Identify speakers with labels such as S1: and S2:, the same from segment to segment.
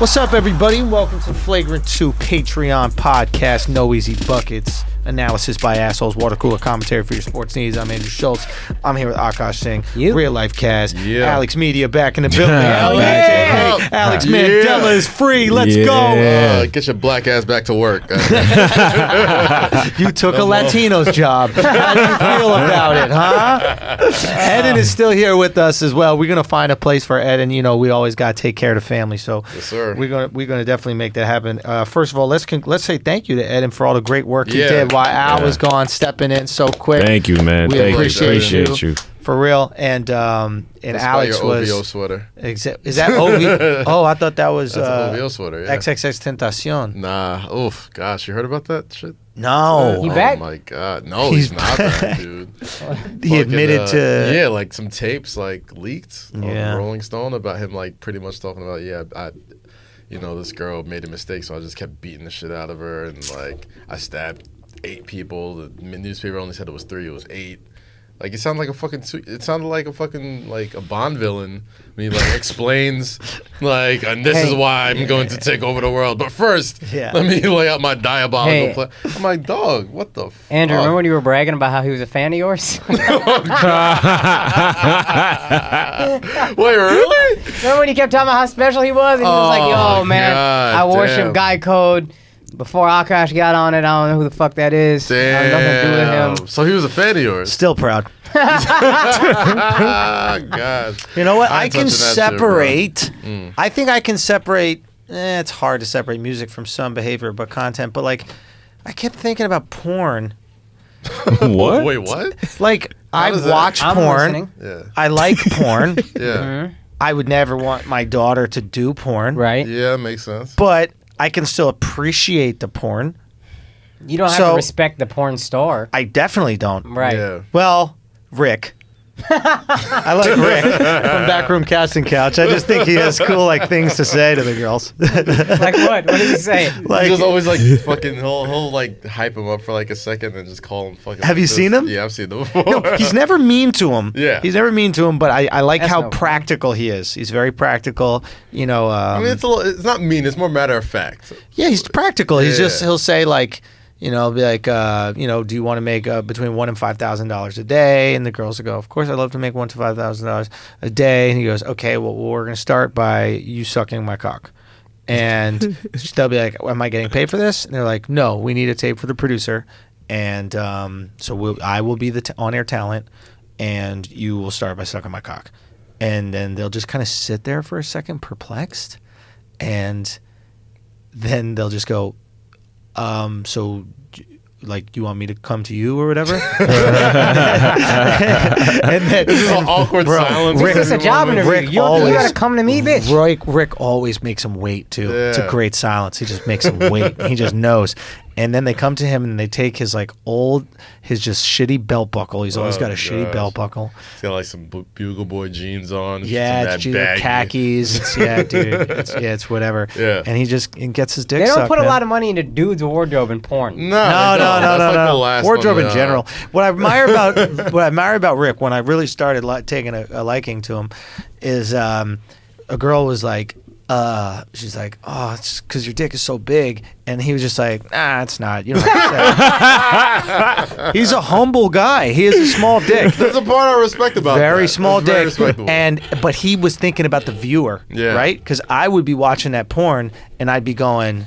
S1: What's up, everybody? Welcome to Flagrant 2 Patreon podcast. No easy buckets. Analysis by assholes. Water cooler commentary for your sports needs. I'm Andrew Schulz. I'm here with Akaash Singh. Real Life Kaz. Alex Media back in the building. Alex Mandela is free. Let's go.
S2: Get your black ass back to work.
S1: You took a Latino's job. How do you feel about it, huh? Eden is still here with us as well. We're gonna find a place for Eden. You know, we always gotta take care of the family. So
S2: yes, sir.
S1: We're gonna definitely make that happen. First of all, let's say thank you to Eden for all the great work he did while Al was gone, stepping in so quick.
S3: Thank you, man.
S1: We appreciate
S3: you.
S1: For real. And Alex
S2: your
S1: was
S2: OVO sweater.
S1: Is that OVO? Oh, I thought that was
S2: That's an OVO sweater. Yeah.
S1: XXX Tentacion.
S2: Nah. Oof. Gosh, you heard about that shit?
S1: No.
S4: He back?
S2: Oh my god. No, he's not back, dude.
S1: He admitted to
S2: like some tapes like leaked on Rolling Stone about him like pretty much talking about this girl made a mistake, so I just kept beating the shit out of her, and like I stabbed 8 people. The newspaper only said it was 3. It was 8. Like it sounded like a fucking like a Bond villain when he like explains like, and this is why I'm going to take over the world. But first, let me lay out my diabolical plan. I'm like, dog, what the fuck?
S4: Andrew, remember when you were bragging about how he was a fan of yours?
S2: Wait, really?
S4: Remember when you kept talking about how special he was? And he was like, yo, man, I worship Guy Code. Before Akaash got on it, I don't know who the fuck that is.
S2: Damn.
S4: I have nothing to do with him.
S2: So he was a fan of yours.
S1: Still proud.
S2: God.
S1: You know what? I can separate. I think I can separate. It's hard to separate music from some behavior, but content. But like, I kept thinking about porn.
S3: What?
S2: Wait, what?
S1: Like, I watch porn.
S2: Yeah.
S1: I like porn.
S2: Yeah.
S1: I would never want my daughter to do porn.
S4: Right.
S2: Yeah, makes sense.
S1: But I can still appreciate the porn.
S4: You don't have to respect the porn star.
S1: I definitely don't.
S4: Right.
S2: Yeah.
S1: Well, Rick. I like Rick from Backroom Casting Couch. I just think he has cool like things to say to the girls.
S4: Like what? What did he say?
S1: Like,
S2: he just always like fucking he'll like hype him up for like a second and just call him fucking.
S1: Have you seen him?
S2: Yeah, I've seen him before.
S1: No, he's never mean to him.
S2: Yeah.
S1: He's never mean to him, but I like how practical he is. He's very practical. You know.
S2: I mean, it's not mean. It's more matter of fact.
S1: Yeah, he's practical. He'll say like, you know, be like, do you want to make between $1,000 and $5,000 a day? And the girls will go, of course, I'd love to make $1,000 to $5,000 a day. And he goes, okay, well, we're going to start by you sucking my cock. And they'll be like, am I getting paid for this? And they're like, no, we need a tape for the producer. And so I will be the on-air talent, and you will start by sucking my cock. And then they'll just kind of sit there for a second, perplexed. And then they'll just go, so like you want me to come to you or whatever? And then
S2: This is an awkward silence.
S4: This is a job interview. You gotta come to me, bitch.
S1: Rick always makes him wait too. Yeah. It's a great silence. He just makes him wait. He just knows. And then they come to him and they take his like his just shitty belt buckle. He's always got a shitty belt buckle.
S2: He's got like some Bugle Boy jeans on.
S1: Yeah, it's khakis. Dude. It's whatever. Yeah. And he just gets his dick sucked.
S4: They don't put a lot of money into dudes' wardrobe in porn.
S1: No. Wardrobe in general. What I admire about Rick, when I really started taking a liking to him, is a girl was like, she's like, oh, it's because your dick is so big. And he was just like, it's not. You know what I'm saying? He's a humble guy. He has a small dick.
S2: There's a part I respect about
S1: very
S2: that.
S1: Small
S2: That's
S1: dick. But he was thinking about the viewer, right? Because I would be watching that porn and I'd be going,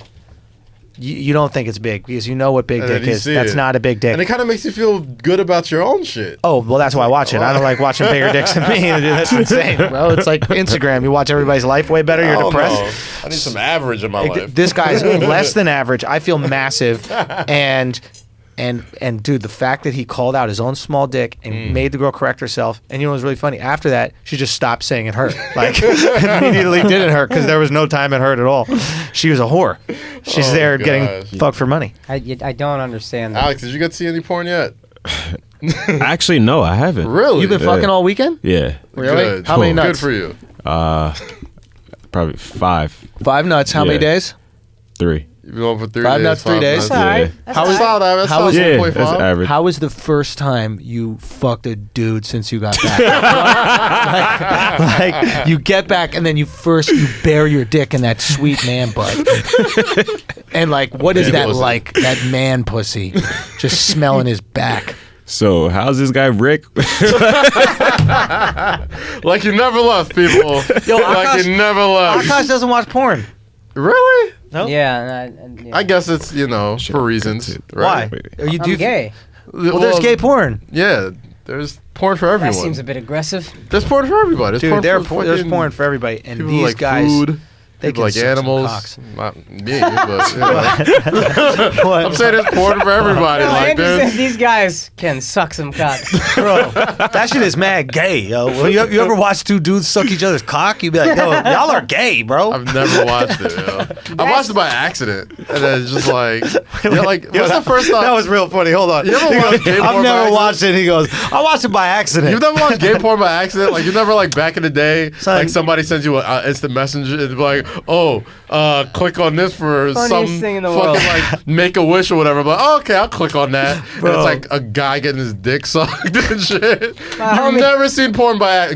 S1: you don't think it's big because you know what big dick is. That's not a big dick.
S2: And it kind of makes you feel good about your own shit.
S1: Oh, well, that's why I watch it. I don't like watching bigger dicks than me. That's insane. Well, it's like Instagram. You watch everybody's life way better. You're depressed.
S2: No. I need some average in my life.
S1: This guy's less than average. I feel massive. And dude, the fact that he called out his own small dick and made the girl correct herself, and you know what was really funny? After that, she just stopped saying it hurt. Like, immediately didn't hurt because there was no time it hurt at all. She was a whore. She's there getting fucked for money.
S4: I don't understand that.
S2: Alex, did you get to see any porn yet?
S3: Actually, no, I haven't.
S2: Really?
S1: You've been fucking all weekend?
S3: Yeah.
S1: Really?
S2: Good.
S1: How many nuts?
S2: Good for you.
S3: Probably 5.
S1: 5 nuts. How many days?
S3: 3.
S2: You've been on for 3
S1: 5
S2: days.
S1: nuts, 3 days.
S4: That's all right.
S1: How is
S2: That's
S1: how is-
S3: Yeah,
S2: 1.5.
S3: that's average.
S1: How was the first time you fucked a dude since you got back? like you get back and then you bare your dick in that sweet man butt. And like, what is
S2: Man
S1: that
S2: pussy.
S1: like? That man pussy, just smelling his back.
S3: So how's this guy Rick?
S2: Like you never left, people.
S1: Yo,
S2: like
S1: Akaash-
S2: you never left.
S1: Akash doesn't watch porn.
S2: Really?
S1: No?
S4: Yeah.
S2: I guess it's for reasons. Right?
S1: Why? Are you
S4: I'm gay.
S1: Well, there's gay porn.
S2: Yeah, there's porn for
S4: That
S2: everyone.
S4: seems a bit aggressive.
S2: There's porn for everybody. There's
S1: Dude,
S2: porn
S1: there's
S2: fucking
S1: porn for everybody, and
S2: people
S1: these
S2: like
S1: guys,
S2: food.
S1: they
S2: People
S1: can
S2: like
S1: suck some
S2: animals.
S1: cocks.
S2: Not me, but I'm saying there's porn for everybody.
S4: No,
S2: Like
S4: Andrew says
S2: there's,
S4: these guys can suck some cock.
S1: Bro, that shit is mad gay, yo. When you ever watch two dudes suck each other's cock? You be like, yo, y'all are gay, bro.
S2: I've never watched it. I watched it by accident, and then it's just like, what's the first time?
S1: That was real funny. Hold on.
S2: You ever watched gay porn
S1: I've
S2: by
S1: never
S2: accident?
S1: watched it. He goes, I watched it by accident.
S2: You've never watched gay porn by accident? Like you never like back in the day,
S1: Son.
S2: like somebody sends you an instant messenger and be like, oh, click on this for
S4: Funniest
S2: some
S4: thing in the
S2: fucking
S4: world.
S2: like make a wish or whatever. I'm like, oh, okay, I'll click on that. And
S1: Bro.
S2: it's like a guy getting his dick sucked and shit.
S4: My
S2: You've
S4: homie-
S2: never seen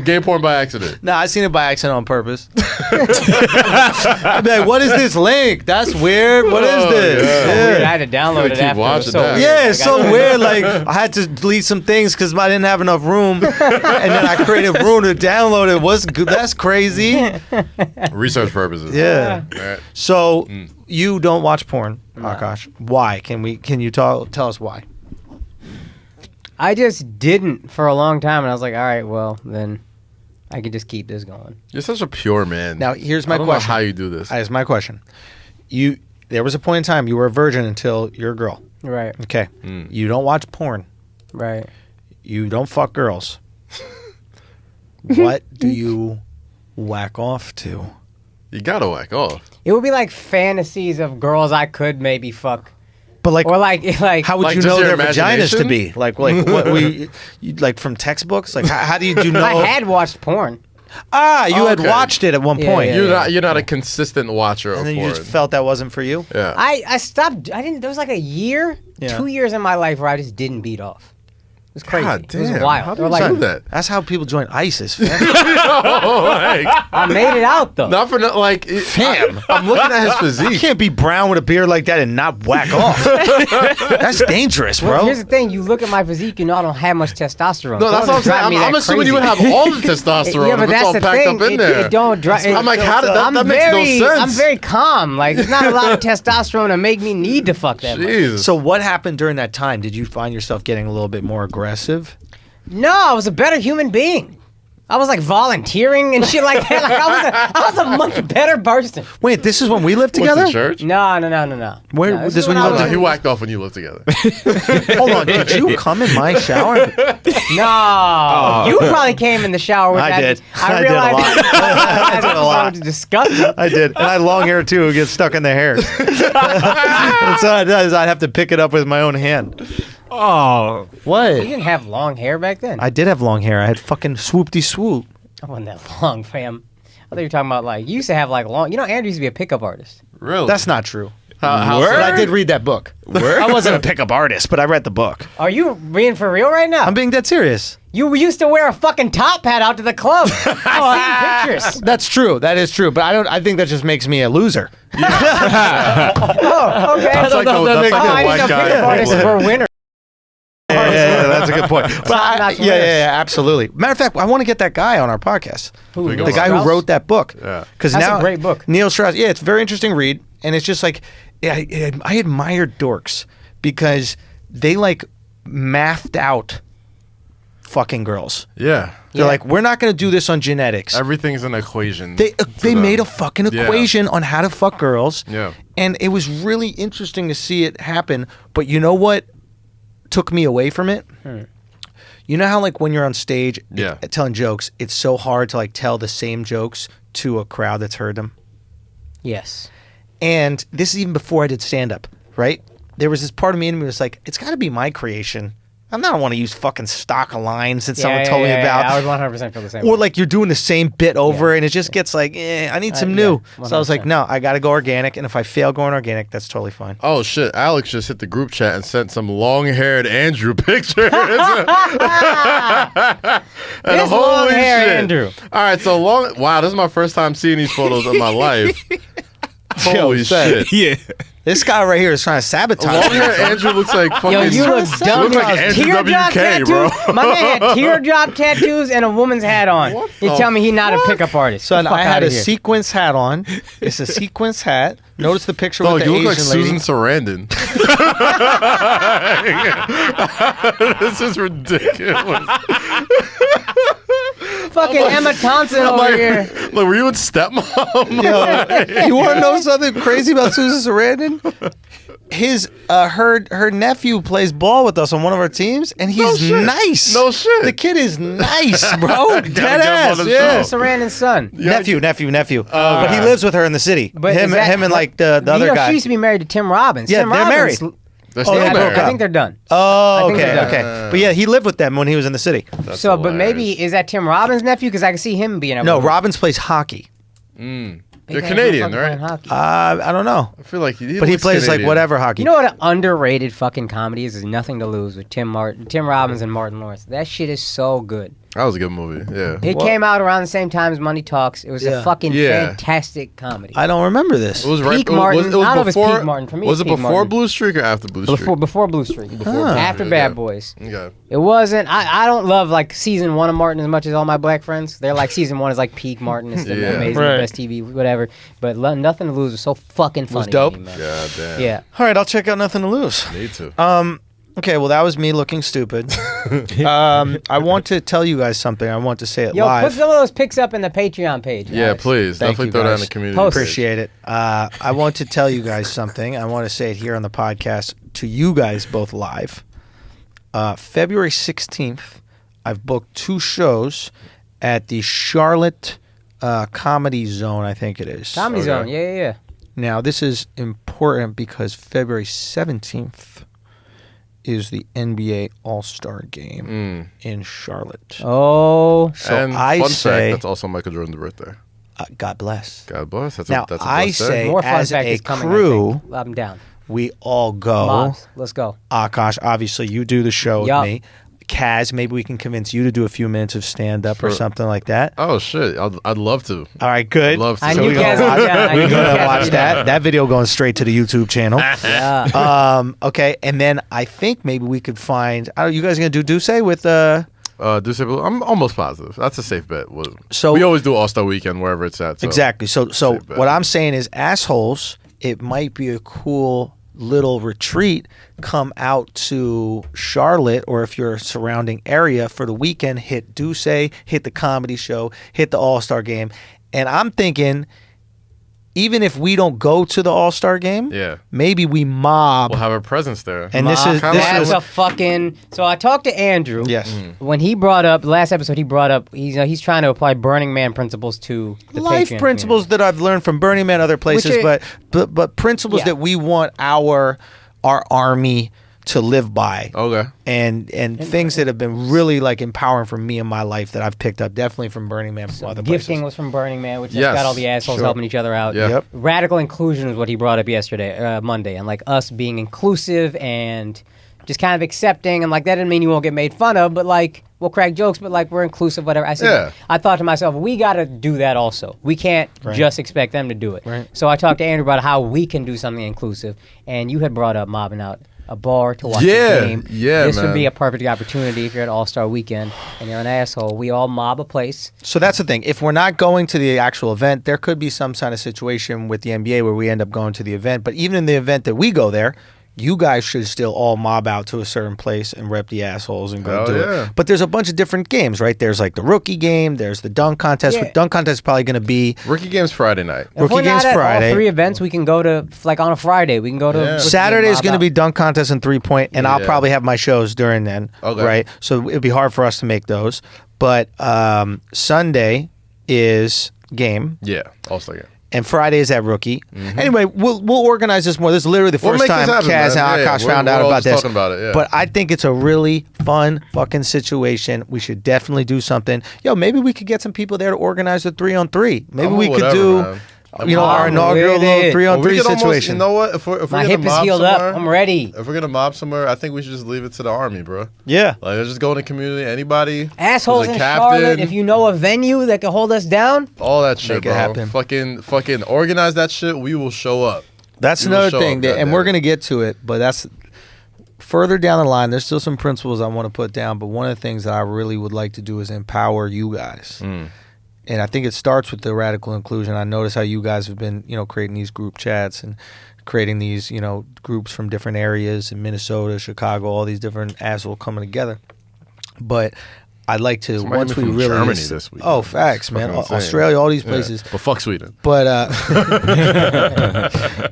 S2: gay porn by accident.
S1: Nah, I seen it by accident on purpose. I'd be like, what is this link? That's weird. What is
S2: Oh,
S1: this?
S2: yeah.
S4: Weird. I had to download
S2: Gotta
S4: it
S2: keep
S4: after. It was
S2: watching
S4: so
S2: that.
S4: weird.
S1: Yeah, it's
S4: Like,
S1: so
S4: I-
S1: weird. Like I had to delete some things because I didn't have enough room, and then I created room to download it. What's good? That's crazy.
S2: Research purposes.
S1: Yeah.
S2: Right.
S1: So you don't watch porn, Akaash? Why? Can you tell us why?
S4: I just didn't for a long time, and I was like, all right, well, then I could just keep this going.
S2: You're such a pure man.
S1: Now here's my
S2: I don't
S1: question.
S2: know how you do this.
S1: Here's my question. There was a point in time you were a virgin until you're a girl.
S4: Right,
S1: Okay. You don't watch porn.
S4: right.
S1: You don't fuck girls. What do you whack off to?
S2: You gotta whack off.
S4: It would be like fantasies of girls I could maybe fuck,
S1: But like,
S4: or like
S1: how would
S2: Like
S1: you
S2: just
S1: know
S2: your
S1: their vaginas to
S2: imagination?
S1: be? Like what you like from textbooks? Like how do you know?
S4: I had watched porn.
S1: You had
S2: Okay.
S1: watched it at one
S4: Yeah,
S1: point.
S4: yeah,
S2: You're not a consistent watcher of
S1: And then
S2: porn.
S1: you just felt that wasn't for you?
S2: Yeah.
S4: I stopped. I didn't. There was like a year,
S1: Yeah.
S4: 2 years in my life where I just didn't beat off. It was crazy.
S2: God
S4: It was
S2: damn.
S4: wild.
S2: How
S4: They were
S2: do you
S4: like,
S2: do that?
S1: That's how people join ISIS. fam.
S4: I made it out though.
S2: Not for like.
S1: Fam.
S2: I'm looking at his
S1: You
S2: physique.
S1: can't be brown with a beard like that and not whack off. That's dangerous,
S4: Well,
S1: bro.
S4: here's the thing: you look at my physique, you know I don't have much testosterone.
S2: No, that's what I'm saying. I'm assuming you would have all the testosterone.
S4: Yeah,
S2: if
S4: but
S2: it's
S4: that's
S2: all
S4: the
S2: packed
S4: thing.
S2: up in there.
S4: It don't drive.
S2: I'm like, how did that makes no sense.
S4: I'm very calm. Like, there's not a lot of testosterone to make me need to fuck that much.
S2: Jesus.
S1: So what happened during that time? Did you find yourself getting a little bit more aggressive?
S4: No, I was a better human being. I was like volunteering and shit like that. Like I was a much better person.
S1: Wait, this is when we lived
S2: Went
S1: together?
S2: to church?
S4: No.
S1: Where-
S4: No,
S1: this
S4: is
S1: when
S4: when
S1: you
S4: I
S1: lived
S2: No,
S4: was-
S2: he whacked off when you lived together.
S1: Hold on, did you come in my shower?
S4: No, you probably came in the shower with
S1: I
S4: that.
S1: did.
S4: I
S1: I did a
S4: realized
S1: lot.
S4: that
S1: I did a lot.
S4: was disgusting.
S1: I did. And I had long hair too. It gets stuck in the hair. And so I did is I'd have to pick it up with my own hand.
S3: Oh,
S4: You
S1: What?
S4: didn't have long hair back then.
S1: I did have long hair. I had fucking swoop-de-swoop.
S4: I wasn't that long, fam. I thought you were talking about like you used to have like long. You know, Andrew used to be a pickup artist.
S2: Really?
S1: That's not true.
S2: how
S1: But
S2: so?
S1: I did read that book. I wasn't a pickup artist, but I read the book.
S4: Are you being for real right now?
S1: I'm being dead serious.
S4: You used to wear a fucking top hat out to the club. I've seen pictures.
S1: That's true. That is true. But I think that just makes me a loser.
S4: Oh, okay.
S2: That's like
S1: no,
S2: the,
S1: that makes
S2: that's like
S4: I
S2: the
S4: didn't
S2: white
S4: know
S2: guy.
S4: pickup artists were winners.
S1: Yeah, that's a good point. But
S4: Top-notch
S1: yeah, absolutely. Matter of fact, I want to get that guy on our podcast.
S4: Who,
S2: The
S1: The guy
S4: Strauss?
S1: who wrote that book.
S2: Yeah.
S1: Because
S4: That's a
S1: now
S4: great book.
S1: Neil Strauss. Yeah, it's a very interesting read, and it's just like I admired dorks because they like mathed out fucking girls.
S2: Yeah.
S1: They're
S4: Yeah.
S1: like, we're not going to do this on genetics.
S2: Everything's an equation.
S1: They
S2: to them.
S1: made a fucking
S2: Yeah.
S1: equation on how to fuck girls.
S2: Yeah.
S1: And it was really interesting to see it happen. But you know what took me away from it? You know how like when you're on stage
S2: Yeah.
S1: telling jokes, it's so hard to like tell the same jokes to a crowd that's heard them.
S4: Yes.
S1: And this is even before I did stand up, right? There was this part of me and me was like, it's got to be my creation I don't want to use fucking stock lines that someone told me about.
S4: I was 100% feel the same.
S1: Or like you're doing the same bit over and it just gets like, I need some new. So I was like, no, I got to go organic. And if I fail going organic, that's totally fine.
S2: Oh, shit. Alex just hit the group chat and sent some long-haired Andrew pictures. And holy shit.
S4: Andrew.
S2: All right, so long. Wow, this is my first time seeing these photos in my life. Holy shit.
S3: Yeah.
S1: This guy right here is trying to sabotage me.
S2: Long-haired Andrew looks like fucking...
S4: Yo, you look dumb.
S2: You look like Andrew
S4: Teardrop
S2: WK, bro.
S4: My man had teardrop tattoos and a woman's hat on. You tell me he's not a pickup artist.
S1: So I had a sequence hat on. It's a sequence hat. Notice the picture with the
S2: you look
S1: Asian
S2: like
S1: lady.
S2: Susan Sarandon. This is ridiculous.
S4: Fucking Emma Thompson over here.
S2: Like, were you in Stepmom?
S1: Yo, you want to know something crazy about Susan Sarandon? His her nephew plays ball with us on one of our teams, and he's nice.
S2: No shit.
S1: The kid is nice, bro. Dead ass.
S4: Yeah. Sarandon's son.
S1: Nephew. But he lives with her in the city.
S4: But
S1: him and like the other guy.
S4: She used to be married to Tim Robbins.
S1: Yeah,
S4: Tim
S1: they're
S4: Robbins,
S1: married.
S2: They're still
S1: they broke
S2: married.
S1: up.
S4: I think they're done.
S1: Oh,
S4: they're done.
S1: okay. But yeah, he lived with them when he was in the city.
S2: That's
S4: So, but
S2: hilarious.
S4: maybe, is that Tim Robbins' nephew? Because I can see him being able
S1: No,
S4: to...
S1: Robbins plays hockey.
S2: They're Canadian, right?
S1: I don't know.
S2: I feel like he
S1: But he
S2: looks
S1: plays
S2: Canadian.
S1: like whatever hockey.
S4: You know what an underrated fucking comedy is? There's Nothing to Lose with Tim Robbins and Martin Lawrence. That shit is so good.
S2: That was a good movie. Yeah.
S4: It came out around the same time as Money Talks. It was a fucking
S2: Yeah.
S4: fantastic comedy.
S1: I don't remember this.
S2: It was right.
S4: Peak Martin.
S2: It was
S4: I don't know if it's
S2: before.
S4: Peak Martin. For me,
S2: Was
S4: it's
S2: it
S4: Peak
S2: before
S4: Martin.
S2: Blue Streak or after Blue Streak?
S4: Before Blue Streak. After
S2: Yeah.
S4: Bad Boys.
S2: Okay.
S4: It wasn't. I don't love like season 1 of Martin as much as all my black friends. They're like season 1 is like peak Martin. It's the
S2: Yeah.
S4: amazing,
S1: Right.
S4: best TV, whatever. But Nothing to Lose was so fucking funny.
S1: Was dope?
S4: to me, man.
S2: God damn.
S4: Yeah.
S1: All right, I'll check out Nothing to Lose.
S2: Need to.
S1: Okay, well, that was me looking stupid. I want to tell you guys something. I want to say it
S4: Yo,
S1: live.
S4: put some of those pics up in the Patreon page.
S2: Yeah,
S4: Alex.
S2: please.
S1: Thank
S2: Definitely
S1: you,
S2: throw that in
S1: guys.
S2: the community.
S4: Post.
S2: page.
S1: Appreciate it. I want to tell you guys something. I want to say it here on the podcast to you guys both live. February 16th, I've booked 2 shows at the Charlotte Comedy Zone, I think it is.
S4: Comedy Zone. Yeah.
S1: Now, this is important because February 17th is the NBA All-Star Game in Charlotte.
S4: Oh.
S1: So
S2: and
S1: I
S2: fun
S1: say,
S2: fact, that's also Michael Jordan's birthday.
S1: God bless.
S2: God bless. That's
S1: Now,
S2: that's a
S1: I
S2: blessed day.
S1: say,
S4: More fun
S1: as
S4: fact
S1: a
S4: is coming.
S1: crew,
S4: I think. I'm down.
S1: we all go.
S4: Mobs, let's go.
S1: Akaash, obviously, you do the show
S4: Yup.
S1: with me. Kaz, maybe we can convince you to do a few minutes of stand-up or something like that.
S2: Oh shit! I'd love to.
S1: All right, good.
S2: I'd love to.
S4: I
S1: So
S4: knew
S1: we
S4: Kaz
S1: gonna
S4: would
S1: watch,
S4: be down. I
S1: we
S4: knew
S1: gonna
S4: Kaz would
S1: watch
S4: be
S1: that.
S4: down.
S1: That video going straight to the YouTube channel.
S4: Yeah.
S1: Okay, and then I think maybe we could find. You guys gonna do Duce with
S2: I'm almost positive. That's a safe bet.
S1: So-
S2: we always do All-Star Weekend wherever it's at. So.
S1: Exactly. So
S2: Safe bet.
S1: what I'm saying is, assholes, it might be a cool little retreat. Come out to Charlotte, or if you're a surrounding area for the weekend, hit Duce, hit the comedy show, hit the All-Star Game. And I'm thinking, even if we don't go to the All-Star Game,
S2: Yeah.
S1: maybe we mob.
S2: We'll have a presence there.
S1: And this is
S4: That's a fucking. So I talked to Andrew.
S1: yes.
S4: When he brought up last episode, he brought up he's trying to apply Burning Man principles to the
S1: Life
S4: Patreon
S1: principles that I've learned from Burning Man, other places,
S4: Which
S1: but principles
S4: Yeah.
S1: that we want our army to live by.
S2: Okay.
S1: And things that have been really like empowering for me in my life that I've picked up definitely from Burning Man from other
S4: community. Gifting
S1: places.
S4: was from Burning Man, which
S2: Yes,
S4: has got all the assholes
S2: sure.
S4: helping each other out.
S2: Yeah.
S1: Yep.
S4: Radical inclusion is what he brought up yesterday, Monday, and like us being inclusive and just kind of accepting, and like that didn't mean you won't get made fun of, but like we'll crack jokes, but like we're inclusive, whatever. I said,
S2: Yeah.
S4: I thought to myself, we got to do that also. We can't just expect them to do it.
S1: Right.
S4: So I talked to Andrew about how we can do something inclusive, and you had brought up mobbing out a bar to watch
S2: Yeah,
S4: a game.
S2: yeah,
S4: This would
S2: man.
S4: be a perfect opportunity if you're at All-Star Weekend and you're an asshole. We all mob a place.
S1: So that's the thing. If we're not going to the actual event, there could be some kind of situation with the NBA where we end up going to the event. But even in the event that we go there, you guys should still all mob out to a certain place and rep the assholes and go
S2: Hell
S1: do
S2: yeah.
S1: it. But there's a bunch of different games, right? There's like the rookie game. There's the dunk contest.
S4: Yeah.
S1: Dunk contest is probably going to be
S2: Rookie game's Friday night.
S4: If
S1: Rookie
S4: we're not
S1: game's
S4: at
S1: Friday.
S4: all 3 events, we can go to, like on a Friday, we can go to...
S2: Yeah.
S4: rookie
S1: Saturday
S4: game,
S1: is going to
S4: mob
S1: be
S4: out.
S1: dunk contest and 3-point, and I'll
S2: Yeah.
S1: probably have my shows during then,
S2: Okay.
S1: right? So it'd be hard for us to make those. But Sunday is game,
S2: Yeah. All-Star game.
S1: and Friday is at Rookie. Anyway, we'll organize this more. This is literally the first time Kaz and Akaash found out about this.
S2: About it,
S1: But I think it's a really fun fucking situation. We should definitely do something. Yo, maybe we could get some people there to organize the 3-on-3. Maybe we could do.
S2: Man.
S1: Our inaugural 3-on-3 situation.
S2: You know what? If we're
S4: My
S2: gonna
S4: hip is
S2: mob
S4: healed
S2: somewhere,
S4: up. I'm ready.
S2: If we're gonna mob somewhere, I think we should just leave it to the army, bro.
S1: Yeah.
S2: Like, let's just go in the community. Anybody,
S4: Assholes
S2: who's a
S4: in
S2: captain,
S4: Charlotte, if you know a venue that can hold us down,
S2: all that shit,
S1: Make it
S2: bro.
S1: happen.
S2: Fucking organize that shit. We will show up.
S1: That's
S2: We will
S1: another
S2: show
S1: thing,
S2: up,
S1: and we're
S2: goddammit.
S1: going to get to it, but that's further down the line. There's still some principles I want to put down, but one of the things that I really would like to do is empower you guys. And I think it starts with the radical inclusion. I notice how you guys have been, creating these group chats and creating these, groups from different areas in Minnesota, Chicago, all these different assholes coming together. But I'd like to,
S2: Somebody
S1: once we
S2: from
S1: really...
S2: Germany this week.
S1: Oh, facts, man.
S2: Fucking insane.
S1: Australia, all these places.
S2: Yeah. But fuck Sweden.
S1: But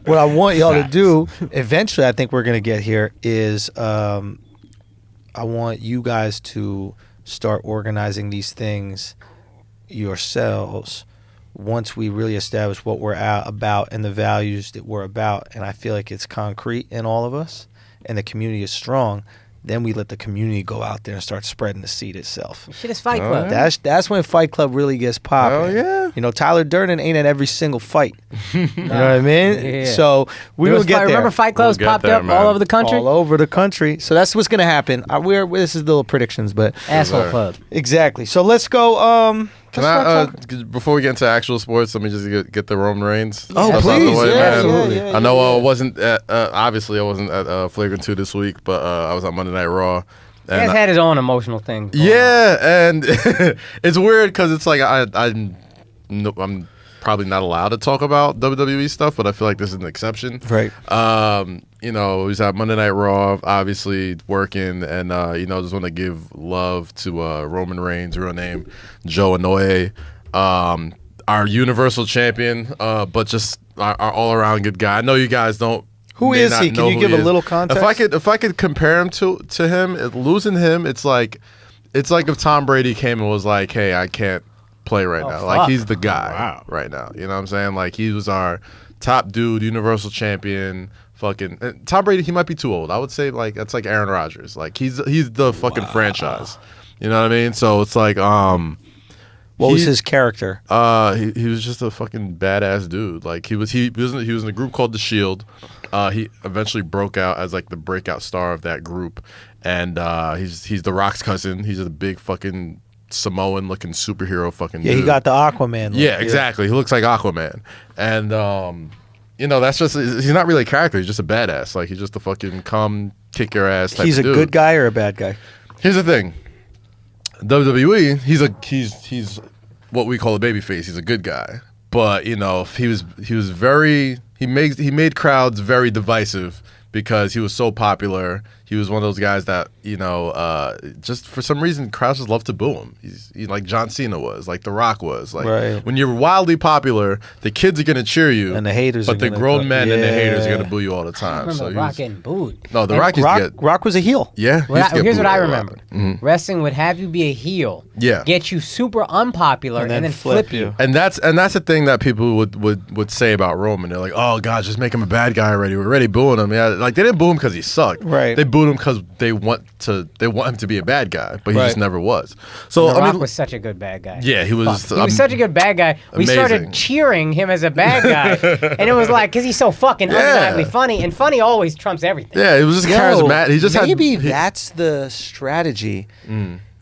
S1: what I want y'all to do, eventually I think we're going to get here, is I want you guys to start organizing these things yourselves once we really establish what we're about and the values that we're about. And I feel like it's concrete in all of us and the community is strong. Then we let the community go out there and start spreading the seed itself.
S4: shit is Fight Club.
S1: That's when Fight Club really gets popping.
S2: Hell yeah.
S1: Tyler Durden ain't at every single fight. You know what I mean?
S4: Yeah.
S1: So we will get there.
S4: Remember Fight Clubs
S2: We'll get
S4: popped
S2: there,
S4: up
S2: man.
S4: all over the country?
S1: All over the country. So that's what's going to happen. This is little predictions, but
S4: Asshole
S2: sir.
S4: Club.
S1: exactly. So let's go.
S2: Can I, before we get into actual sports, let me just get the Roman Reigns.
S1: Oh,
S2: stuff out the
S1: please.
S2: way,
S1: Yeah,
S2: man.
S1: absolutely. Yeah,
S2: I know
S1: yeah.
S2: I wasn't at, obviously I wasn't at Flagrant 2 this week, but I was on Monday Night Raw.
S4: He has had his own emotional thing.
S2: Yeah, and it's weird because it's like I'm probably not allowed to talk about WWE stuff, but I feel like this is an exception.
S1: Right.
S2: He was at Monday Night Raw, obviously working, and just want to give love to Roman Reigns, real name Joe Inoue, our Universal Champion, but just our all around good guy. I know you guys don't.
S1: Who
S2: may
S1: is
S2: not
S1: he?
S2: know
S1: Can you
S2: who
S1: give
S2: he
S1: a
S2: is.
S1: little context?
S2: If I could compare him to him, losing him, it's like if Tom Brady came and was like, "Hey, I can't play right now."
S4: fuck.
S2: Like, he's the guy right now. You know what I'm saying? Like, he was our top dude, Universal Champion. Fucking Tom Brady, he might be too old. I would say like that's like Aaron Rodgers. Like he's the fucking franchise. You know what I mean? So it's like
S1: what was his character?
S2: He was just a fucking badass dude. Like he was in a group called The Shield. He eventually broke out as like the breakout star of that group, and he's The Rock's cousin. He's a big fucking Samoan looking superhero fucking
S1: Yeah,
S2: dude.
S1: he got the Aquaman look.
S2: Yeah, exactly. He looks like Aquaman, and that's just he's not really a character. He's just a badass. Like he's just a fucking come kick your ass type
S1: He's a
S2: of dude.
S1: good guy or a bad guy?
S2: Here's the thing. WWE, he's what we call a babyface. He's a good guy, but he made crowds very divisive because he was so popular. He was one of those guys that just for some reason crowds just love to boo him. He's like John Cena was, like The Rock was. Like
S1: Right.
S2: when you're wildly popular, the kids are gonna cheer you,
S1: And the haters
S2: but
S1: are
S2: the
S1: gonna
S2: grown
S1: come-
S2: men and the haters are
S1: Yeah.
S2: gonna boo you all the
S4: I
S2: time.
S4: remember
S2: So
S4: The Rock getting booed.
S2: no, The
S4: And
S2: Rock used to get
S1: Rock was a heel.
S2: yeah. he used to get
S4: Here's what
S2: booed
S4: I
S2: a lot.
S4: remember. Wrestling would have you be a heel,
S2: Yeah.
S4: get you super unpopular, and then flip you.
S2: And that's the thing that people would say about Roman. They're like, "Oh God, just make him a bad guy already. We're already booing him." Yeah, like they didn't boo him because he sucked.
S1: Right.
S2: They booed him because they want him to be a bad guy, but he just
S1: Right.
S2: never was. So
S4: The
S2: I
S4: Rock
S2: mean,
S4: was such a good bad guy.
S2: yeah, he was.
S4: Fuck. He was such a good bad guy. We
S2: amazing.
S4: started cheering him as a bad guy, and it was like because he's so fucking
S2: Yeah.
S4: undeniably funny, and funny always trumps everything.
S2: Yeah, it was just charismatic. He just
S1: maybe
S2: had.
S1: that's the strategy.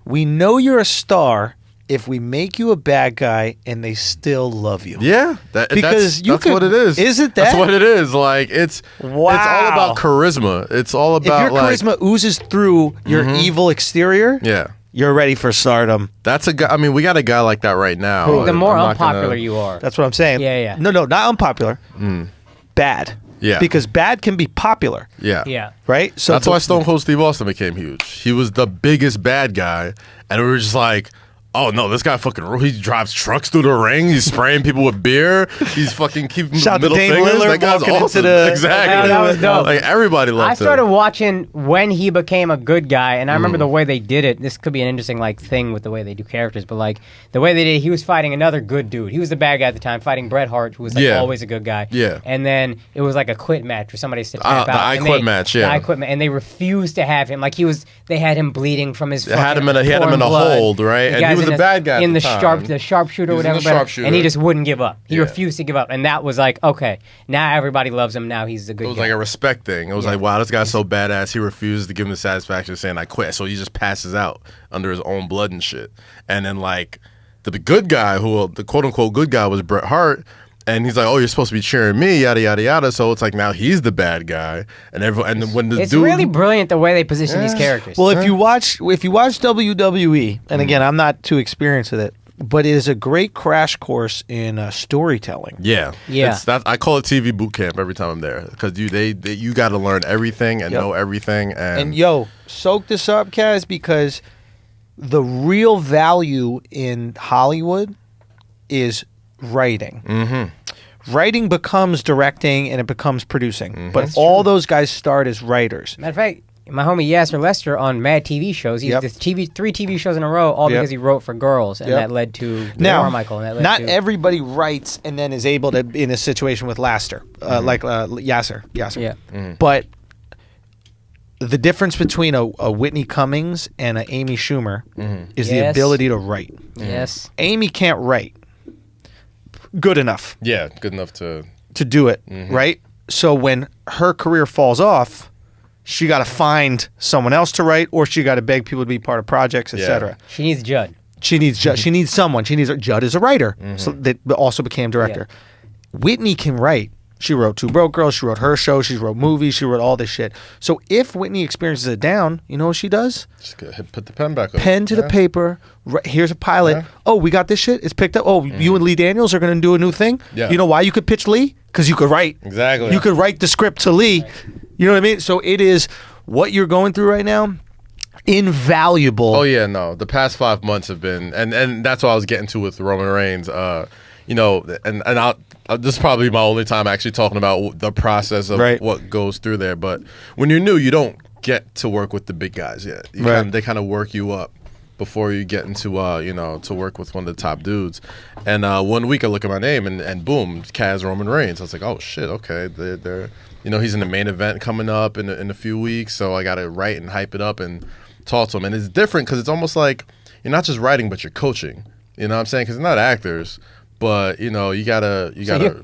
S1: We know you're a star if we make you a bad guy and they still love you.
S2: Yeah,
S1: Because you
S2: that's
S1: could-
S2: what it is.
S1: is it
S2: That's
S1: that?
S2: what it is. Like it's all about charisma. It's all
S1: If
S2: about
S1: your
S2: like
S1: charisma oozes through your evil exterior,
S2: yeah.
S1: you're ready for stardom.
S2: That's a guy. I mean, we got a guy like that right now.
S4: The more
S2: I'm not gonna-
S4: unpopular you are,
S1: That's what I'm saying.
S4: Yeah, yeah.
S1: No, not unpopular. Bad.
S2: Yeah.
S1: Because bad can be popular,
S2: Yeah.
S4: yeah.
S1: right? So
S2: That's why Stone Cold Steve Austin became huge. He was the biggest bad guy, and we were just like, oh no, this guy fucking he drives trucks through the ring. He's spraying people with beer. He's fucking keeping middle fingers. That guy's awesome. Exactly.
S4: That was dope.
S2: Like everybody loved him.
S4: I started watching when he became a good guy, and I remember the way they did it. This could be an interesting like thing with the way they do characters, but like the way they did it, he was fighting another good dude. He was the bad guy at the time, fighting Bret Hart, who was like always a good guy.
S2: Yeah.
S4: And then it was like a quit match where somebody said tap out.
S2: The I Quit match, yeah.
S4: The I Quit match, and they refused to have him. Like they had him bleeding from his.
S2: He had him in a hold, right? And he was a bad guy
S4: in
S2: at the time.
S4: The sharpshooter, or whatever.
S2: Sharpshooter.
S4: And he just wouldn't give up. He refused to give up, and that was like, okay, now everybody loves him. Now he's a good guy.
S2: It was like a respect thing. It was like, wow, this guy's so badass. He refuses to give him the satisfaction of saying I quit, so he just passes out under his own blood and shit. And then like the good guy, the quote unquote good guy, was Bret Hart. And he's like, "Oh, you're supposed to be cheering me, yada yada yada." So it's like now he's the bad guy, and everyone. And when
S4: it's really brilliant the way they position these characters.
S1: Well, if you watch WWE, and again, I'm not too experienced with it, but it is a great crash course in storytelling.
S2: Yeah. I call it TV boot camp every time I'm there because you got to learn everything and know everything. And
S1: soak this up, Kaz, because the real value in Hollywood is writing. Writing becomes directing and it becomes producing. But all those guys start as writers.
S4: Matter of fact, my homie Yasser Lester on Mad TV shows, he did 3 TV shows in a row, all because he wrote for girls, and that led to Carmichael. And that led
S1: not
S4: to
S1: everybody writes and then is able to be in a situation with Laster, like Yasser.
S4: Yeah.
S1: But the difference between a Whitney Cummings and a Amy Schumer is the ability to write.
S4: Yes.
S1: Amy can't write good enough.
S2: Yeah, good enough to
S1: do it, right? So when her career falls off, she got to find someone else to write, or she got to beg people to be part of projects, etc.
S4: She needs Judd.
S1: She needs Judd. She needs someone. Judd is a writer, so that also became director. Yeah. Whitney can write. She wrote Two Broke Girls. She wrote her show. She wrote movies. She wrote all this shit. So if Whitney experiences a down, you know what she does?
S2: Just put the pen back up.
S1: Pen to the paper. Here's a pilot. Yeah. Oh, we got this shit. It's picked up. Oh, you and Lee Daniels are going to do a new thing. Yeah. You know why you could pitch Lee? Because you could write.
S2: Exactly.
S1: You could write the script to Lee. Right. You know what I mean? So it is what you're going through right now. Invaluable.
S2: Oh yeah, no. The past 5 months have been, and that's what I was getting to with Roman Reigns. This is probably my only time actually talking about the process of what goes through there. But when you're new, you don't get to work with the big guys yet. They kind of work you up before you get into to work with one of the top dudes. And 1 week I look at my name and boom, Kaz Roman Reigns. I was like, oh shit, okay, they're he's in the main event coming up in a few weeks, so I got to write and hype it up and talk to him. And it's different because it's almost like you're not just writing, but you're coaching. You know what I'm saying? Because they're not actors. But you gotta.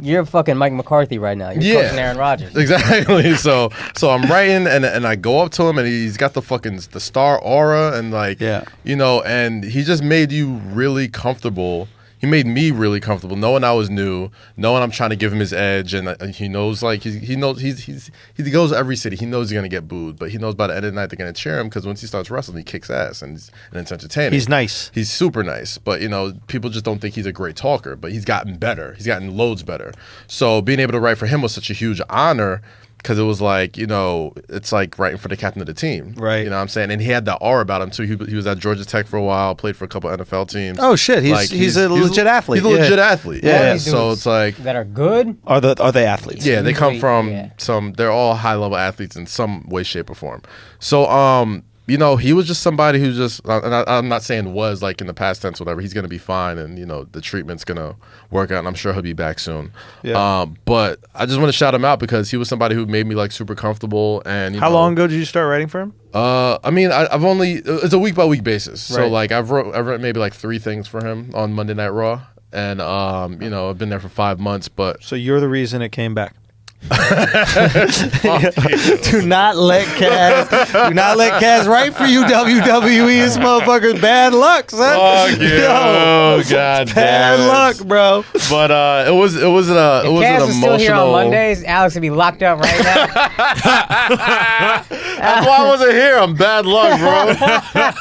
S4: You're fucking Mike McCarthy right now. You're coaching Aaron Rodgers.
S2: Exactly. So I'm writing and I go up to him and he's got the star aura and and he just made you really comfortable. He made me really comfortable, knowing I was new, knowing I'm trying to give him his edge, and he knows he goes to every city. He knows he's gonna get booed, but he knows by the end of the night they're gonna cheer him because once he starts wrestling, he kicks ass and it's entertaining.
S1: He's nice.
S2: He's super nice, but people just don't think he's a great talker. But he's gotten better. He's gotten loads better. So being able to write for him was such a huge honor. Because it was like, it's like writing for the captain of the team.
S1: Right.
S2: You know what I'm saying? And he had that aura about him, too. He was at Georgia Tech for a while, played for a couple NFL teams.
S1: Oh, shit. He's a legit athlete.
S2: He's a legit athlete.
S1: Yeah.
S2: So it's like...
S4: That are good?
S1: Are they athletes?
S2: Yeah, they come from they're all high-level athletes in some way, shape, or form. So, he was just somebody who's just, and I'm not saying was like in the past tense, whatever. He's going to be fine, and the treatment's going to work out, and I'm sure he'll be back soon. Yeah. But I just want to shout him out because he was somebody who made me like super comfortable. And
S1: how long ago did you start writing for him?
S2: I've only it's a week by week basis. Right. So like I've wrote maybe like 3 things for him on Monday Night Raw, and I've been there for 5 months. But
S1: so you're the reason it came back. Do not let Kaz write for you, WWE. This motherfucker's bad luck, son.
S2: Fuck you. Oh, God
S1: bad luck, bro.
S2: But it was an emotional.
S4: Kaz was still here on Mondays, Alex would be locked up right now.
S2: That's why I wasn't here. I'm bad luck, bro.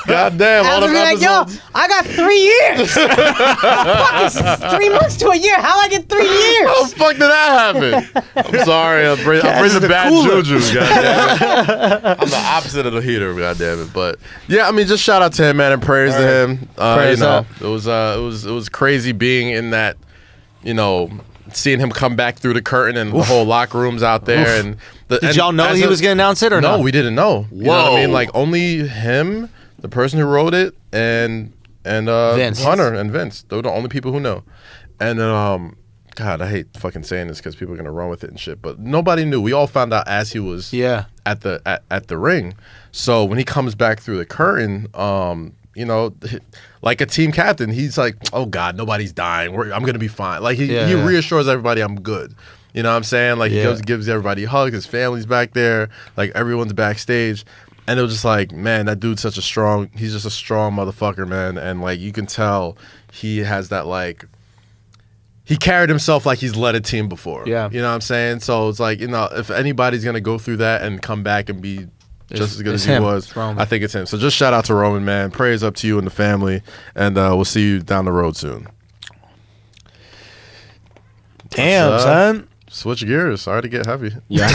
S2: God damn.
S4: Alex would be like, yo, I got 3 years. Fuck, 3 months to a year. How I get 3 years?
S2: How the fuck did that happen? I'm sorry. I'm bringing
S1: the
S2: bad
S1: cooler.
S2: juju. Goddamn. I'm the opposite of the heater. Goddamn it. But yeah, I mean, just shout out to him, man, and prayers to him.
S1: Prayers up.
S2: It was crazy being in that. Seeing him come back through the curtain and the whole locker room's out there. And
S1: did y'all know he was going to announce it or
S2: no?
S1: no?
S2: We didn't know. You know what I mean? Like only him, the person who wrote it, and
S1: Vince.
S2: Hunter and Vince. They're the only people who know. And then God, I hate fucking saying this because people are gonna run with it and shit. But nobody knew. We all found out as he was at the ring. So when he comes back through the curtain, like a team captain, he's like, "Oh God, nobody's dying. I'm gonna be fine." Like he reassures everybody, "I'm good." You know what I'm saying? Like he gives everybody a hug. His family's back there. Like everyone's backstage. And it was just like, man, that dude's he's just a strong motherfucker, man. And like you can tell he has that like. He carried himself like he's led a team before. Yeah. You know what I'm saying? So it's like, if anybody's going to go through that and come back and be just as good as he was, I think it's him. So just shout out to Roman, man. Prayers up to you and the family. And we'll see you down the road soon.
S1: Damn, son.
S2: Switch gears. Sorry to get heavy. Yeah.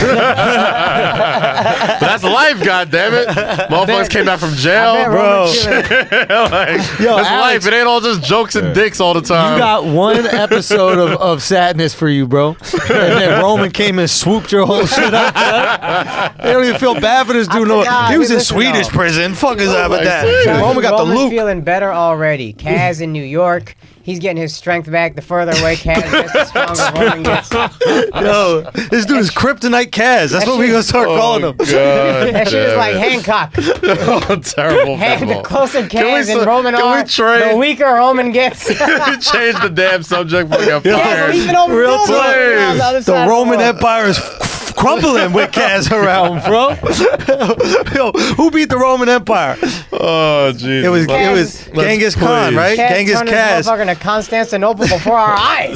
S2: But that's life, goddammit. Motherfuckers came back from jail, bro. That's life. It ain't all just jokes and dicks all the time.
S1: You got one episode of sadness for you, bro. And then Roman came and swooped your whole shit up. They don't even feel bad for this dude. He was in Swedish prison. Fuck is that with that? Roman got the loot.
S4: Feeling better already. Kaz in New York. He's getting his strength back. The further away Kaz gets, the stronger Roman gets.
S1: Yo, this dude is Kryptonite Kaz. That's what we're going to start calling him.
S4: That shit is like Hancock.
S2: Terrible.
S4: The closer Kaz and Roman are, the weaker Roman gets.
S2: Change the damn subject. Real
S1: please. The Roman Empire is crumbling with Kaz around, bro. Yo, who beat the Roman Empire?
S2: Oh, jeez.
S1: It was Ghengis Khan, right?
S4: Ghengis Kaz. Motherfucking to Constantinople before our eyes.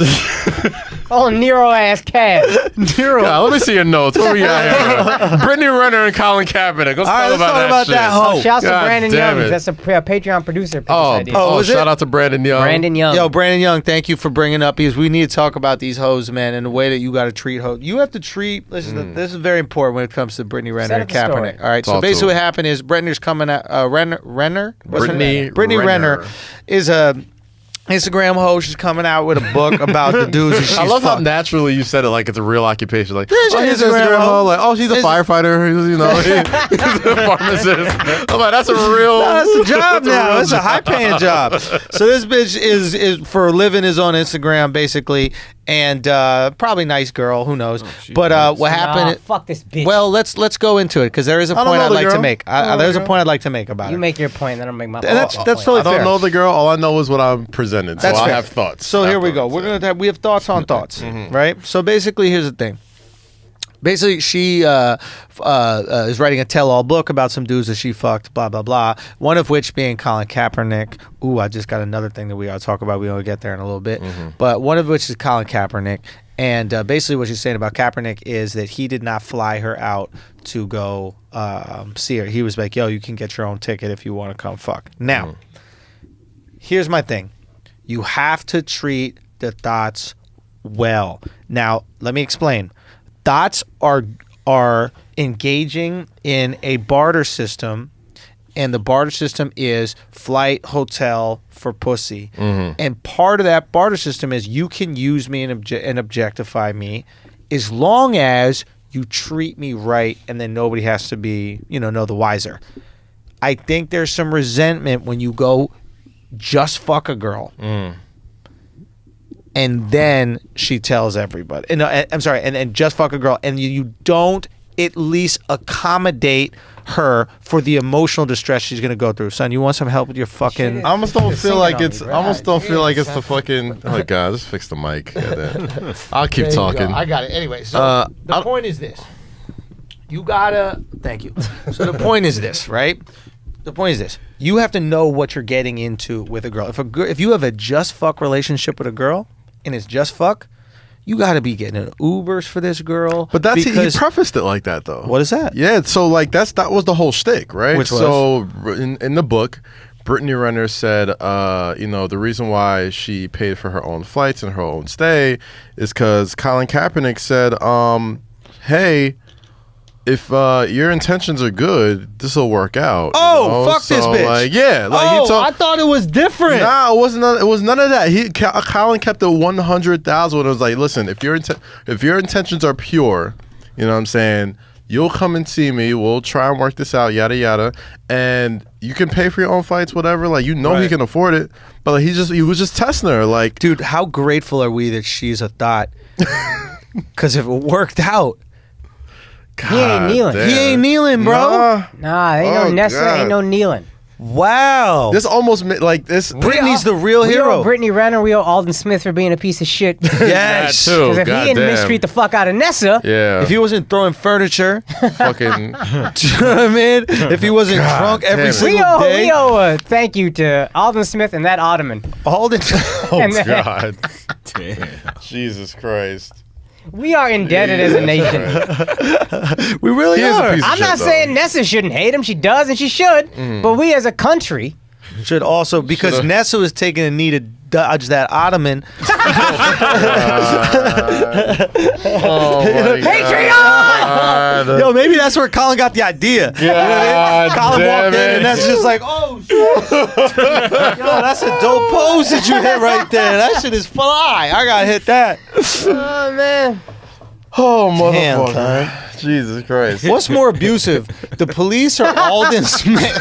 S4: Oh, Nero ass Kaz.
S1: Nero.
S2: God, let me see your notes. What we got here? Britney Renner and Colin Kaepernick. Let's talk about that shit.
S4: Shouts to Brandon Young. That's a Patreon producer.
S2: Shout out to Brandon Young.
S4: Brandon Young.
S1: Yo, Brandon Young, thank you for bringing up because we need to talk about these hoes, man, and the way that you got to treat hoes. You have to treat. Listen, this is very important when it comes to Britney Renner and Kaepernick. All right, so basically what happened is Britney's coming out. Britney Renner is a Instagram host. She's coming out with a book about the dudes that she's
S2: I love how naturally you said it like it's a real occupation. Like, he's an Instagram host. Like, she's a firefighter. He's a pharmacist. I'm like, that's a real...
S1: that's a job now. It's a high-paying job. So this bitch is for a living is on Instagram, basically, and probably nice girl. Who knows? But what happened...
S4: fuck this bitch.
S1: Well, let's go into it, because there is a point I'd like to make. There's a point I'd like to make about it.
S4: You make your point, then I'll make my point.
S1: That's totally fair.
S2: I don't know the girl. All I know is what I'm presented.
S1: That's
S2: so
S1: fair.
S2: I have thoughts.
S1: So here we go. We have thoughts on thoughts, right? So basically, here's the thing. Basically, she is writing a tell-all book about some dudes that she fucked, blah, blah, blah. One of which being Colin Kaepernick. Ooh, I just got another thing that we got to talk about. We will get there in a little bit. But one of which is Colin Kaepernick. And basically what she's saying about Kaepernick is that he did not fly her out to go see her. He was like, yo, you can get your own ticket if you want to come fuck. Now, here's my thing. You have to treat the thots well. Now, let me explain. Thots are engaging in a barter system, and the barter system is flight, hotel for pussy. And part of that barter system is you can use me and objectify me as long as you treat me right, and then nobody has to be, know the wiser. I think there's some resentment when you go just fuck a girl. And then she tells everybody. And, I'm sorry, and just fuck a girl, and you don't at least accommodate her for the emotional distress she's gonna go through. Son, you want some help with your fucking?
S2: I almost don't feel like it's. I almost don't feel like it's the fucking. Oh my God, just fix the mic. I'll keep talking.
S1: I got it. Anyway, so the point is this. You gotta. Thank you. So the point is this, right? The point is this. You have to know what you're getting into with a girl. If you have a just fuck relationship with a girl, and it's just fuck, you got to be getting Ubers for this girl.
S2: But he prefaced it like that, though.
S1: What is that?
S2: Yeah, so like that was the whole shtick, right?
S1: Which was?
S2: So in the book, Britney Renner said, the reason why she paid for her own flights and her own stay is because Colin Kaepernick said, hey, if your intentions are good, this will work out.
S1: Oh, fuck this bitch.
S2: Like, yeah. Like,
S1: I thought it was different.
S2: Nah, it wasn't. It was none of that. Colin kept it 100,000. It was like, listen, if your intentions are pure, you know what I'm saying, you'll come and see me. We'll try and work this out, yada yada, and you can pay for your own flights, whatever. Like, you know, he can afford it, but like, he was just testing her. Like,
S1: dude, how grateful are we that she's a thought? Because if it worked out.
S4: He ain't kneeling.
S2: damn.
S1: He ain't kneeling, bro.
S4: Nah, ain't no Nessa, ain't no kneeling.
S1: Wow.
S2: This almost like this.
S1: Britney's the real
S4: We
S1: hero.
S4: owe Britney Renner, we owe Alden Smith for being a piece of shit.
S1: Yes.
S2: That too.
S4: Because if he didn't
S2: Goddamn.
S4: mistreat the fuck out of Nessa,
S2: Yeah.
S1: If he wasn't throwing furniture,
S2: fucking.
S1: do you know what I mean? If he wasn't drunk every
S2: damn it.
S1: single day.
S4: we owe a thank you to Alden Smith and that ottoman.
S1: Alden.
S2: Oh
S4: And then-
S2: God.
S3: Damn.
S2: Jesus Christ.
S4: We are indebted as a nation.
S1: We really
S2: He is a
S1: are.
S2: piece of
S4: I'm not
S2: shit,
S4: saying
S2: though.
S4: Nessa shouldn't hate him. She does, and she should. But we as a country,
S1: Should also, because
S2: Should've-
S1: Nessa was taking a knee to dodge that ottoman.
S2: Oh my
S4: Patreon!
S2: God.
S1: Yo, maybe that's where Colin got the idea. You know what I mean?
S2: God
S1: Colin
S2: damn
S1: walked in
S2: it.
S1: and that's just like, oh shit. Yo, that's a dope pose that you hit right there. That shit is fly. I gotta hit that.
S4: Oh, man.
S2: Oh
S1: Damn,
S2: motherfucker. Jesus Christ.
S1: What's more abusive, the police or Alden Smith?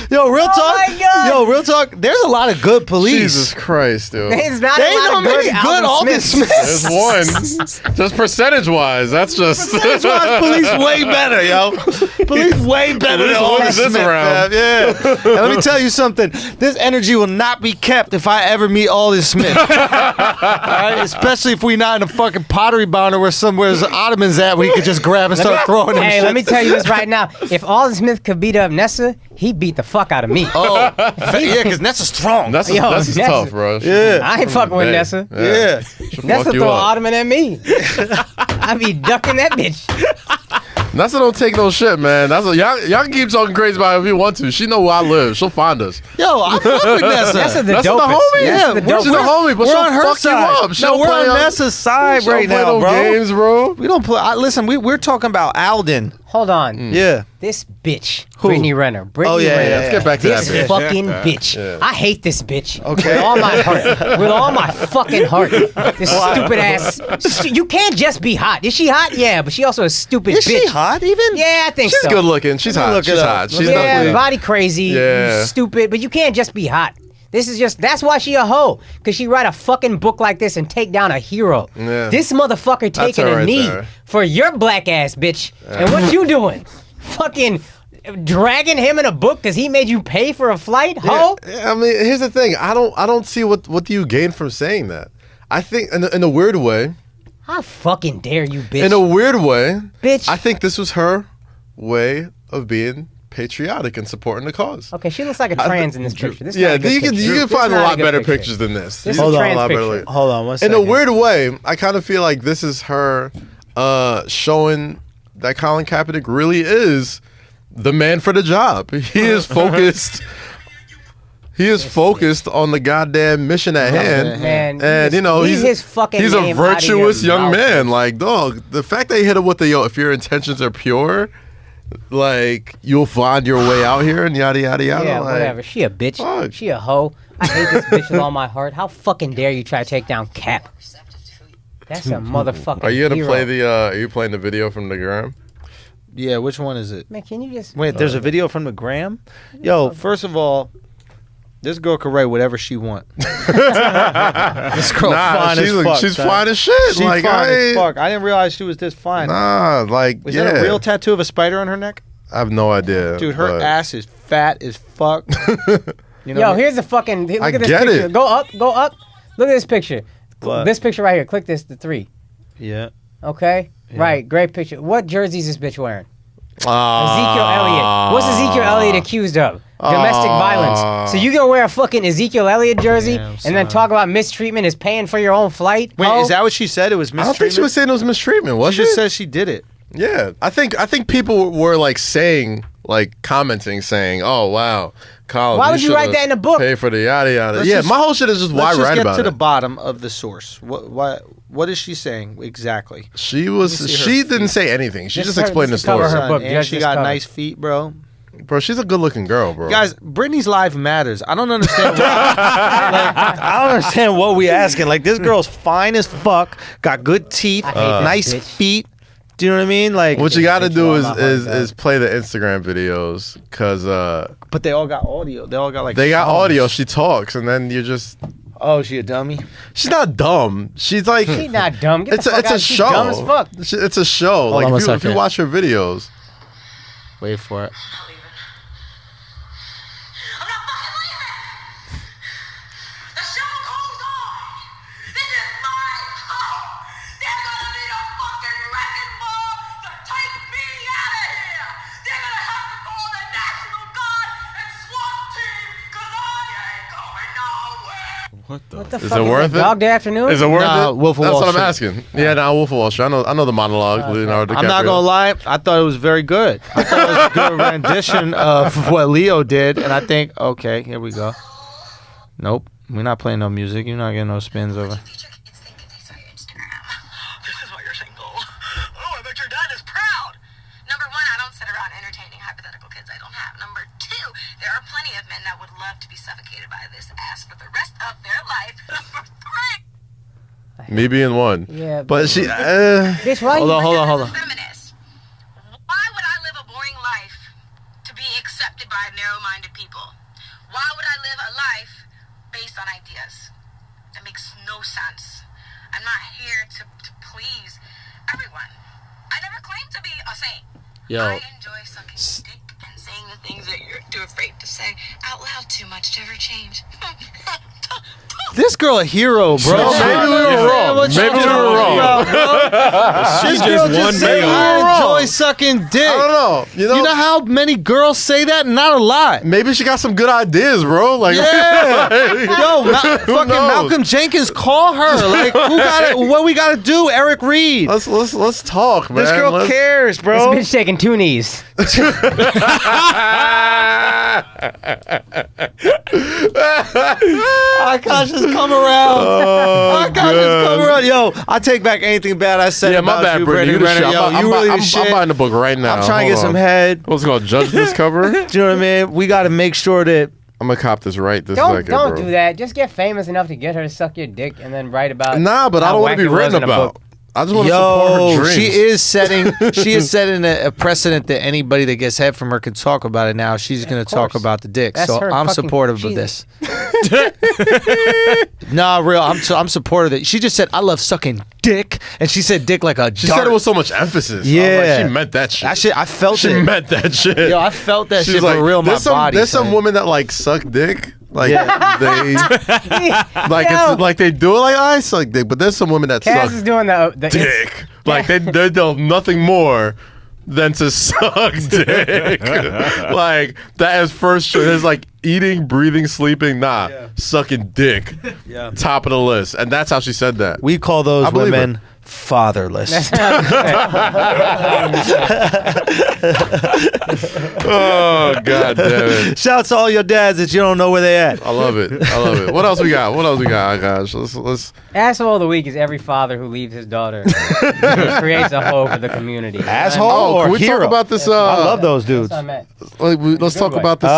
S1: Yo, real talk.
S4: my God.
S1: Yo, real talk. There's a lot of good police.
S2: Jesus Christ, dude.
S4: It's not
S1: They
S4: a
S1: ain't
S4: lot
S1: no
S4: of good
S1: many good Alden
S2: There's
S1: Smiths.
S2: one. Just percentage-wise. That's just.
S1: That's why police way better, yo. Police way better than
S2: Police
S1: Alden
S2: won this
S1: Smith,
S2: round.
S1: man. Yeah. And let me tell you something. This energy will not be kept if I ever meet Alden Smith. All right? Especially if we not in a fucking pottery barn where somewhere's Ottoman's at, where he could just grab and start throwing them.
S4: Hey,
S1: shit.
S4: let me tell you this right now. If Alden Smith could beat up Nessa, he beat the fuck out of me.
S1: Oh, yeah, because Nessa's strong.
S2: That's
S4: Yo,
S2: Nessa's
S4: Nessa-
S2: tough, bro.
S1: Yeah.
S4: I ain't fucking with
S2: Hey,
S4: Nessa.
S1: Yeah.
S2: She'll
S4: Nessa
S2: fuck you
S4: throw an
S2: up.
S4: ottoman at me. I be ducking that bitch.
S2: Nessa don't take no shit, man. That's y'all can keep talking crazy about her if you want to. She know where I live. She'll find us.
S1: Yo, I fuck with Nessa.
S4: Nessa the
S2: That's
S4: dopest.
S2: the homie.
S1: Yeah,
S4: Nessa the
S1: we're,
S2: She's the
S4: dopest.
S2: homie, but
S1: we're
S2: she'll
S1: on her
S2: fuck you
S1: side.
S2: up. She'll
S1: No, we're
S2: play
S1: on
S2: on-
S1: Nessa's side
S2: She'll
S1: right
S2: play
S1: now,
S2: no
S1: bro.
S2: games, bro.
S1: We don't play. Listen, we're talking about Alden.
S4: Hold on.
S1: Yeah.
S4: This bitch,
S1: Who?
S4: Britney Renner. Britney
S1: Oh, yeah,
S4: Renner.
S1: yeah,
S2: Let's get back to that
S4: This
S2: bitch.
S4: fucking bitch.
S2: Yeah.
S4: I hate this bitch.
S1: Okay.
S4: With all my heart. With all my fucking heart. This stupid ass. You can't just be hot. Is she hot? Yeah, but she also a stupid
S1: Is
S4: bitch.
S1: she hot even?
S4: Yeah, I think
S2: She's
S4: so.
S2: good looking. She's
S1: Let me
S2: hot.
S1: look it
S2: She's
S1: up.
S2: hot. She's
S4: Yeah,
S2: definitely.
S4: body crazy.
S2: Yeah.
S4: Stupid, but you can't just be hot. This is just, that's why she a hoe. Because she write a fucking book like this and take down a hero.
S2: Yeah.
S4: This motherfucker taking
S2: her
S4: a
S2: right
S4: knee
S2: there.
S4: for your black ass, bitch. And what you doing? Fucking dragging him in a book because he made you pay for a flight? Hoe?
S2: Yeah, I mean, here's the thing. I don't see what do you gain from saying that. I think in a weird way.
S4: How fucking dare you, bitch?
S2: In a weird way,
S4: Bitch.
S2: I think this was her way of being patriotic and supporting the cause.
S4: Okay, she looks like a trans in this picture. This is
S2: Yeah,
S4: not a good
S2: you can
S4: picture.
S2: you can
S4: This is
S2: find a
S4: not
S2: lot
S4: good
S2: better
S4: picture.
S2: pictures than this.
S4: This
S2: You
S4: is
S2: can
S4: a
S2: find
S4: trans picture.
S2: better-
S1: Hold on one
S2: In
S1: second.
S2: a weird way, I kind of feel like this is her showing that Colin Kaepernick really is the man for the job. He is focused. He is focused on the goddamn mission at hand.
S4: Man,
S2: And you know,
S4: leave
S2: he's
S4: his fucking
S2: he's a
S4: name out of your
S2: virtuous young
S4: mouth.
S2: man. Like, dog, the fact they hit him with the if your intentions are pure, like you'll find your way out here and yada yada yada.
S4: Yeah,
S2: like,
S4: whatever. She a bitch.
S2: Fuck.
S4: She a hoe. I hate this bitch with all my heart. How fucking dare you try to take down Cap? That's a motherfucking
S2: Are you gonna
S4: hero.
S2: play the? Are you playing the video from the gram?
S1: Yeah, which one is it?
S4: Man, can you just...
S1: Wait, there's a video from the gram? Yo, first of all, this girl can write whatever she want. This girl fine as fuck.
S2: she's
S1: son.
S2: fine as shit.
S1: She's
S2: like,
S1: fine as
S2: I,
S1: fuck. I didn't realize she was this fine.
S2: Nah, like,
S1: Was
S2: yeah.
S1: that a real tattoo of a spider on her neck?
S2: I have no idea.
S1: Dude, her
S2: but-
S1: ass is fat as fuck. You know
S4: Yo,
S1: what I mean?
S4: here's the fucking... Look
S2: I
S4: at this
S2: get
S4: picture.
S2: it.
S4: Go up, go up. Look at this picture.
S1: What?
S4: This picture right here. Click this, the 3.
S1: Yeah.
S4: Okay?
S1: Yeah.
S4: Right, great picture. What jersey is this bitch wearing?
S2: Ah.
S4: Ezekiel Elliott. What's Ezekiel Elliott accused of? Domestic violence. So you gonna wear a fucking Ezekiel Elliott jersey
S1: Damn,
S4: and then
S1: son.
S4: talk about mistreatment is paying for your own flight?
S1: Wait,
S4: hoe?
S1: is that what she said? It was
S2: I don't
S1: mistreatment?
S2: think she was saying it was mistreatment, was
S1: She
S2: she?
S1: just says she did it.
S2: Yeah, I think people were like saying like commenting saying, "Oh wow, Colin,
S4: Why would you write that in a book?
S2: Pay for the yada yada."
S1: Let's just-
S2: my whole shit is just why
S1: Let's
S2: write
S1: just
S2: about
S1: get to
S2: it.
S1: the bottom of the source. What is she saying exactly?
S2: She
S1: see her
S2: didn't say anything. She just
S4: her-
S2: explained the
S4: just cover
S2: story.
S4: her book.
S1: And
S4: Just
S1: she got
S4: cover.
S1: nice feet, bro.
S2: Bro, she's a good looking girl, bro.
S1: Guys, Britney's life matters. I don't understand. I don't understand what we asking. Like, this girl's fine as fuck, got good teeth,
S4: I hate this
S1: nice
S4: bitch.
S1: feet. Do you know what I mean? Like,
S2: what you got to
S4: bitch
S2: do
S4: all
S2: is
S4: my heart,
S2: is play the Instagram videos because
S1: but they all got audio. They all got like.
S2: they got
S1: songs.
S2: audio. She talks, and then you just.
S1: Oh, she a dummy?
S2: She's not dumb. She's like.
S4: She's not dumb. Get
S2: It's
S4: the fuck
S2: a
S4: out. She's
S2: show.
S4: dumb as fuck.
S2: It's a show.
S1: Hold
S2: Like
S1: on
S2: if
S1: one
S2: you
S1: second.
S2: watch her videos.
S1: Wait for it.
S5: I'm not fucking leaving. The show goes on. This is my home. They're gonna need a fucking wrecking ball to take me out of here. They're gonna have to call the National Guard and SWAT team because I ain't going nowhere.
S3: What the?
S4: What the
S2: Is
S4: fuck
S2: it worth it?
S4: Dog Day Afternoon?
S2: Is it worth
S1: Nah,
S2: it?
S1: Wolf of
S2: That's
S1: Wall
S2: what I'm
S1: Street.
S2: asking. Yeah, nah, Wolf of Wall Street. I know the monologue. Leonardo DiCaprio.
S1: I'm not gonna lie. I thought it was very good. I thought it was a good rendition of what Leo did, and I think, okay, here we go. Nope, we're not playing no music. You're not getting no spins over.
S5: This is why you're single. Oh, I bet your dad is proud. Number one, I don't sit around entertaining hypothetical kids I don't have. Number two, there are plenty of men that would love to be suffocated by this ass for the rest of their life. Number three.
S2: Me being one.
S4: Yeah,
S2: But she.
S4: Bitch, why
S1: Hold
S4: you?
S1: on, hold on, hold on.
S5: Feminist. Why would I live a boring life to be accepted by narrow-minded people? Why would I live a life based on ideas? That makes no sense. I'm not here to please everyone. I never claimed to be a saint.
S1: Yo.
S5: I enjoy sucking dick and saying the things that you're too afraid to say out loud too much to ever change.
S1: This girl a hero, bro.
S2: No, maybe we were wrong. Maybe we were wrong.
S1: This
S3: just
S1: girl
S3: won
S1: just said
S3: me
S1: I
S2: over.
S1: enjoy sucking dick.
S2: I don't know.
S1: You know how many girls say that? Not a lot.
S2: Maybe she got some good ideas, bro. Like,
S1: Yeah. Yo,
S2: Who
S1: fucking
S2: knows?
S1: Malcolm Jenkins, call her. Like, who got it? What we got to do? Eric Reed.
S2: let's talk, man.
S1: This girl
S2: Let's-
S1: cares,
S4: This
S1: bro.
S4: bitch taking two knees.
S1: Akaash has come around. Akaash has come around. Yo, I take back anything bad I said
S2: Yeah,
S1: about
S2: my bad,
S1: you,
S2: Brittany.
S1: Britney
S2: You the
S1: Renner.
S2: shit.
S1: Yo,
S2: I'm
S1: you really the
S2: I'm
S1: shit.
S2: buying the book right now.
S1: I'm trying to get
S2: Hold
S1: some
S2: on.
S1: head.
S2: What's it called? Judge this cover?
S1: Do you know what I mean? We got to make sure that.
S2: I'm gonna cop this right this
S4: Don't
S2: second,
S4: don't
S2: bro.
S4: do that. Just get famous enough to get her to suck your dick and then write about.
S2: Nah, but I
S4: how
S2: don't want
S4: whack
S2: to be
S4: it was
S2: written
S4: in a
S2: about.
S4: book.
S2: I just want to support her
S1: Yo,
S2: dreams.
S1: she is setting a precedent that anybody that gets head from her can talk about it now. She's going to talk
S4: course.
S1: about the dick.
S4: That's
S1: So
S4: her
S1: I'm
S4: fucking-
S1: supportive of
S4: she's-
S1: this. Nah, real. I'm supportive of it. She just said, I love sucking dick. And she said dick like a
S2: She
S1: dart.
S2: said it with so much emphasis. I was
S1: Yeah.
S2: like, she meant that shit.
S1: That shit, I felt
S2: She
S1: it.
S2: meant that shit.
S1: Yo, I felt that
S2: She's
S1: shit
S2: like,
S1: for real in my
S2: there's some,
S1: body.
S2: There's some
S1: son.
S2: women that like suck dick. Like
S1: Yeah.
S2: they like
S4: Yo.
S2: it's like they do it like I suck dick, but there's some women that
S4: Kaz is
S2: suck
S4: doing the
S2: dick. Like they do nothing more than to suck dick. Like that is first choice. It's like eating, breathing, sleeping. Nah, sucking dick.
S1: Yeah.
S2: Top of the list, and that's how she said that.
S1: We call those
S2: I believe
S1: women fatherless.
S2: Oh god damn it!
S1: Shout to all your dads that you don't know where they at.
S2: I love it. I love it. What else we got? What else we got? Gosh, let's.
S4: Asshole of the week is every father who leaves his daughter. Creates a hole for the community.
S1: Asshole?
S2: Oh,
S1: or
S2: can we
S1: hero?
S2: talk about this?
S1: I love those dudes.
S4: That's what I meant.
S2: Let's talk
S4: way.
S2: about this.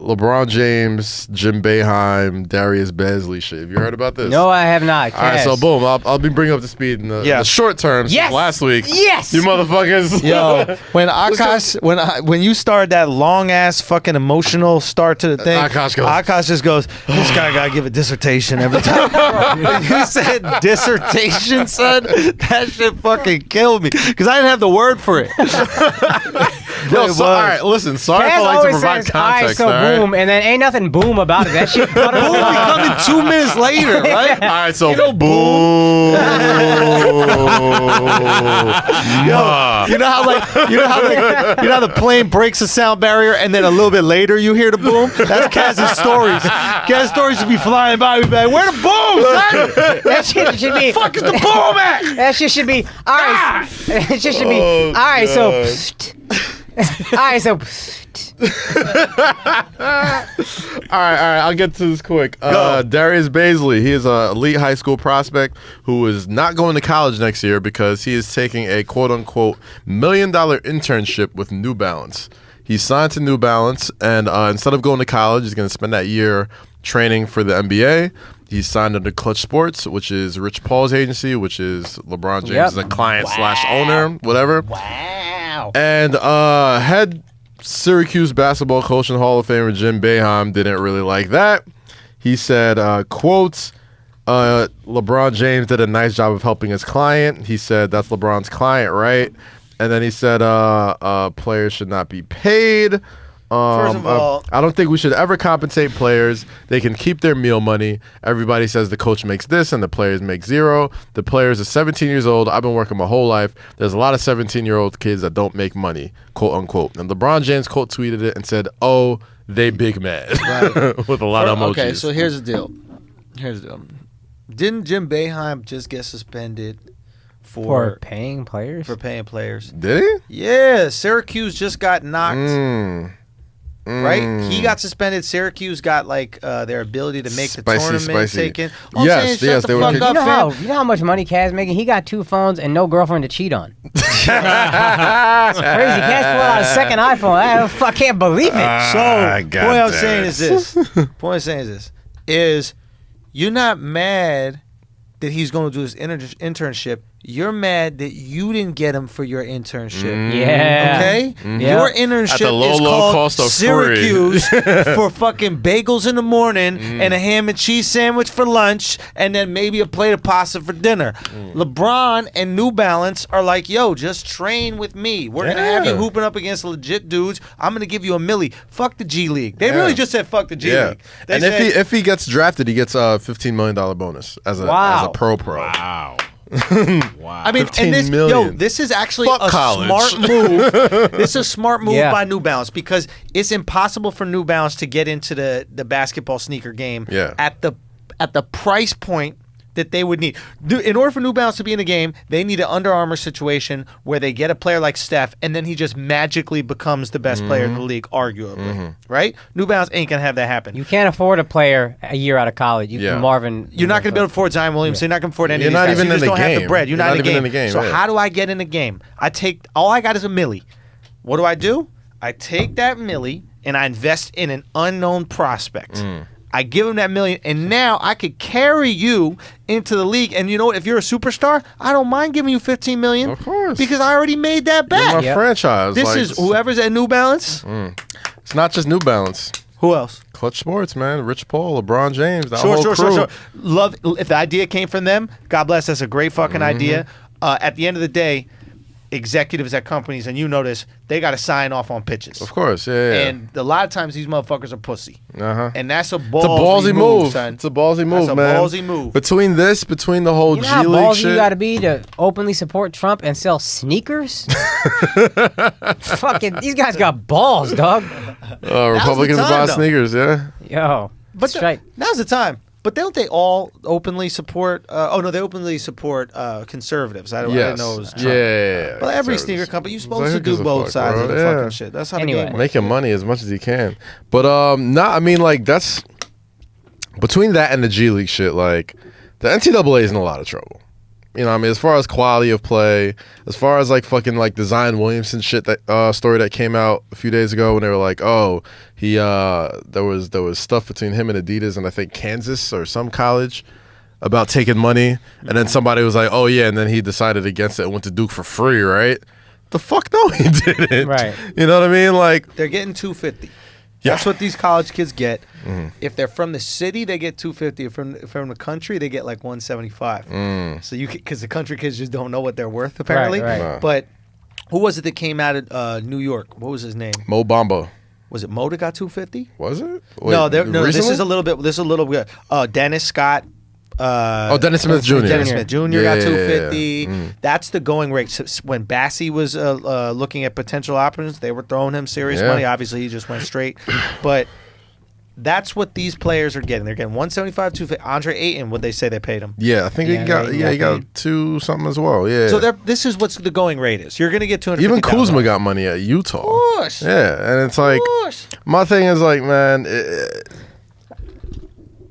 S2: LeBron James, Jim Boeheim, Darius Bazley shit. Have you heard about this?
S4: No, I have not.
S2: All right, so
S4: Kaz.
S2: boom, I'll be bringing up to speed in
S1: Yeah.
S2: the short term. since
S4: Yes!
S2: Last week.
S4: Yes!
S2: You motherfuckers.
S1: Yo, when Akaash, when you started that long ass fucking emotional start to the thing,
S2: Akaash goes,
S1: just goes, this guy gotta give a dissertation every time. When you said dissertation, son, that shit fucking killed me because I didn't have the word for it.
S2: Yo,
S1: It
S2: so,
S1: was.
S2: all right, listen. Sorry
S4: Kaz
S2: if I like to
S4: always
S2: provide
S4: says, all right,
S2: context.
S4: so
S2: all right?
S4: boom, and then ain't nothing boom about it. That shit
S1: Boom, we coming 2 minutes later, right?
S2: All right, so boom.
S1: Yo, you know how the plane breaks the sound barrier and then a little bit later you hear the boom? That's Kaz's stories. Kaz's stories should be flying by. We be like, where the boom, son?
S4: That shit should be.
S1: Fuck is the boom at?
S4: That shit should be. All right. It shit should be.
S2: Oh,
S4: All right, so.
S2: God.
S4: Psst, All right, so
S2: All right. I'll get to this quick. Darius Baisley, he is an elite high school prospect who is not going to college next year because he is taking a quote-unquote $1 million internship with New Balance. He's signed to New Balance, and instead of going to college, he's going to spend that year training for the NBA. He's signed under Clutch Sports, which is Rich Paul's agency, which is LeBron James' client / owner, whatever.
S4: wow.
S2: And head Syracuse basketball coach and Hall of Famer Jim Boeheim didn't really like that. He said, quotes, LeBron James did a nice job of helping his client. He said, that's LeBron's client, right? And then he said, players should not be paid.
S1: First of all,
S2: I don't think we should ever compensate players. They can keep their meal money. Everybody says the coach makes this and the players make zero. The players are 17 years old. I've been working my whole life. There's a lot of 17-year-old kids that don't make money, quote unquote. And LeBron James quote tweeted it and said, "Oh, they big mad,"
S1: Right.
S2: with a lot of emojis.
S1: Okay, so here's the deal. Didn't Jim Boeheim just get suspended
S4: For paying players?
S1: for paying players?
S2: Did he?
S1: Yeah, Syracuse just got knocked. Right? He got suspended. Syracuse got like their ability to make the tournament taken. All
S2: Yes,
S1: I'm saying,
S2: yes,
S1: shut
S2: they
S1: the
S2: were
S1: fuck
S2: kicked-
S1: up, fam.
S4: You know how much money Kaz making? He got 2 phones and no girlfriend to cheat on. It's crazy. Kaz pulled out a second iPhone. I can't believe it.
S1: So, point I'm saying is this. Is you're not mad that he's going to do his internship. You're mad that you didn't get him for your internship.
S4: Yeah.
S1: Okay?
S4: Yeah.
S1: Your internship
S2: At the low,
S1: is
S2: low
S1: called
S2: cost of
S1: Syracuse for fucking bagels in the morning and a ham and cheese sandwich for lunch and then maybe a plate of pasta for dinner. LeBron and New Balance are like, yo, just train with me. We're going to have you hooping up against legit dudes. I'm going to give you $1 million. Fuck the G League. They really just said fuck the G League. They
S2: And
S1: said,
S2: if he gets drafted, he gets a $15 million bonus as a pro.
S3: Wow.
S1: I mean,
S2: 15
S1: and this,
S2: million.
S1: this is actually
S2: Fuck
S1: a
S2: college.
S1: smart move. This is a smart move
S4: Yeah.
S1: by New Balance because it's impossible for New Balance to get into the basketball sneaker game at the price point that they would need. In order for New Balance to be in the game, they need an Under Armour situation where they get a player like Steph, and then he just magically becomes the best player in the league, arguably. Right? New Balance ain't going to have that happen.
S4: You can't afford a player a year out of college. You can Marvin.
S1: You're not going to be able to afford Zion Williamson. You're not going to afford any
S2: You're
S1: of these
S2: not
S1: guys.
S2: even
S1: You
S2: in
S1: just
S2: the
S1: don't have the
S2: game.
S1: bread. You're not
S2: even in the game.
S1: So
S2: yeah.
S1: how do I get in the game? All I got is $1 million. What do? I take that $1 million and I invest in an unknown prospect. I give him that $1 million, and now I could carry you into the league. And you know what? If you're a superstar, I don't mind giving you $15 million.
S2: Of course.
S1: Because I already made that
S2: You're
S1: bet.
S2: my franchise.
S1: This
S2: like,
S1: is whoever's at New Balance.
S2: It's not just New Balance.
S1: Who else?
S2: Clutch Sports, man. Rich Paul, LeBron James, that whole crew.
S1: Sure. Love. If the idea came from them, God bless. That's a great fucking idea. At the end of the day, executives at companies, and you know this, they got to sign off on pitches.
S2: Of course, yeah.
S1: And a lot of times these motherfuckers are pussy. And that's a
S2: It's a ballsy move.
S1: son.
S2: It's a ballsy move,
S1: That's a
S2: man.
S1: ballsy move.
S2: Between the whole
S4: You know how
S2: G League
S4: ballsy
S2: shit.
S4: you got to be to openly support Trump and sell sneakers? Fucking, these guys got balls, dog.
S2: Republicans
S1: time,
S2: buy
S1: though.
S2: sneakers, yeah.
S4: Yo,
S1: But
S4: that's right.
S1: now's the time. But don't they all openly support? They openly support conservatives. I didn't know it was Trump.
S2: Yeah.
S1: But every
S2: conservatives.
S1: sneaker company, you're
S2: Who
S1: supposed to
S2: gives
S1: do
S2: a
S1: both
S2: fuck,
S1: sides
S2: bro?
S1: of the
S2: Yeah.
S1: fucking shit. That's how
S4: Anyway.
S1: the game works.
S2: Making money as much as you can. But I mean, like, that's between that and the G League shit, like, the NCAA is in a lot of trouble. You know what I mean? As far as quality of play, as far as like fucking like the Zion Williamson shit, that story that came out a few days ago when they were like, oh, he there was stuff between him and Adidas and I think Kansas or some college about taking money, and then somebody was like, oh yeah, and then he decided against it and went to Duke for free, right? The fuck no, he didn't.
S4: Right.
S2: You know what I mean? Like,
S1: They're getting $250.
S2: Yeah.
S1: That's what these college kids get. If they're from the city, they get $250. If from the country, they get like $175. So because the country kids just don't know what they're worth apparently.
S4: Right.
S1: But who was it that came out of New York? What was his name?
S2: Mo Bamba.
S1: Was it Mo that got $250?
S2: Was it?
S1: No,
S2: Wait,
S1: this
S2: recently?
S1: is a little bit. This is a little bit. Dennis Scott.
S2: Dennis Smith Jr.
S1: Dennis Smith Jr.
S2: Yeah,
S1: got
S2: yeah,
S1: $250.
S2: yeah.
S1: That's the going rate. So when Bassie was looking at potential options, they were throwing him serious
S2: Yeah.
S1: money. Obviously, he just went straight. But That's what these players are getting. They're getting 175, 250. Andre Ayton, what they say they paid him.
S2: Yeah, I think he got 2 something as well. Yeah.
S1: So this is what the going rate is. You're going to get 250.
S2: Even Kuzma got money at Utah.
S1: Of course.
S2: Yeah, and it's like my thing is like, man,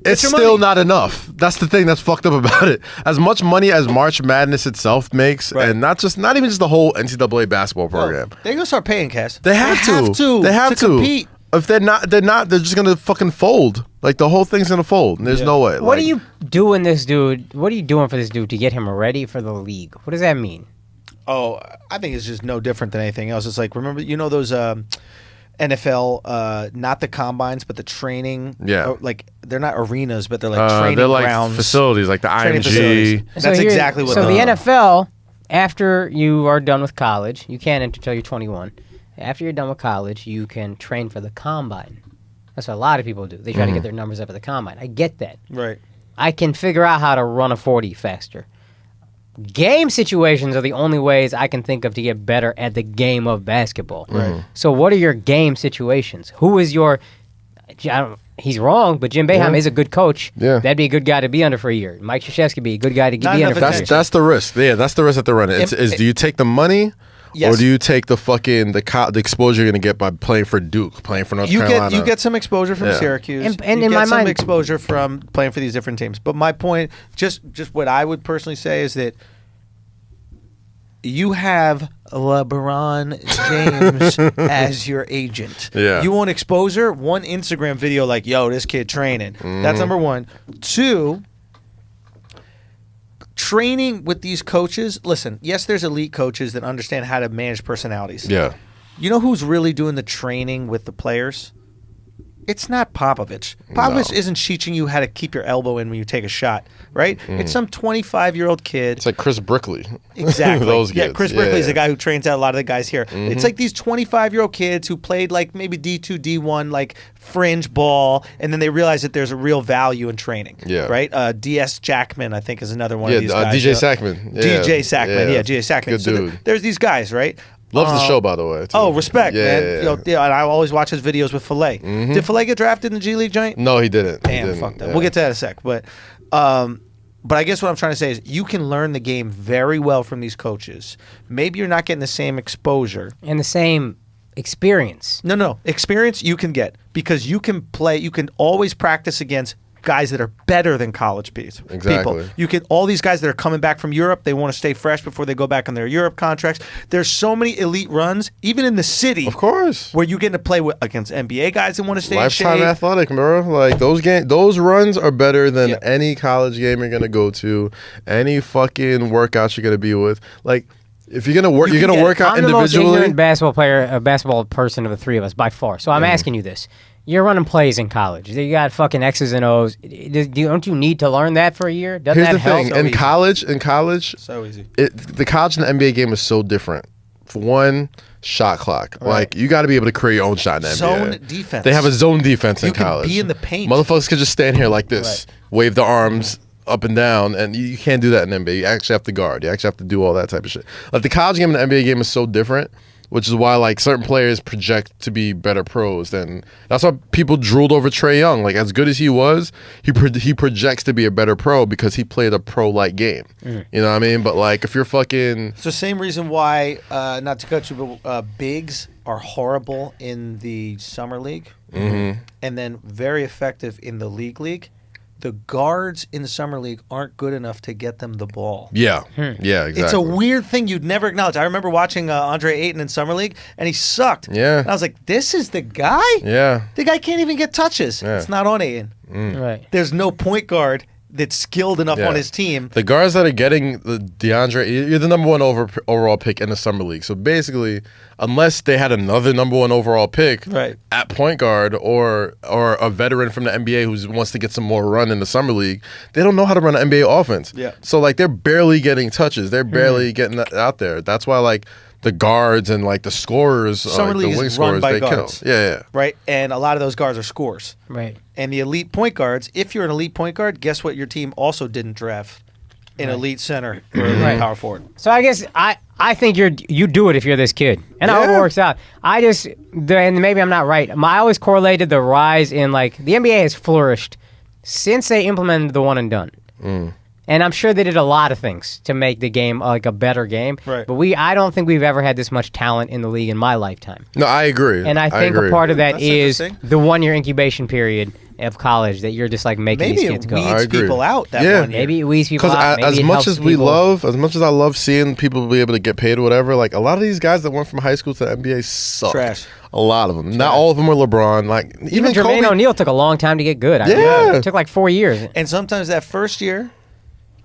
S2: it's still not enough. That's the thing that's fucked up about it. As much money as March Madness itself makes, and not even just the whole NCAA basketball program.
S1: They're gonna start paying, Cass.
S2: They have to. They have to
S1: compete.
S2: If they're not. They're just gonna fucking fold. Like the whole thing's gonna fold. And there's no way.
S4: What are you doing, this dude? What are you doing for this dude to get him ready for the league? What does that mean?
S1: Oh, I think it's just no different than anything else. It's like, remember, those NFL, not the combines, but the training.
S2: Yeah.
S1: Like, they're not arenas, but they're like training
S2: they're like
S1: grounds.
S2: Facilities, like the IMG.
S1: That's exactly what.
S4: So the NFL, after you are done with college, you can't enter until you're 21. After you're done with college, you can train for the combine. That's what a lot of people do. They try to get their numbers up at the combine. I get that.
S1: Right.
S4: I can figure out how to run a 40 faster. Game situations are the only ways I can think of to get better at the game of basketball.
S1: Right.
S4: So what are your game situations? Who is your... he's wrong, but Jim Boeheim is a good coach.
S2: Yeah.
S4: That'd be a good guy to be under for a year. Mike Krzyzewski be a good guy to be under for a year.
S2: That's the risk. Yeah, that's the risk that they're running. Do you take the money...
S1: Yes.
S2: Or do you take the fucking the exposure you're gonna get by playing for Duke, playing for North Carolina?
S1: You get some exposure from Syracuse,
S4: and
S1: you
S4: in
S1: get
S4: my
S1: some
S4: mind,
S1: exposure from playing for these different teams. But my point, just what I would personally say is that you have LeBron James as your agent.
S2: Yeah.
S1: You want exposure? One Instagram video like, "Yo, this kid training." That's number one. Two. Training with these coaches, listen, yes, there's elite coaches that understand how to manage personalities.
S2: Yeah.
S1: You know who's really doing the training with the players? It's not Popovich. Popovich isn't teaching you how to keep your elbow in when you take a shot, right? It's some 25-year-old kid.
S2: It's like Chris Brickley.
S1: Exactly.
S2: Those
S1: yeah,
S2: kids.
S1: Chris Brickley's the guy who trains out a lot of the guys here. It's like these 25-year-old kids who played like maybe D2, D1, like fringe ball, and then they realize that there's a real value in training.
S2: Yeah.
S1: Right? D.S. Jackman, I think, is another one of these guys.
S2: DJ Sackman.
S1: DJ Sackman. Yeah, DJ Sackman.
S2: Good
S1: so
S2: dude.
S1: there's these guys, right?
S2: Loves the show, by the way. Too.
S1: Oh, respect, man.
S2: Yeah.
S1: And I always watch his videos with Filet. Did Filet get drafted in the G League giant?
S2: No, he didn't.
S1: Damn, fuck that. We'll get to that in a sec. But I guess what I'm trying to say is you can learn the game very well from these coaches. Maybe you're not getting the same exposure.
S4: And the same experience.
S1: No. Experience you can get because you can play. You can always practice against guys that are better than college people.
S2: Exactly.
S1: You can all these guys that are coming back from Europe, they want to stay fresh before they go back on their Europe contracts. There's so many elite runs, even in the city.
S2: Of course.
S1: Where you get to play against NBA guys that want to stay
S2: Lifetime
S1: in shape.
S2: athletic, bro. Like those runs are better than any college game you're gonna go to, any fucking workouts you're gonna be with. Like if you're gonna work, you're gonna work out
S4: I'm
S2: individually.
S4: The most ignorant basketball person of the three of us by far. So I'm asking you this. You're running plays in college. You got fucking X's and O's. Don't you need to learn that for a year? Doesn't
S2: Here's
S4: that
S2: the
S4: help?
S2: thing. In college,
S1: so easy.
S2: The college and the NBA game is so different. For one, shot clock.
S1: Right.
S2: Like you got to be able to create your own shot in the NBA.
S1: Zone defense.
S2: They have a zone defense in
S1: You can
S2: college.
S1: be in the paint.
S2: Motherfuckers can just stand here like this, wave their arms up and down, and you can't do that in NBA. You actually have to guard. You actually have to do all that type of shit. Like the college game and the NBA game is so different. Which is why like certain players project to be better pros than that's why people drooled over Trae Young. Like as good as he was, he projects to be a better pro because he played a pro-like game. You know what I mean? But like if you're fucking,
S1: it's the same reason why not to cut you, but bigs are horrible in the summer league, and then very effective in the league. The guards in the summer league aren't good enough to get them the ball.
S2: yeah, exactly.
S1: It's a weird thing you'd never acknowledge. I remember watching Andre Ayton in summer league, and he sucked.
S2: Yeah.
S1: And I was like, this is the guy?
S2: Yeah.
S1: The guy can't even get touches.
S2: Yeah.
S1: It's not on Ayton.
S4: Right.
S1: There's no point guard that's skilled enough on his team.
S2: The guards that are getting the DeAndre, you're the number one overall pick in the summer league. So basically, unless they had another number one overall pick at point guard or a veteran from the NBA who wants to get some more run in the summer league, they don't know how to run an NBA offense.
S1: Yeah.
S2: So like they're barely getting touches. They're barely getting out there. That's why like the guards and like the scorers,
S1: Summer
S2: like
S1: league
S2: the wing
S1: is run
S2: scorers,
S1: by
S2: they
S1: guards.
S2: kill. Yeah.
S1: Right? And a lot of those guards are scores.
S4: Right.
S1: And the elite point guards, if you're an elite point guard, guess what your team also didn't draft? an elite center or elite power forward.
S4: So I guess I think you do it if you're this kid, and I hope it works out. And maybe I'm not right. I always correlated the rise in like the NBA has flourished since they implemented the one and done. And I'm sure they did a lot of things to make the game like a better game.
S1: Right.
S4: But I don't think we've ever had this much talent in the league in my lifetime.
S2: No, I agree.
S4: And I think a part of that
S1: That's
S4: is
S1: interesting.
S4: the 1 year incubation period of college that you're just like making
S1: Maybe
S4: these
S1: it
S4: kids go.
S1: weeds people out that 1 year.
S4: Maybe it weeds people out.
S2: Because
S4: Maybe
S2: as
S4: it
S2: much
S4: helps
S2: as we
S4: people.
S2: as much as I love seeing people be able to get paid or whatever, like a lot of these guys that went from high school to the NBA suck.
S1: Trash.
S2: A lot of them. Not all of them were LeBron. Like
S4: Even Jermaine
S2: Kobe.
S4: O'Neal took a long time to get good.
S2: Yeah.
S4: It took like 4 years.
S1: And sometimes that first year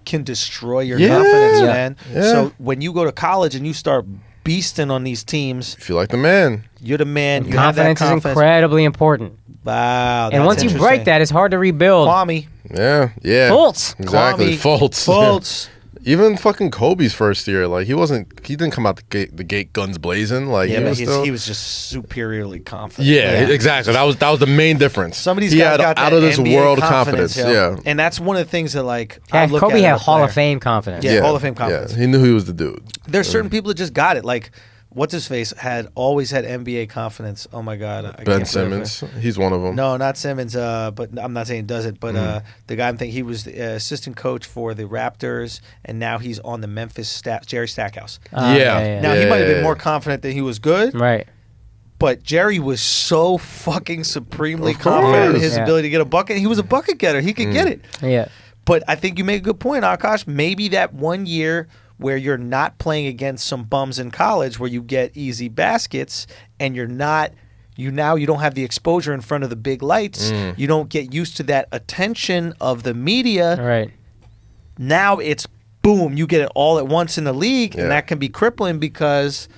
S1: can destroy your
S2: Yeah.
S1: confidence,
S2: Yeah.
S1: man.
S2: Yeah.
S1: So when you go to college and you start beasting on these teams,
S2: You feel like the man.
S1: you're the man. You have that
S4: Confidence is
S1: confidence.
S4: incredibly important.
S1: Wow.
S4: And once you break that, it's hard to rebuild.
S1: Kwame.
S2: Yeah. Yeah.
S4: Fultz.
S2: Exactly.
S1: Kwame.
S2: Fultz.
S1: Fultz.
S2: Even fucking Kobe's first year, like he didn't come out the gate guns blazing. Like
S1: Yeah,
S2: he
S1: but
S2: was still.
S1: he was just superiorly confident.
S2: Yeah, exactly. That was the main difference.
S1: Some of these
S2: he
S1: guys
S2: had
S1: got that
S2: out of this
S1: NBA
S2: world
S1: confidence.
S2: confidence.
S1: yo.
S2: Yeah.
S1: And that's one of the things that like I
S4: Yeah,
S1: look
S4: Kobe
S1: at
S4: had
S1: as a
S4: Hall of
S1: player.
S4: Fame confidence.
S1: Yeah, Hall of Fame confidence.
S2: Yeah, he knew he was the dude.
S1: There's certain people that just got it. Like, what's his face always had NBA confidence. Oh my God, I
S2: Ben
S1: can't
S2: Simmons, he's one of them.
S1: No, not Simmons. But I'm not saying he doesn't. But
S2: Mm-hmm.
S1: the guy I'm thinking he was the assistant coach for the Raptors, and now he's on the Memphis Jerry Stackhouse.
S2: Yeah.
S1: Now he might have been
S2: Yeah.
S1: more confident that he was good,
S4: Right.
S1: but Jerry was so fucking supremely
S2: Of
S1: confident in
S2: course.
S1: his
S4: Yeah.
S1: ability to get a bucket. He was a bucket getter. He could get it.
S4: Yeah.
S1: But I think you make a good point, Akaash. Maybe that 1 year where you're not playing against some bums in college where you get easy baskets and you don't have the exposure in front of the big lights. You don't get used to that attention of the media.
S4: Right.
S1: Now it's boom, you get it all at once in the league,
S2: Yeah.
S1: and that can be crippling because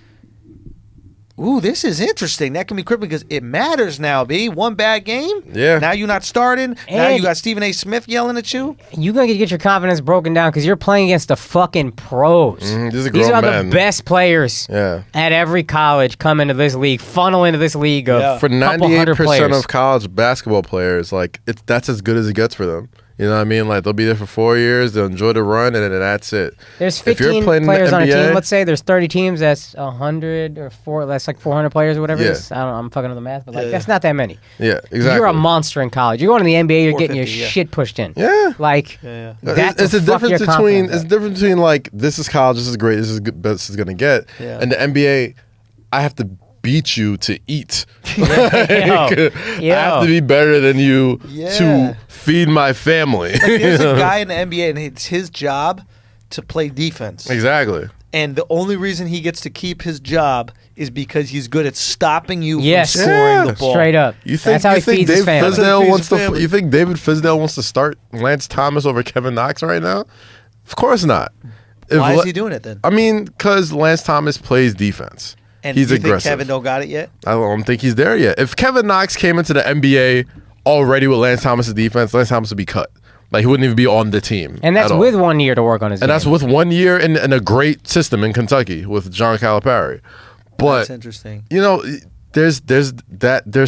S1: this is interesting. That can be crippling because it matters now, B. One bad game.
S2: Yeah.
S1: Now you're not starting. Now
S4: And-
S1: you got Stephen A. Smith yelling at you.
S4: You're going to get your confidence broken down because you're playing against the fucking pros.
S2: These are
S4: These
S2: grown
S4: are
S2: men.
S4: the best players
S2: Yeah.
S4: at every college come into this league, funnel into this league of
S1: Yeah.
S2: For
S4: couple hundred
S2: 98%
S4: players.
S2: of college basketball players, like that's as good as it gets for them. You know what I mean? Like they'll be there for 4 years, they'll enjoy the run, and then that's it.
S4: There's
S2: If you're
S4: 15
S2: playing in the
S4: players on a
S2: NBA
S4: team. Let's say there's 30 teams. That's 100 or 4. That's like 400 players or whatever it
S2: Yeah.
S4: is. I'm fucking with the math, but like
S1: Yeah.
S4: that's not that many.
S2: Yeah, exactly.
S4: You're a monster in college. You're going to the NBA. You're getting your
S1: 450, yeah.
S4: shit pushed in.
S2: Yeah.
S4: Like
S1: Yeah.
S4: that's
S2: it's
S4: a
S2: the difference between
S4: confidence.
S2: like this is college, this is great, this is good, best is gonna get,
S1: Yeah.
S2: and the NBA, I have to beat you to eat.
S4: Yo.
S2: I have to be better than you
S1: Yeah.
S2: to feed my family.
S1: There's a guy in the NBA, and it's his job to play defense.
S2: Exactly.
S1: And the only reason he gets to keep his job is because he's good at stopping you
S4: Yes.
S1: from scoring
S2: Yeah.
S1: the ball.
S4: Straight up.
S2: You think
S4: that's how he feeds his
S2: Dave
S4: family.
S2: Fizdale
S1: Feeds
S2: wants
S1: his
S2: to?
S1: family.
S2: You think David Fizdale wants to start Lance Thomas over Kevin Knox right now? Of course not.
S1: Why is he doing it then?
S2: I mean, because Lance Thomas plays defense.
S1: And
S2: He's
S1: you
S2: aggressive.
S1: think Kevin don't got it yet?
S2: I don't think he's there yet. If Kevin Knox came into the NBA already with Lance Thomas' defense, Lance Thomas would be cut. Like he wouldn't even be on the team.
S4: And that's
S2: at all.
S4: with 1 year to work on his
S2: And
S4: game.
S2: that's with 1 year in a great system in Kentucky with John Calipari. But
S1: That's interesting.
S2: you know, there's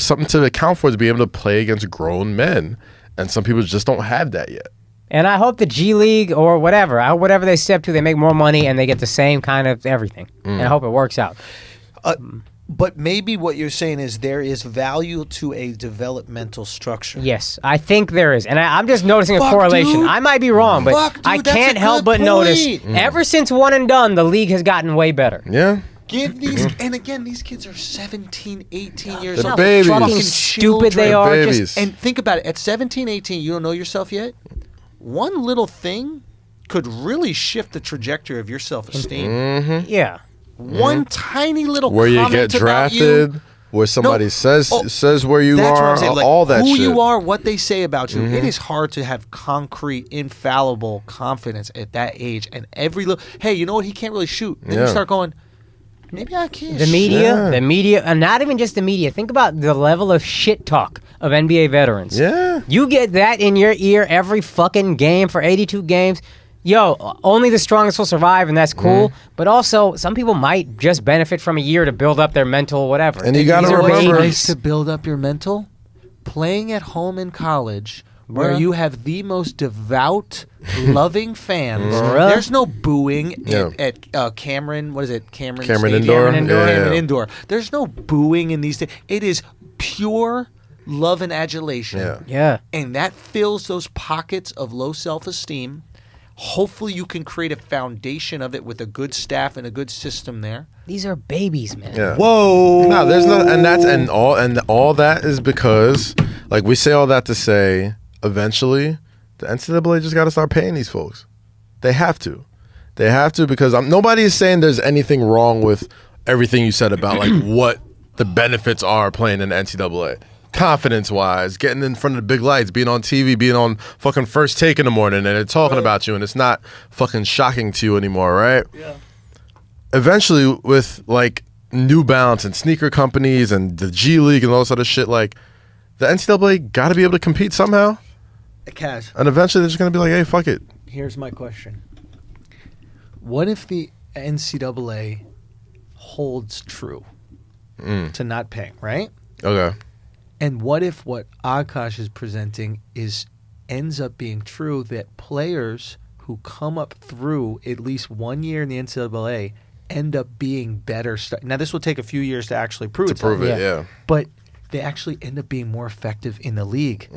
S2: something to account for to be able to play against grown men, and some people just don't have that yet.
S4: And I hope the G League or whatever they step to, they make more money and they get the same kind of everything. And I hope it works out.
S1: But maybe what you're saying is there is value to a developmental structure.
S4: Yes, I think there is. And I'm just noticing a
S1: Fuck,
S4: correlation.
S1: dude.
S4: I might be wrong, but
S1: Fuck, dude,
S4: I
S1: that's
S4: can't
S1: a
S4: help
S1: good
S4: but notice
S1: point.
S4: ever since one and done, the league has gotten way better.
S2: Yeah.
S1: Give these, and again, these kids are 17, 18 years
S2: They're
S1: old.
S2: babies.
S4: Fucking
S1: Fucking
S4: stupid they
S1: children.
S4: are.
S2: Babies.
S4: Just,
S1: And think about it. At 17, 18, you don't know yourself yet. One little thing could really shift the trajectory of your self-esteem.
S4: yeah.
S1: One tiny little
S2: Where you
S1: comment
S2: get
S1: about
S2: drafted, where somebody
S1: No.
S2: says where you
S1: That's what
S2: are,
S1: I'm saying. Like,
S2: all that
S1: who
S2: shit.
S1: you are, what they say about you. It is hard to have concrete, infallible confidence at that age. And every little, hey, you know what? He can't really shoot. Then you
S2: Yeah.
S1: start going, maybe I can.
S4: The media, and not even just the media. Think about the level of shit talk of NBA veterans.
S2: Yeah.
S4: You get that in your ear every fucking game for 82 games. Yo, only the strongest will survive, and that's cool. But also, some people might just benefit from a year to build up their mental whatever.
S2: And you gotta
S4: These are
S2: remember-
S4: babies.
S1: Nice to build up your mental. Playing at home in college where
S4: Bruh.
S1: you have the most devout, loving fans.
S4: Bruh.
S1: There's no booing
S2: Yeah.
S1: at Cameron. What is it? Cameron
S2: Cameron
S1: Stadium?
S2: Indoor? Yeah.
S1: Cameron Indoor. There's no booing in these. It is pure love and adulation.
S2: Yeah.
S4: Yeah.
S1: And that fills those pockets of low self-esteem. Hopefully you can create a foundation of it with a good staff and a good system there.
S4: These are babies, man.
S2: Yeah.
S1: Whoa.
S2: No, there's no, and all that is because, like, we say all that to say, eventually, the NCAA just got to start paying these folks. They have to. They have to, because nobody is saying there's anything wrong with everything you said about like what the benefits are playing in the NCAA. Confidence-wise, getting in front of the big lights, being on TV, being on fucking First Take in the morning, and they're talking about you, and it's not fucking shocking to you anymore, right?
S1: Yeah.
S2: Eventually, with like New Balance and sneaker companies and the G League and all this other shit, like the NCAA got to be able to compete somehow.
S1: Kaz,
S2: And eventually, they're just gonna be like, "Hey, fuck it."
S1: here's my question. What if the NCAA holds true to not paying, right?
S2: Okay.
S1: And what if what Akaash is presenting ends up being true, that players who come up through at least 1 year in the NCAA end up being better? Now, this will take a few years to actually prove
S2: To
S1: itself,
S2: prove it,
S4: Yeah.
S2: yeah.
S1: but they actually end up being more effective in the league.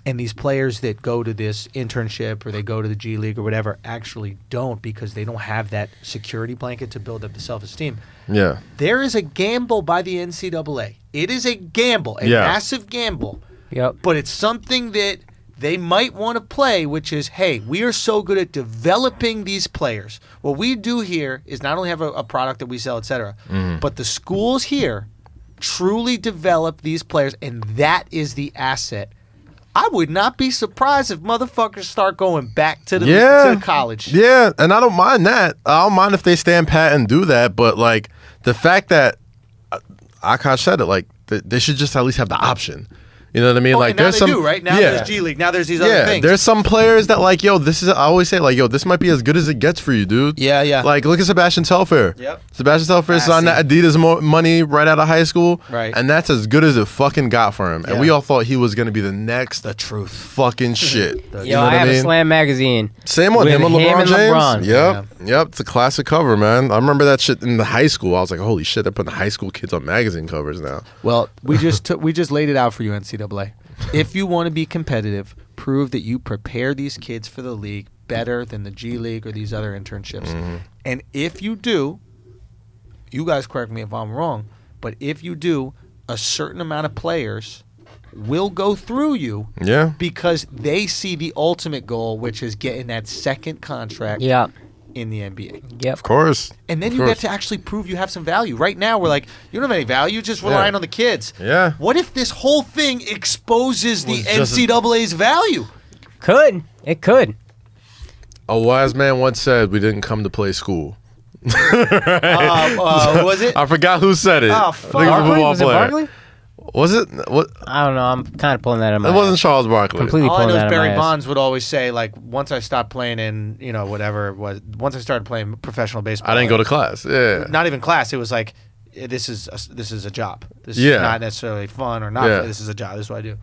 S1: And these players that go to this internship or they go to the G League or whatever actually don't, because they don't have that security blanket to build up the self-esteem.
S2: Yeah.
S1: There is a gamble by the NCAA. It is a gamble, a
S2: Yeah.
S1: massive gamble.
S4: Yep.
S1: But it's something that they might want to play, which is, hey, we are so good at developing these players. What we do here is not only have a product that we sell, et cetera, but the schools here truly develop these players, and that is the asset. I would not be surprised if motherfuckers start going back to the college.
S2: Yeah, and I don't mind that. I don't mind if they stand pat and do that, but like the fact that Akaash said it, like they should just at least have the option. You know what I mean?
S1: Oh,
S2: like
S1: and now
S2: there's
S1: they
S2: some
S1: do, right? Now
S2: yeah.
S1: there's G League. Now there's these other things.
S2: There's some players that like, yo, this is, I always say, like, yo, this might be as good as it gets for you, dude.
S1: Yeah, yeah.
S2: Like, look at Sebastian Telfair.
S1: Yep.
S2: Sebastian Telfair signed that Adidas money right out of high school.
S1: Right.
S2: And that's as good as it fucking got for him. And
S1: Yeah.
S2: we all thought he was going to be the next
S1: truth.
S2: fucking shit.
S4: Yo,
S2: You know
S4: I
S2: what
S4: have
S2: I mean?
S4: a Slam magazine.
S2: Same one,
S4: with
S2: him and LeBron James.
S4: LeBron.
S2: Yep, yep. It's a classic cover, man. I remember that shit in the high school. I was like, holy shit, they're putting high school kids on magazine covers now.
S1: Well, we just laid it out for you, NCAA. If you want to be competitive, prove that you prepare these kids for the league better than the G League or these other internships. And if you do, you guys correct me if I'm wrong, but if you do, a certain amount of players will go through you
S2: Yeah.
S1: because they see the ultimate goal, which is getting that second contract
S4: Yeah.
S1: in the NBA.
S4: Yep.
S2: Of course.
S1: And then
S2: Of
S1: you
S2: course.
S1: get to actually prove you have some value. Right now, we're like, you don't have any value, you're just relying on the kids.
S2: Yeah.
S1: What if this whole thing exposes the
S2: Was just a-
S1: NCAA's value?
S4: Could. It could.
S2: A wise man once said, we didn't come to play school.
S1: Who was it?
S2: I forgot who said it.
S1: Oh,
S2: I
S1: fuck.
S2: think it was a
S4: Barkley?
S2: football
S4: Was it
S2: player.
S4: Barkley?
S2: Was it? What?
S4: I don't know. I'm kind of pulling that in my
S2: It wasn't
S4: ass.
S2: Charles Barkley.
S4: Completely
S1: All I
S4: pulling
S1: know
S4: that
S1: is
S4: out of
S1: Barry
S4: my ass.
S1: Bonds would always say, like, once I stopped playing in, whatever it was, once I started playing professional baseball.
S2: I didn't go to class. Yeah.
S1: Not even class. It was like, this is a job. This
S2: Yeah.
S1: is not necessarily fun or not.
S2: Yeah.
S1: This is a job. This is what I do.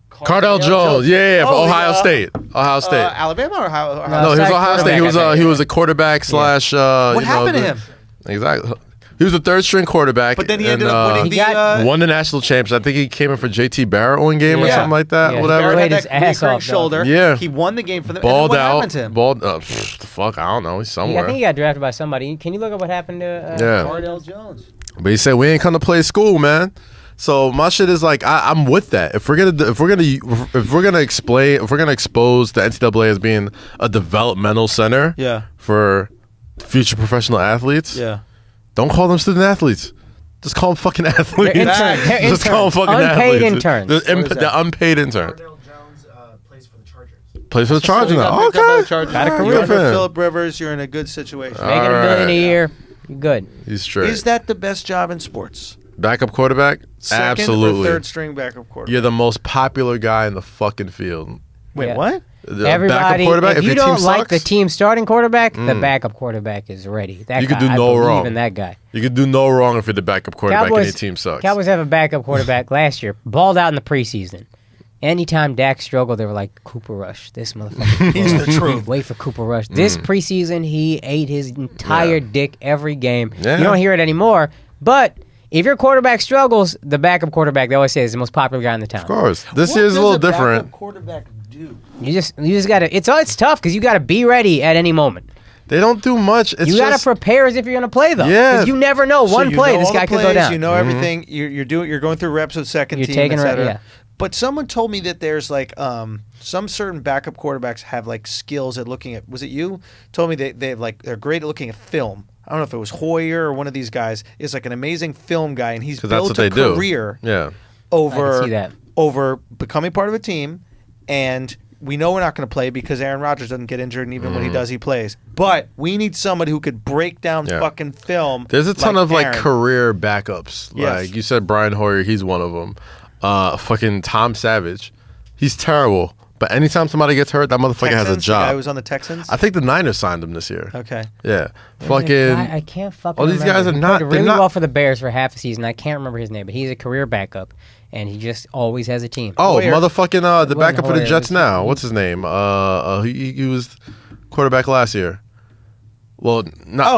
S2: Cardell Jones. Yeah, for
S1: Oh,
S2: Ohio State. Ohio State.
S1: Alabama or how?
S4: No,
S2: No, he was
S4: Side
S2: Ohio State.
S4: quarterback,
S2: He was
S4: I think.
S2: he was a quarterback slash.
S1: What happened to him?
S2: Exactly. He was a third string quarterback.
S1: But then he
S2: and,
S1: ended up winning
S4: He got
S2: won the national championship. I think he came in for JT Barrett one game or
S1: Yeah.
S2: something like that.
S4: Yeah.
S2: Whatever.
S1: Barrett
S4: Played
S1: had
S4: his
S1: that
S4: ass
S1: recurring
S4: off, though.
S1: shoulder.
S2: Yeah.
S1: He won the game for them.
S2: Balled
S1: and then what
S2: out.
S1: happened to him?
S2: Balled. The fuck. I don't know. He's
S4: I
S2: somewhere.
S4: think he got drafted by somebody. Can you look up what happened to
S2: Yeah.
S1: Cardell Jones.
S2: But he said we ain't come to play school, man. So my shit is like I'm with that. If we're gonna expose the NCAA as being a developmental center,
S1: Yeah.
S2: for future professional athletes,
S1: Yeah.
S2: don't call them student athletes. Just call them fucking athletes.
S4: They're interns. They're
S2: Just call them fucking
S4: Unpaid
S2: athletes.
S4: interns.
S2: The unpaid intern.
S6: Cardell Jones plays for the Chargers.
S2: Plays for the Chargers
S1: So you
S2: now.
S1: got picked up by
S2: Okay.
S1: the Chargers.
S4: Got a
S1: You're
S4: career
S1: under
S2: fan.
S1: Phillip Rivers. You're in a good situation.
S4: Making $1 billion a year. You're good.
S2: He's straight.
S1: Is that the best job in sports?
S2: Backup quarterback?
S1: Second
S2: Absolutely.
S1: or third string backup quarterback?
S2: You're the most popular guy in the fucking field.
S1: Wait,
S4: Yeah.
S1: what?
S2: The backup
S4: Everybody,
S2: quarterback,
S4: if you
S2: your team
S4: don't like the
S2: sucks,
S4: team starting quarterback, the backup quarterback is ready. That
S2: You
S4: guy,
S2: could do
S4: I
S2: no
S4: believe
S2: wrong.
S4: in that guy.
S2: you could do no wrong if you're the backup quarterback and your team sucks.
S4: Cowboys have a backup quarterback last year, balled out in the preseason. anytime Dak struggled, they were like, Cooper Rush, this motherfucker.
S1: He's the truth.
S4: Wait for Cooper Rush. This preseason, he ate his entire dick every game. You don't hear it anymore, but if your quarterback struggles, the backup quarterback, they always say, is the most popular guy in the town.
S2: Of course. This year's a little different.
S1: Quarterback do?
S4: You just gotta. It's tough because you gotta be ready at any moment.
S2: They don't do much. It's
S4: you gotta prepare as if you're gonna play though.
S2: Yeah.
S4: 'Cause you never know. One play, this guy could go down.
S1: You know everything. You're going through reps with second
S4: You're
S1: team,
S4: taking
S1: etc.
S4: yeah.
S1: But someone told me that there's like some certain backup quarterbacks have like skills at looking at. Was it you? Told me they're great at looking at film. I don't know if it was Hoyer or one of these guys. Is like an amazing film guy, and he's built a career
S4: I can see that.
S1: over becoming part of a team. And we know we're not going to play because Aaron Rodgers doesn't get injured, and even when he does, he plays. But we need somebody who could break down fucking film.
S2: There's a ton of
S1: Aaron.
S2: like career backups.
S1: Yes.
S2: Like you said, Brian Hoyer, he's one of them. Fucking Tom Savage, he's terrible. But anytime somebody gets hurt, that motherfucker has a
S1: The guy
S2: job.
S1: who was on the Texans.
S2: I think the Niners signed him this year.
S1: Okay.
S2: Yeah.
S4: There's a
S2: Fucking.
S4: guy, I can't fucking.
S2: all these
S4: remember.
S2: guys are
S4: He
S2: not-
S4: played
S2: they're
S4: really
S2: not-
S4: well for the Bears for half a season. I can't remember his name, but he's a career backup, and he just always has a team.
S2: Oh,
S1: Hoyer.
S2: motherfucking the
S4: wasn't
S2: backup for the
S4: Hoyer,
S2: Jets
S4: it was-
S2: now. What's his name? He was quarterback last year. Well, not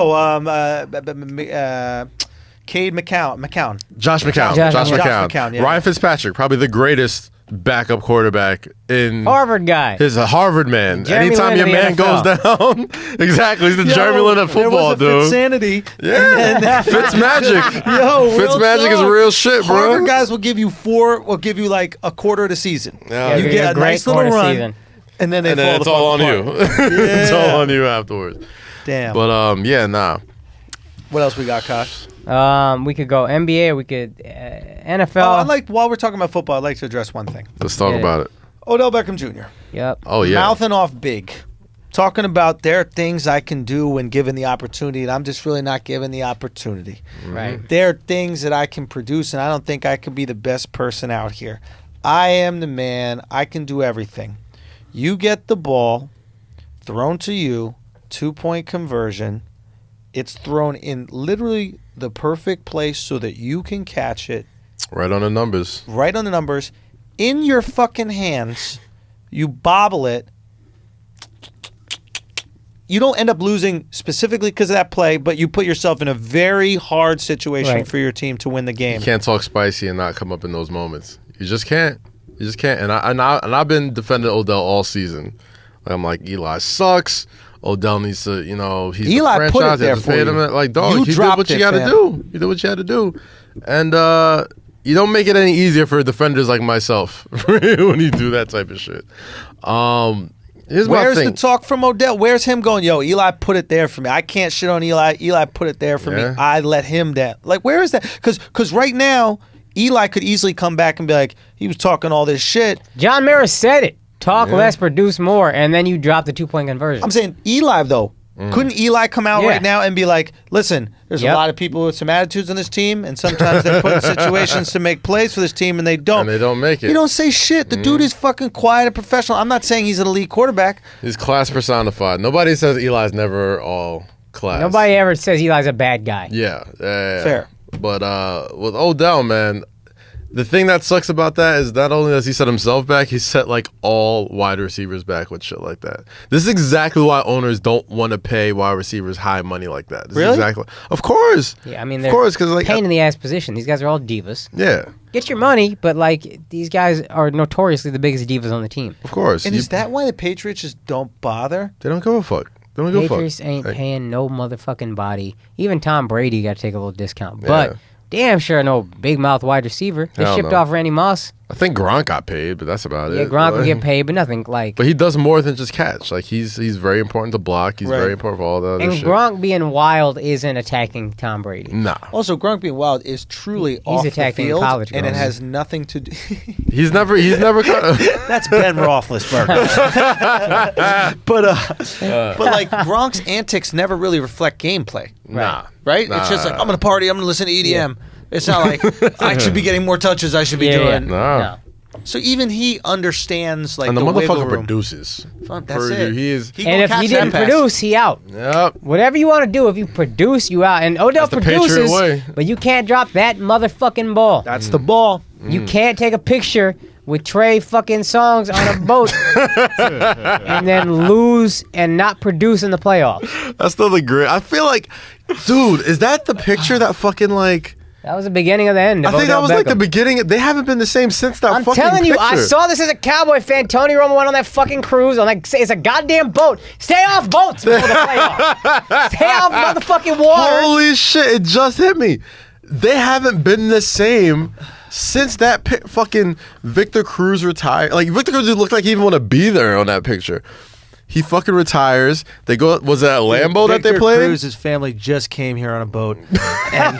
S1: Cade McCown.
S2: Josh McCown.
S4: Josh
S1: McCown, yeah.
S2: Ryan Fitzpatrick, probably the greatest backup quarterback in
S4: Harvard guy.
S2: He's a Harvard man.
S4: Jeremy
S2: Anytime
S4: Lin
S2: your
S4: in the
S2: man goes
S4: NFL.
S2: down, exactly. He's the Jeremy Lin of football,
S1: there was
S2: dude.
S1: Insanity.
S2: Yeah, Fitzmagic.
S1: Yo,
S2: Fitzmagic is real shit, bro.
S1: Harvard guys will give you like a quarter of the season.
S2: Yeah,
S1: you
S4: you're
S1: get a
S4: great
S1: nice little
S4: quarter
S1: run,
S4: season.
S1: and then
S2: and then it's all on you. It's all on you afterwards.
S1: Damn.
S2: But yeah, nah.
S1: What else we got, Kosh?
S4: We could go NBA. We could NFL.
S1: While we're talking about football, I'd like to address one thing.
S2: Let's talk
S4: Yeah.
S2: about it.
S1: Odell Beckham Jr.
S4: Yep.
S2: Oh yeah.
S1: Mouthing off big. Talking about there are things I can do when given the opportunity, and I'm just really not given the opportunity.
S4: Right.
S1: There are things that I can produce, and I don't think I could be the best person out here. I am the man. I can do everything. You get the ball thrown to you, 2-point conversion. It's thrown in literally the perfect place so that you can catch it.
S2: Right on the numbers.
S1: Right on the numbers. In your fucking hands. You bobble it. You don't end up losing specifically because of that play, but you put yourself in a very hard situation
S4: Right.
S1: for your team to win the game.
S2: You can't talk spicy and not come up in those moments. You just can't. You just can't. And I've been defending Odell all season. I'm like, Eli sucks. Odell needs to, he's
S1: Eli
S2: the
S1: put it
S2: franchise.
S1: there
S2: They
S1: for
S2: paid
S1: you.
S2: him. Like, dog,
S1: You
S2: you did
S1: dropped
S2: what you
S1: it,
S2: got to
S1: fam.
S2: do. You did what you had to do. And you don't make it any easier for defenders like myself when you do that type of shit. Here's my
S1: Where's
S2: thing.
S1: the talk from Odell? Where's him going, yo, Eli put it there for me. I can't shit on Eli. Eli put it there for me.
S2: Yeah.
S1: I let him down. Like, where is that? Because right now, Eli could easily come back and be like, he was talking all this shit.
S4: John Mara said it. Talk
S2: Yeah.
S4: less, produce more, and then you drop the 2-point conversion.
S1: I'm saying Eli, though. Couldn't Eli come out
S4: Yeah.
S1: right now and be like, listen, there's a
S4: Yep.
S1: lot of people with some attitudes on this team, and sometimes they're put in situations to make plays for this team, and they don't.
S2: And they don't make it.
S1: You don't say shit. The dude is fucking quiet and professional. I'm not saying he's an elite quarterback.
S2: He's class personified. Nobody says Eli's never all class.
S4: Nobody ever says Eli's a bad guy.
S2: Yeah.
S1: Fair.
S2: But with Odell, man, the thing that sucks about that is not only does he set himself back, he set like all wide receivers back with shit like that. This is exactly why owners don't want to pay wide receivers high money like that. This
S1: Really?
S2: Is exactly. Of course.
S4: Yeah, I mean,
S2: Of
S4: they're
S2: course, because like
S4: pain in the ass position. These guys are all divas.
S2: yeah,
S4: Get your money, but like these guys are notoriously the biggest divas on the team.
S2: of course.
S1: And is that why the Patriots just don't bother?
S2: They don't give a fuck. They don't give a fuck.
S4: Patriots ain't
S2: Like,
S4: paying no motherfucking body. Even Tom Brady got to take a little discount. But damn sure no big mouth wide receiver. They
S2: Hell
S4: shipped
S2: no.
S4: off Randy Moss.
S2: I think Gronk got paid, but that's about
S4: Yeah,
S2: it.
S4: Gronk will
S2: Like-
S4: get paid, but nothing like.
S2: But he does more than just catch. Like he's very important to block. He's
S1: Right.
S2: very important for all the other
S4: And
S2: shit.
S4: Gronk being wild isn't attacking Tom Brady.
S2: Nah,
S1: Also, Gronk being wild is truly off the
S4: attacking
S1: field,
S4: college
S1: and it
S4: girls.
S1: has nothing to do.
S2: he's never.
S1: That's Ben Roethlisberger. but like Gronk's antics never really reflect gameplay,
S2: Nah,
S1: right? It's just like I'm gonna party, I'm gonna listen to EDM. It's not like I should be getting more touches. I should be doing.
S2: No.
S1: So even he understands like
S2: And the
S1: wiggle
S2: motherfucker
S1: room.
S2: produces.
S1: That's
S2: Purdue,
S1: it.
S2: he is.
S1: He
S4: And
S1: gonna
S4: if
S1: catch
S4: he
S1: that
S4: didn't
S1: pass.
S4: produce, he out.
S2: Yep.
S4: Whatever you want to do, if you produce, you out. And Odell
S2: That's the Patriot
S4: produces,
S2: way.
S4: but you can't drop that motherfucking ball.
S1: That's the ball.
S4: You can't take a picture with Trey fucking songs on a boat and then lose and not produce in the playoffs.
S2: That's still the great. I feel like, dude, is that the picture that fucking like?
S4: That was the beginning of the end. Of
S2: I think
S4: Odell
S2: that was like the
S4: Beckham.
S2: beginning. They haven't been the same since that
S4: I'm
S2: fucking
S4: telling you, I
S2: picture.
S4: saw this as a Cowboy fan. Tony Romo went on that fucking cruise on like it's a goddamn boat. Stay off boats before the playoffs. Stay off motherfucking water.
S2: Holy shit! It just hit me. They haven't been the same since that fucking Victor Cruz retired. Like Victor Cruz didn't look like he even want to be there on that picture. He fucking retires. They go. Was that Lambeau that they played?
S1: Cruz's family just came here on a boat. And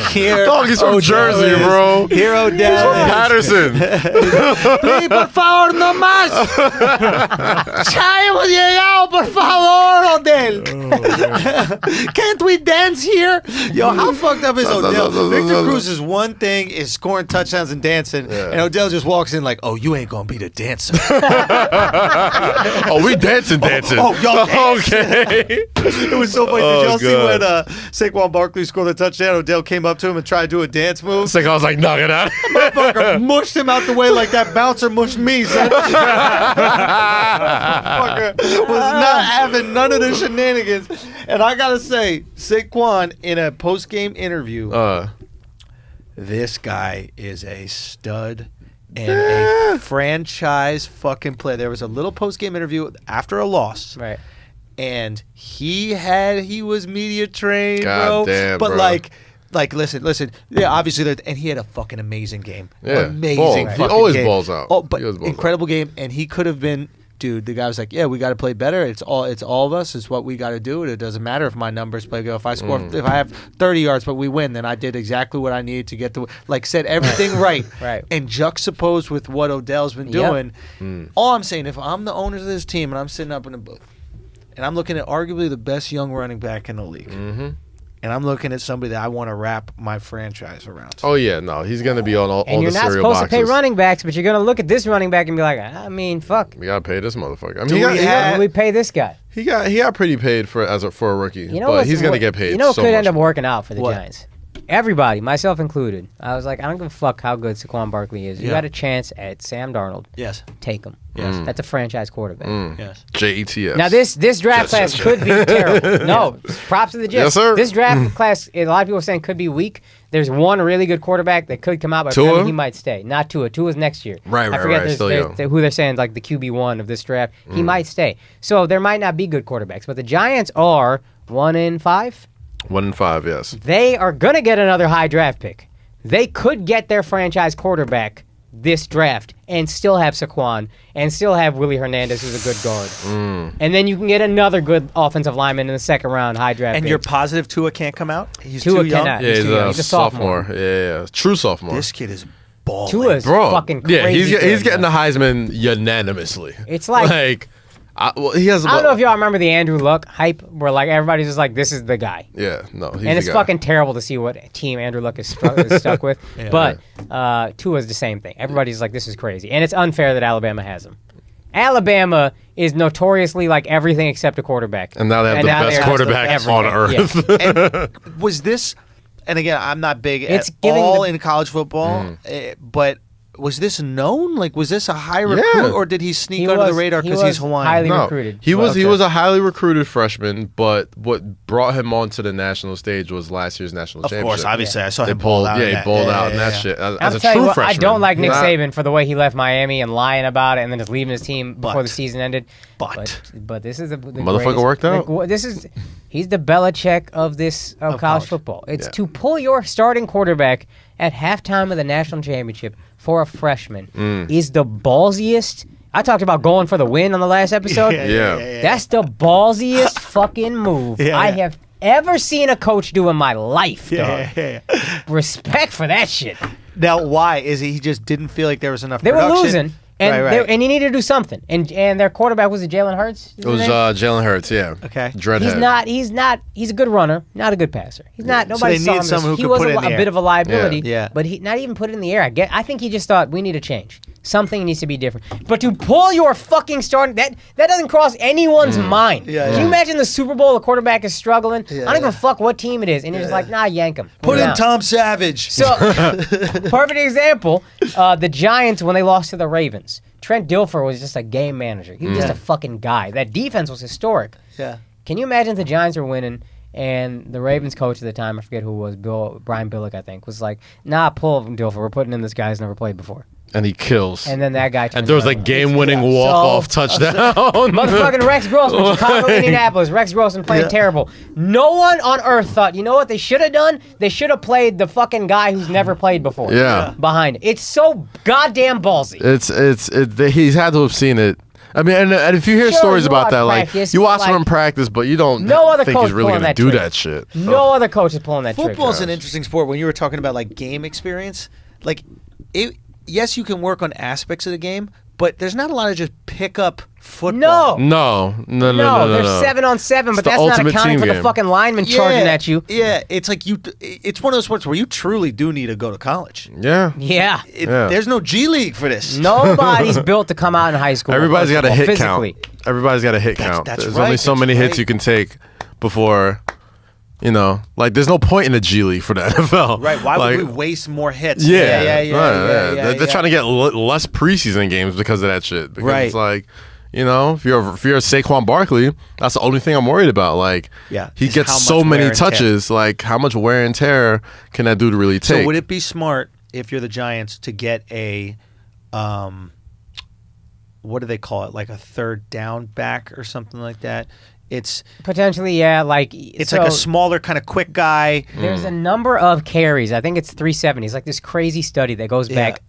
S1: here,
S2: Dog, he's from
S1: Odell
S2: Jersey,
S1: is.
S2: bro.
S1: Here, Odell. is.
S2: Patterson.
S1: Sí, por favor, no más. Ya hemos llegado, por favor, Odell. Can't we dance here? Yo, how fucked up is Odell? Victor Cruz's one thing is scoring touchdowns and dancing, and Odell just walks in like, "Oh, you ain't gonna be the dancer."
S2: Oh, we dancing.
S1: Oh, y'all dance.
S2: Okay.
S1: It was so funny. Did y'all see when Saquon Barkley scored the touchdown? Odell came up to him and tried to do a dance move.
S2: It's like I was like, knock it out.
S1: Motherfucker mushed him out the way like that bouncer mushed me, son. Motherfucker was not having none of the shenanigans. And I gotta say, Saquon in a post-game interview, this guy is a stud and a franchise fucking player. There was a little post-game interview after a loss.
S4: Right.
S1: And he was media trained,
S2: God
S1: bro.
S2: damn,
S1: but
S2: bro.
S1: like, listen. Yeah, obviously, and he had a fucking amazing game.
S2: Yeah,
S1: amazing.
S2: ball. He
S1: Fucking
S2: always
S1: game.
S2: balls out.
S1: Oh, but
S2: He always balls
S1: incredible game, and he could have been. Dude, the guy was like, "Yeah, we got to play better. It's all of us. It's what we got to do. It doesn't matter if my numbers play good. If I score, if I have 30 yards, but we win, then I did exactly what I needed to get the said everything right.
S4: Right.
S1: And juxtaposed with what Odell's been doing. All I'm saying, if I'm the owners of this team and I'm sitting up in the booth, and I'm looking at arguably the best young running back in the league, and I'm looking at somebody that I want to wrap my franchise around.
S2: Oh yeah, no, he's gonna be on all
S4: And
S2: the
S4: you're not
S2: cereal
S4: supposed
S2: boxes.
S4: to pay running backs, but you're going to look at this running back and be like, I mean, fuck.
S2: We gotta pay this motherfucker. I mean,
S1: Do
S2: he
S1: we have-
S4: Why do we pay this guy?
S2: he got pretty paid for a rookie,
S4: You know
S2: but
S4: what's-
S2: he's gonna get paid.
S4: You know what
S2: so
S4: could
S2: much
S4: end up
S2: more.
S4: working out for the
S1: What?
S4: Giants? Everybody, myself included. I was like, I don't give a fuck how good Saquon Barkley is. You
S1: Yeah.
S4: got a chance at Sam Darnold.
S1: Yes.
S4: Take him.
S1: Yes.
S4: That's a franchise quarterback.
S1: Yes.
S2: JETS.
S4: Now this draft
S2: Yes,
S4: class
S2: yes,
S4: could be terrible. No, props to the Jets.
S2: Yes, sir.
S4: This draft class, a lot of people are saying could be weak. There's one really good quarterback that could come out, but
S2: Tua?
S4: he might stay. Not Tua. Tua's next year.
S2: Right,
S4: I forget
S2: still young.
S4: who they're saying like the QB1 of this draft. He might stay. So there might not be good quarterbacks, but the Giants are 1-5.
S2: 1-5, yes.
S4: They are gonna get another high draft pick. They could get their franchise quarterback this draft and still have Saquon and still have Willie Hernandez, who's a good guard. And then you can get another good offensive lineman in the second round, high draft
S1: And
S4: pick.
S1: you're positive Tua can't come out? He's
S4: Tua
S1: too young?
S4: cannot.
S2: Yeah, he's
S4: too young.
S2: a
S4: He's a
S2: sophomore. Yeah, true sophomore.
S1: This kid is balling.
S4: Tua's
S2: Bro,
S4: fucking crazy.
S2: yeah, he's
S4: good,
S2: getting
S4: bro.
S2: the Heisman unanimously.
S4: It's like
S2: he has.
S4: I don't know if y'all remember the Andrew Luck hype, where like everybody's just like, "This is the guy,"
S2: Yeah, no, he's
S4: and it's
S2: the guy.
S4: fucking terrible to see what team Andrew Luck is stuck with. But Tua's the same thing. Everybody's like, "This is crazy," and it's unfair that Alabama has him. Alabama is notoriously like everything except a quarterback,
S2: And now they have the
S4: now
S2: best
S4: they're
S2: quarterback
S4: everything.
S2: on earth.
S4: Yeah.
S1: And was this, and again, I'm not big
S4: It's
S1: at
S4: giving
S1: all
S4: the-
S1: in college football, but was this known? Like, was this a high
S2: Yeah.
S1: recruit, or did he sneak
S4: He
S1: under the
S4: was-
S1: radar
S4: he
S1: because he's
S4: was
S1: Hawaiian?
S4: highly
S2: No,
S4: recruited.
S2: he was
S1: Okay.
S2: he was a highly recruited freshman, but what brought him onto the national stage was last year's national
S1: Of
S2: championship.
S1: course, obviously, I saw
S2: They
S1: him ball
S2: pulled,
S1: out.
S2: he balled out in that shit as
S4: I'm
S2: a
S4: telling
S2: true
S4: you what,
S2: freshman.
S4: I don't like Nick
S2: Not-
S4: Saban for the way he left Miami and lying about it and then just leaving his team before the season ended. But this is the
S2: Motherfucker
S4: greatest-
S2: worked out.
S4: He's the Belichick of this of college football. It's to pull your starting quarterback at halftime of the national championship for a freshman is the ballsiest. I talked about going for the win on the last episode.
S2: Yeah.
S4: That's the ballsiest fucking move I have ever seen a coach do in my life, dog. Respect for that shit.
S1: Now, why is he just didn't feel like there was enough?
S4: They were
S1: production?
S4: losing, and
S1: Right.
S4: and he needed to do something. And their quarterback was Jalen Hurts.
S2: It was Jalen Hurts, yeah.
S1: Okay.
S2: Dreadhead.
S4: He's a good runner, not a good passer. He's not.
S1: So
S4: Nobody
S1: they
S4: saw
S1: needed
S4: him.
S1: someone who
S4: He
S1: could
S4: was
S1: put it in the
S4: a
S1: air.
S4: bit of a liability.
S1: Yeah.
S4: But he not even put it in the air. I think he just thought we need a change. Something needs to be different. But to pull your fucking starting, that doesn't cross anyone's mind. Can you imagine the Super Bowl, the quarterback is struggling? I don't give a fuck what team it is. And you're just like, nah, yank him.
S1: Put in Tom Savage.
S4: So, perfect example, the Giants, when they lost to the Ravens, Trent Dilfer was just a game manager. He was just a fucking guy. That defense was historic.
S1: Yeah.
S4: Can you imagine if the Giants were winning and the Ravens coach at the time, I forget who it was, Brian Billick, I think, was like, nah, pull Dilfer. We're putting in this guy who's never played before.
S2: And he kills.
S4: And then that guy turns
S2: and there was like game-winning walk-off touchdown.
S4: Motherfucking Rex Grossman, Chicago, Indianapolis. Rex Grossman playing terrible. No one on earth thought, you know what they should have done? They should have played the fucking guy who's never played before.
S2: Yeah.
S4: Behind it. It's so goddamn ballsy.
S2: He's had to have seen it. I mean, and if you hear stories about that,
S4: practice,
S2: like you watch him in practice, but you don't think he's really going to do that shit.
S4: No other coach is pulling that trick.
S1: Football's an interesting sport. When you were talking about like game experience, like yes, you can work on aspects of the game, but there's not a lot of just pick up football.
S2: No.
S4: There's 7-on-7, but that's not accounting for the fucking lineman charging at you.
S1: Yeah, it's like it's one of those sports where you truly do need to go to college.
S2: Yeah.
S4: Yeah.
S1: There's no G League for this.
S4: Nobody's built to come out in high school.
S2: Everybody's got a hit
S4: physically.
S2: count. Everybody's got a hit count. There's
S1: right,
S2: only so many hits you can take before. You know, like there's no point in the G League for the NFL.
S1: Right? Why would we waste more hits?
S2: Yeah. They're trying to get less preseason games because of that shit. Because it's like, you know, if you're Saquon Barkley, that's the only thing I'm worried about. Like, he gets so many touches. Like, how much wear and tear can that dude really take?
S1: So would it be smart if you're the Giants to get a, what do they call it? Like a third down back or something like that? It's
S4: potentially, like
S1: it's like a smaller kind of quick guy.
S4: There's a number of carries. I think it's 370. It's like this crazy study that goes back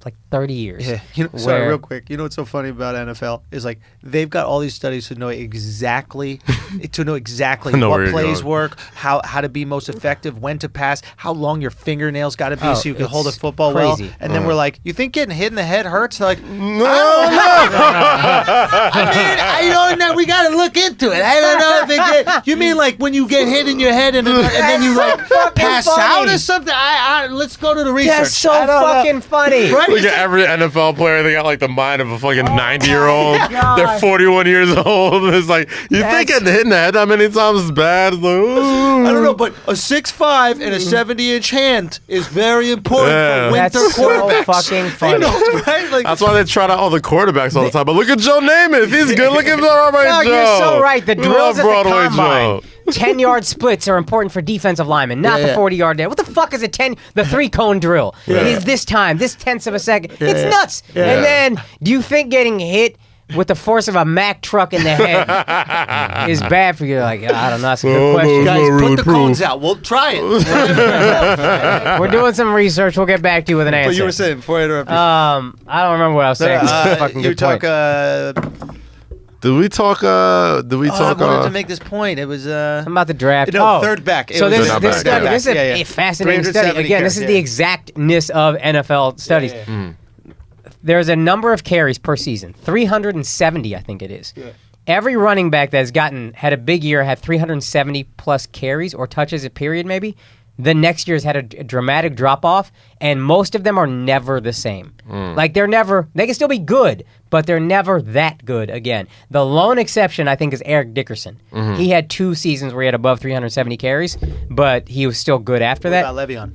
S4: like 30 years.
S1: Yeah. Sorry, real quick. You know what's so funny about NFL is like they've got all these studies to know exactly what plays work, how to be most effective, when to pass, how long your fingernails got to be so you can hold a football
S4: crazy.
S1: well. And then we're like, you think getting hit in the head hurts? They're like,
S2: no.
S1: I mean, we got to look into it. I don't know if it you mean like when you get hit in your head and then you like pass out or something? Let's go to the research.
S4: That's so fucking funny.
S1: Right?
S2: Look at every NFL player. They got like the mind of a fucking 90-year-old. They're 41 years old. It's like, you think getting hit in the head that many times is bad? It's like,
S1: I don't know, but a 6'5" and a 70-inch hand is very important for winter quarterbacks.
S4: So fucking funny.
S1: You know, right? Like,
S2: that's why they try out all the quarterbacks all the time. But look at Joe Namath. He's good. Look at Joe.
S4: You're so right. The drills at the combine.
S2: Joe.
S4: 10-yard splits are important for defensive linemen, not the 40-yard dash. What the fuck is the 3-cone drill? It is this time, this tenths of a second. It's nuts. And then, do you think getting hit with the force of a Mack truck in the head is bad for you? Like, I don't know. That's a good question.
S1: Guys, put the cones out. We'll try it.
S4: We're doing some research. We'll get back to you with an answer.
S1: What you were saying before I interrupted you.
S4: I don't remember what I was saying. Fucking
S1: you
S4: good
S1: talk.
S4: point.
S2: Did we talk?
S1: I wanted to make this point. It was
S4: I'm about the draft.
S1: Third back.
S4: So this study, this is a fascinating study. Again, this is the exactness of NFL studies. There's a number of carries per season, 370, I think it is. Yeah. Every running back that's had a big year had 370 plus carries or touches a period, maybe. The next year's had a dramatic drop-off, and most of them are never the same. Like, they can still be good, but they're never that good again. The lone exception, I think, is Eric Dickerson. He had 2 seasons where he had above 370 carries, but he was still good after that.
S1: What about Le'Veon?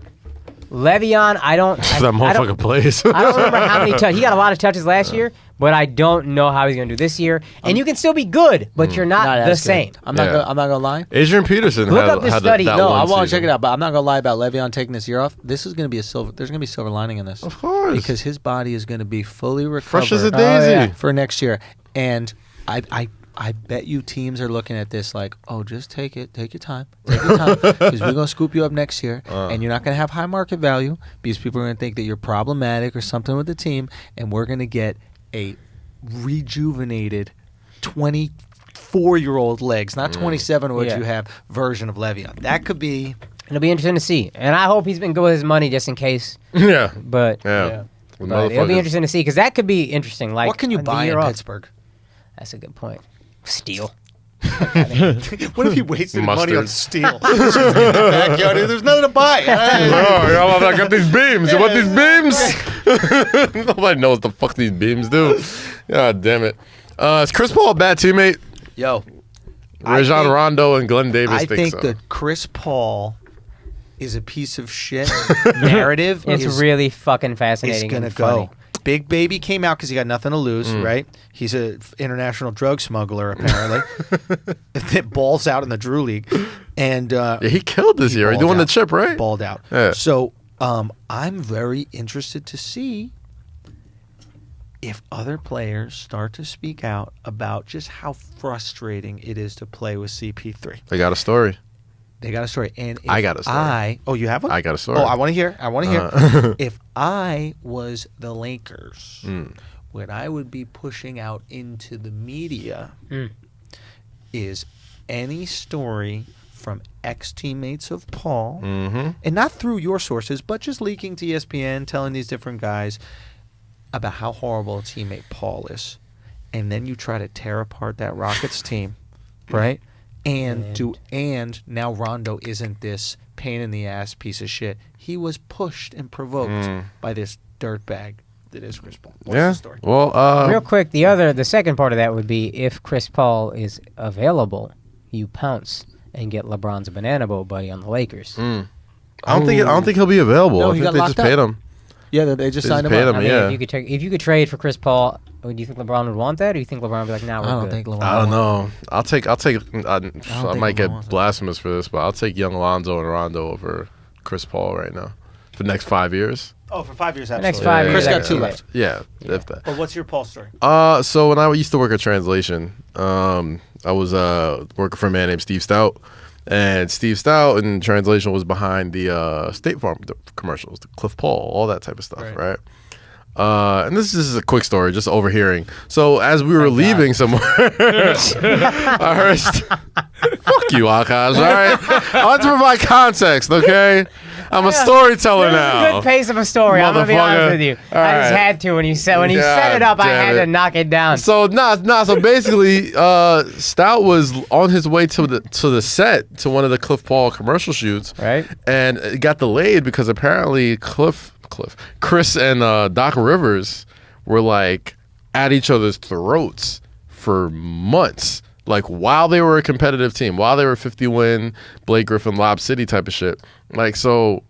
S4: Le'Veon, I don't...
S2: that motherfucker plays.
S4: I don't remember how many touches. He got a lot of touches last year, but I don't know how he's going to do this year. And you can still be good, but you're not the same.
S1: I'm not going to lie.
S2: Adrian Peterson
S4: Look up this study.
S1: No, I want to check it out, but I'm not going to lie about Le'Veon taking this year off. This is going to be there's going to be silver lining in this.
S2: Of course.
S1: Because his body is going to be fully recovered.
S2: Fresh as a daisy.
S1: For next year. And I bet you teams are looking at this like, oh, just take your time, because we're gonna scoop you up next year, and you're not gonna have high market value because people are gonna think that you're problematic or something with the team, and we're gonna get a rejuvenated 24-year-old legs, not 27, which you have version of Le'Veon. That could be.
S4: It'll be interesting to see, and I hope he's been good with his money just in case.
S2: Yeah,
S4: but it'll be interesting to see because that could be interesting. Like,
S1: what can you buy in Pittsburgh?
S4: That's a good point. Steal.
S1: What if he wasted money on
S2: Mustard.
S1: steel? It's just in the backyard. There's nothing to buy.
S2: Oh, I got these beams. You want these beams? Nobody knows what the fuck these beams do. God damn it. Is Chris Paul a bad teammate?
S1: Yo,
S2: Rajon Rondo and Glenn Davis
S1: I think
S2: so.
S1: that Chris Paul is a piece of shit. Narrative
S4: It's
S1: is
S4: really fucking fascinating.
S1: gonna
S4: and funny.
S1: go. Big Baby came out because he got nothing to lose, right? He's an international drug smuggler, apparently. That balls out in the Drew League, and
S2: Yeah, he killed this year. He
S1: balled
S2: won the
S1: out.
S2: chip, right?
S1: Balled out.
S2: Yeah.
S1: So I'm very interested to see if other players start to speak out about just how frustrating it is to play with CP3.
S2: They got a story.
S1: They got a story, and if
S2: I got a story.
S1: Oh, you have one?
S2: I got a story.
S1: Oh, I want to hear. I want to hear. If I was the Lakers, what I would be pushing out into the media is any story from ex-teammates of Paul, and not through your sources, but just leaking to ESPN, telling these different guys about how horrible a teammate Paul is, and then you try to tear apart that Rockets team, right? And now Rondo isn't this pain in the ass piece of shit. He was pushed and provoked by this dirtbag that is Chris Paul. What's the story?
S2: Well,
S4: Real quick, the second part of that would be if Chris Paul is available, you pounce and get LeBron's banana boat buddy on the Lakers.
S2: I don't think he'll be available.
S1: No,
S2: I
S1: he
S2: think
S1: got
S2: they
S1: locked
S2: just paid
S1: up.
S2: him.
S1: Yeah, they just
S2: They
S1: signed
S2: just
S1: him
S2: paid
S1: up.
S2: him.
S4: I mean,
S2: Yeah.
S4: if you could trade for Chris Paul, do you think LeBron would want that, or do you think LeBron would be like, nah, we're
S1: I don't
S4: good?
S1: think LeBron.
S2: I don't know. I
S1: think
S2: might
S1: LeBron
S2: get
S1: wants it.
S2: blasphemous for this, but I'll take young Alonzo and Rondo over Chris Paul right now for the next 5 years.
S1: Oh, for 5 years,
S4: The
S1: absolutely.
S4: next 5
S2: Yeah,
S4: years.
S1: Chris got
S2: yeah,
S1: 2
S2: yeah.
S1: left.
S2: Yeah, if that.
S1: But what's your Paul story?
S2: So when I used to work at Translation, I was working for a man named Steve Stout, and Steve Stout in Translation was behind the State Farm commercials, the Cliff Paul, all that type of stuff, right? And this is a quick story, just overhearing. So as we were leaving somewhere, I heard, fuck you, Akaash, all right? I like to provide context, okay? I'm a storyteller
S4: This is
S2: now.
S4: a good pace of a story. I'm gonna be honest
S2: Motherfucker.
S4: with you.
S2: All
S4: I just
S2: right.
S4: had to when you set it up. I
S2: damn
S4: had
S2: it.
S4: to knock it down.
S2: So So basically, Stout was on his way to the set to one of the Cliff Paul commercial shoots,
S4: Right.
S2: And it got delayed because apparently Chris and Doc Rivers were like at each other's throats for months. Like while they were a competitive team, while they were 50-win, Blake Griffin, Lob City type of shit. Like, so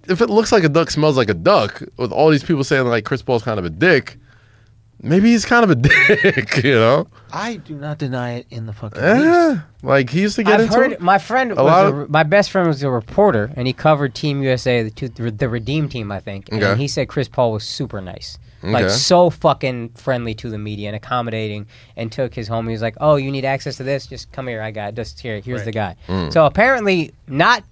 S2: if it looks like a duck, smells like a duck, with all these people saying like Chris Paul's kind of a dick, maybe he's kind of a dick, you know?
S1: I do not deny it in the fucking
S2: Yeah. Like he used to get
S4: I've
S2: into
S4: heard
S2: it.
S4: my friend my best friend was a reporter, and he covered Team USA, the Redeem team, I think.
S2: Okay.
S4: And he said Chris Paul was super nice.
S2: Okay.
S4: Like so fucking friendly to the media and accommodating, and took his home. He was like, "Oh, you need access to this? Just come here. I got it. Just here's the guy." So apparently, not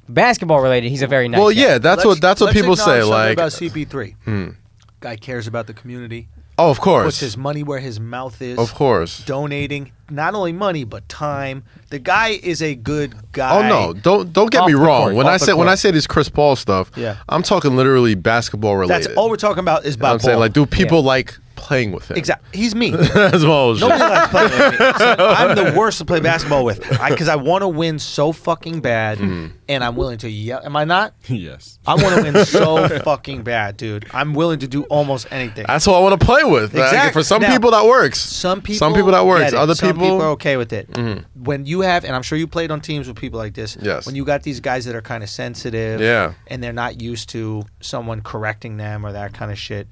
S4: basketball related. He's a very nice.
S2: Well,
S4: guy.
S2: yeah, that's what people say. Like,
S1: about CP3. Guy cares about the community.
S2: oh, of course,
S1: Puts his money where his mouth is.
S2: of course.
S1: Donating not only money but time. The guy is a good guy.
S2: Oh no! Don't get
S4: Off
S2: me
S4: the
S2: wrong.
S4: court,
S2: When
S1: off
S2: I
S1: the
S2: say
S1: court.
S2: this Chris Paul stuff,
S1: Yeah.
S2: I'm talking literally basketball related.
S1: That's all we're talking about is
S2: You know what
S1: about
S2: I'm saying,
S1: ball.
S2: like, do people like playing with him?
S1: Exactly. He's me.
S2: That's bullshit.
S1: Nobody likes playing with me. So I'm the worst to play basketball with because I want to win so fucking bad, and I'm willing to yell. Am I not?
S3: Yes.
S1: I want to win so fucking bad, dude. I'm willing to do almost anything.
S2: That's what I want to play with. Like,
S1: Exactly.
S2: for some
S1: Now,
S2: people that works.
S1: Some people
S2: that works.
S1: get it.
S2: Other
S1: Some
S2: people
S1: are okay with it. When you have, and I'm sure you played on teams with people like this.
S2: Yes.
S1: When you got these guys that are kind of sensitive,
S2: Yeah.
S1: and they're not used to someone correcting them or that kind of shit,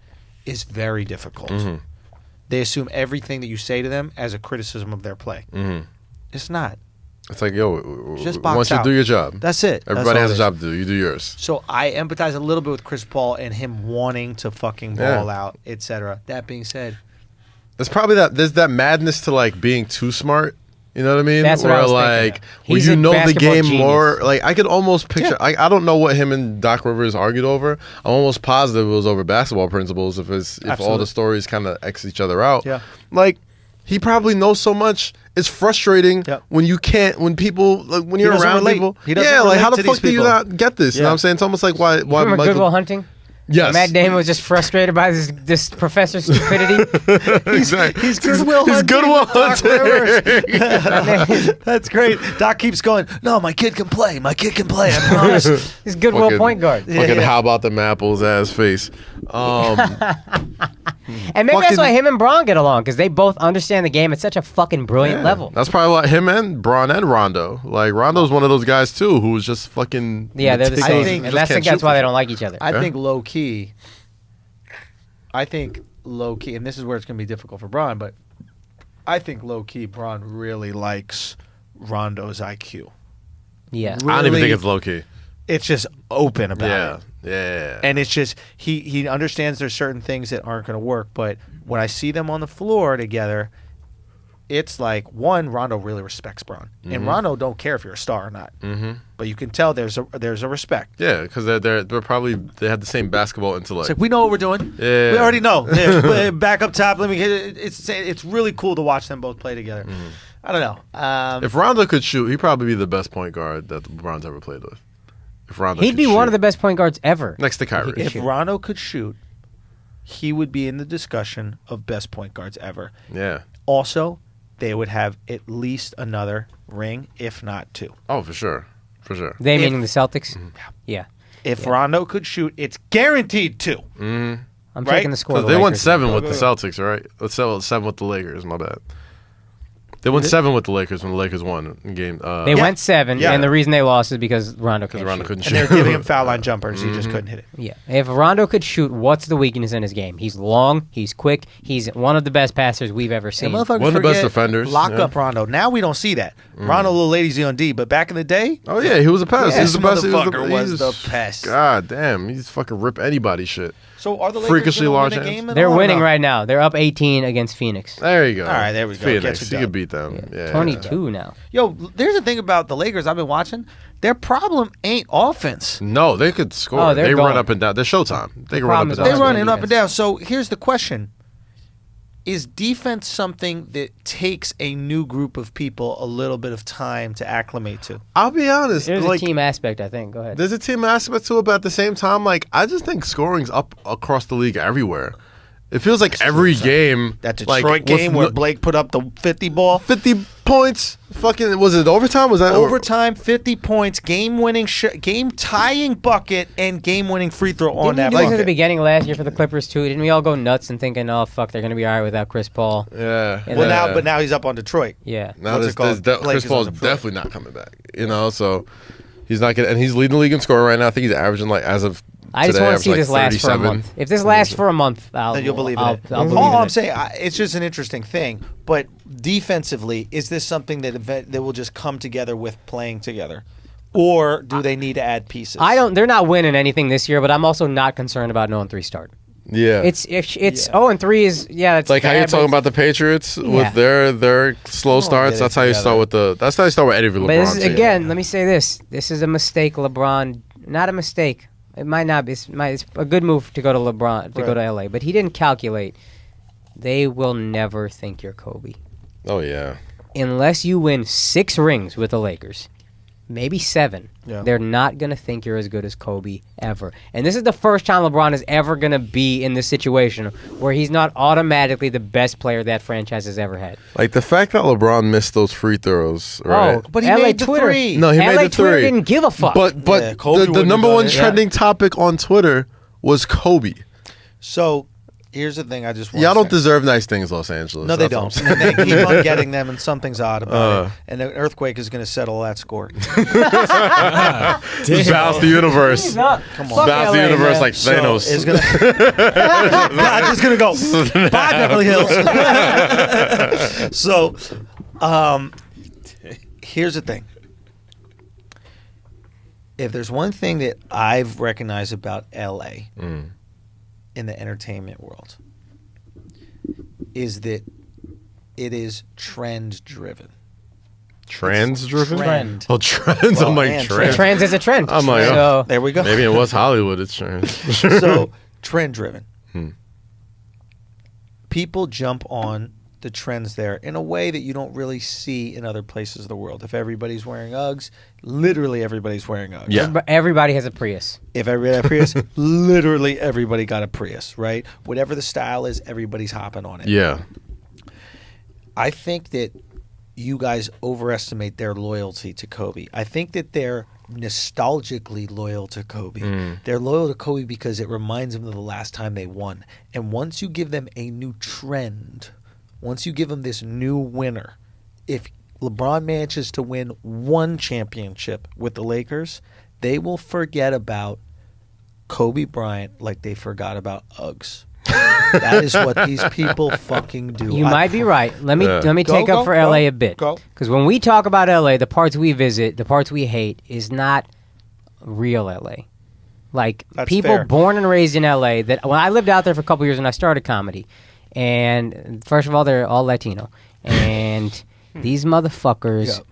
S1: is very difficult. They assume everything that you say to them as a criticism of their play. It's not.
S2: It's like, yo,
S1: Just
S2: why
S1: box
S2: don't you
S1: out.
S2: do your job?
S1: That's it. That's
S2: Everybody
S1: all
S2: has
S1: it
S2: a
S1: is.
S2: job to do. You do yours.
S1: So I empathize a little bit with Chris Paul and him wanting to fucking ball out, etc. That being said,
S2: There's probably there's that madness to like being too smart. You know what I mean?
S4: That's what I was thinking
S2: like,
S4: of.
S2: where
S4: He's
S2: you
S4: a
S2: know the
S4: basketball
S2: game
S4: genius.
S2: more. Like, I could almost picture. I don't know what him and Doc Rivers argued over. I'm almost positive it was over basketball principles. If all
S1: Absolutely.
S2: the stories kind of X each other out.
S1: Yeah.
S2: Like, he probably knows so much. It's frustrating
S1: Yep.
S2: when you can't. When people like when you're
S1: doesn't
S2: around
S1: relate.
S2: people.
S1: He doesn't
S2: Yeah. Like,
S1: relate
S2: how the
S1: to
S2: fuck
S1: these
S2: do you
S1: people.
S2: not get this? You know
S1: Yeah.
S2: what I'm saying? It's almost like why
S4: Remember
S2: Michael.
S4: Good Will Hunting?
S2: Yes.
S4: Matt Damon was just frustrated by this professor's stupidity.
S2: Exactly.
S1: He's Goodwill
S2: He's
S1: Hunting.
S2: Goodwill
S1: Doc
S2: Hunting.
S1: Rivers. That's great. Doc keeps going, no, my kid can play. My kid can play. I promise.
S4: He's Goodwill
S2: Fucking-
S4: point guard.
S2: Fucking how about the Mapples ass face.
S4: And maybe that's
S2: fucking-
S4: why him and Braun get along, because they both understand the game at such a fucking brilliant level.
S2: That's probably like him and Braun and Rondo. Like Rondo's one of those guys too who was just fucking.
S4: Yeah, they're the
S2: meticulous.
S4: same.
S2: Just
S4: And I
S2: can't
S4: think
S2: shoot
S4: that's why
S2: for
S4: they
S2: shit.
S4: don't like each other.
S1: I think low key, and this is where it's going to be difficult for Braun, but I think low key, Braun really likes Rondo's IQ.
S4: Yeah.
S2: I don't even think
S1: Really-
S2: it's low key.
S1: It's just open about
S2: Yeah,
S1: it.
S2: yeah.
S1: And it's just, he understands there's certain things that aren't going to work, but when I see them on the floor together, it's like, one, Rondo really respects Braun. And Rondo don't care if you're a star or not. Mm-hmm. But you can tell there's a respect.
S2: Yeah, because they're probably they had the same basketball intellect.
S1: It's like, we know what we're doing.
S2: Yeah.
S1: We already know. Yeah, back up top. Let me get it. It's really cool to watch them both play together. I don't know.
S2: If Rondo could shoot, he'd probably be the best point guard that LeBron's ever played with. If Rondo
S4: He'd
S2: could
S4: be one of
S2: shoot.
S4: the best point guards ever.
S2: Next to Kyrie.
S1: If Rondo could shoot, he would be in the discussion of best point guards ever.
S2: Yeah.
S1: Also, they would have at least another ring, if not two.
S2: Oh, for sure. For sure.
S4: They
S1: If-
S4: meaning the Celtics? Yeah.
S1: If Rondo could shoot, it's guaranteed two.
S4: I'm
S1: Right?
S4: taking the score. of
S2: Because
S4: the
S2: they won
S4: Lakers.
S2: 7 with the Celtics, right? Let's say 7 with the Lakers. My bad. They won 7 with the Lakers when the Lakers won in game.
S4: They went 7,
S1: Yeah.
S4: and the reason they lost is because Rondo
S2: because
S4: can't
S2: Rondo
S4: shoot.
S2: couldn't
S1: And they were
S2: shoot.
S1: giving him foul line jumpers. He just couldn't hit it.
S4: Yeah. If Rondo could shoot, what's the weakness in his game? He's long, he's quick, he's one of the best passers we've ever seen.
S1: And motherfuckers
S2: One of the best
S1: forget
S2: defenders,
S1: Lock
S2: yeah.
S1: up Rondo. Now we don't see that. Rondo, little lady's on D, but back in the day,
S2: Oh, yeah. He was a pest.
S1: Yeah,
S2: he was the
S1: this
S2: best. He
S1: motherfucker was
S2: he
S1: the pest.
S2: God damn. He's fucking rip anybody shit.
S1: so are the Lakers
S2: Freakishly
S1: gonna
S2: large
S1: win a
S2: hands.
S1: game? at
S4: They're
S1: all or
S4: winning
S1: no?
S4: right now. They're up 18 against Phoenix.
S2: There you go.
S1: All right, there we go.
S2: Phoenix.
S1: Gets it
S2: You
S1: done.
S2: could beat them. Yeah.
S4: 22 now.
S1: Yo, there's a thing about the Lakers I've been watching. Their problem ain't offense.
S2: No, they could score.
S4: Oh, they're
S2: they run
S4: going.
S2: up and down. They're Showtime. They can run
S4: problem
S2: up
S4: is
S2: and
S1: They
S2: down.
S1: run
S4: defense.
S1: up and down. So here's the question. Is defense something that takes a new group of people a little bit of time to acclimate to?
S2: I'll be honest.
S4: There's
S2: like,
S4: a team aspect, I think. Go ahead.
S2: There's a team aspect to it, but at the same time, like I just think scoring's up across the league everywhere. It feels like every game.
S1: That
S2: like,
S1: Detroit
S2: with
S1: game where Blake put up the 50 ball.
S2: 50 points. Fucking was it overtime? Was that
S1: Overtime, 50 points, game-winning, game-tying bucket, and game-winning free throw on
S4: Didn't
S1: that
S4: we do this at the
S1: bucket.
S4: beginning of last year for the Clippers too? Didn't we all go nuts and thinking, oh fuck, they're gonna be all right without Chris Paul?
S2: Yeah.
S4: And
S1: Well,
S4: then-
S1: now, but now he's up on Detroit.
S4: Yeah.
S2: Now
S1: What's it called? Blake
S2: Chris
S1: is
S2: Paul's
S1: on the pro.
S2: definitely not coming back. You know, so he's not getting, and he's leading the league in scoring right now. I think he's averaging like as of
S4: I just
S2: today,
S4: want to see
S2: averaging,
S4: this
S2: like,
S4: last for a
S2: 37.
S4: month. If this lasts for a month,
S1: Then you'll believe in it.
S4: I'll believe
S1: All
S4: in
S1: I'm
S4: it.
S1: saying, it's just an interesting thing. But defensively, is this something that will just come together with playing together, or do they need to add pieces?
S4: They're not winning anything this year, but I'm also not concerned about an 0-3 start.
S2: Yeah.
S4: It's 0-3 is it's
S2: like how
S4: bad,
S2: you're
S4: but
S2: talking
S4: it's-
S2: about the Patriots
S4: Yeah.
S2: with their slow starts.
S1: get it
S2: That's how you
S1: together.
S2: start with the. That's how you start with any LeBron.
S4: But this is,
S2: team.
S4: again, let me say this: this is a mistake. LeBron, not a mistake. It might not be. It's a good move to go to LeBron to go to LA, but he didn't calculate. They will never think you're Kobe
S2: Oh yeah.
S4: unless you win 6 rings with the Lakers, maybe 7.
S1: Yeah.
S4: They're not gonna think you're as good as Kobe ever. And this is the first time LeBron is ever gonna be in this situation where he's not automatically the best player that franchise has ever had.
S2: Like the fact that LeBron missed those free throws, right?
S4: Oh,
S1: But he
S4: LA
S1: made the
S4: Twitter.
S1: three.
S2: No, he
S4: LA
S2: made the
S4: Twitter
S2: 3.
S4: didn't give a fuck.
S2: But
S1: Yeah, Kobe
S2: the
S1: wouldn't
S2: number
S1: have done
S2: one
S1: it.
S2: trending topic on Twitter was Kobe.
S1: So here's the thing. I just want
S2: Y'all
S1: to
S2: don't
S1: say.
S2: deserve nice things, Los Angeles.
S1: No, they
S2: That's all I'm
S1: don't.
S2: saying.
S1: And they keep on getting them, and something's odd about it. And an earthquake is going to settle that score.
S2: Balance the universe.
S4: Come on.
S2: Balance the universe like Thanos.
S1: So it's gonna, God, just gonna go. Bye, Beverly Hills. So, here's the thing. If there's one thing that I've recognized about LA in the entertainment world, is that it is trend driven.
S2: Trends driven?
S1: Trend.
S2: Oh, trends.
S1: Well,
S2: I'm like,
S1: and
S2: trends.
S4: Trends is a trend.
S2: I'm like,
S4: so,
S1: There we go.
S2: Maybe in West Hollywood it's trends.
S1: So trend driven. People jump on the trends there in a way that you don't really see in other places of the world. If everybody's wearing Uggs, literally everybody's wearing Uggs.
S3: Yeah.
S4: Everybody has a Prius.
S1: If everybody had a Prius, literally everybody got a Prius, right? Whatever the style is, everybody's hopping on it.
S2: Yeah.
S1: I think that you guys overestimate their loyalty to Kobe. I think that they're nostalgically loyal to Kobe. They're loyal to Kobe because it reminds them of the last time they won. And once you give them a new trend, once you give them this new winner, if LeBron manages to win one championship with the Lakers, they will forget about Kobe Bryant like they forgot about Uggs. That is what these people fucking do.
S4: You might be right. Let me take
S1: Go,
S4: up for
S1: go,
S4: LA a bit.
S1: go.
S4: Because when we talk about LA, the parts we visit, the parts we hate, is not real LA. Like
S1: That's
S4: people
S1: fair.
S4: born and raised in LA. That when I lived out there for a couple years when I started comedy, and first of all, they're all Latino, and these motherfuckers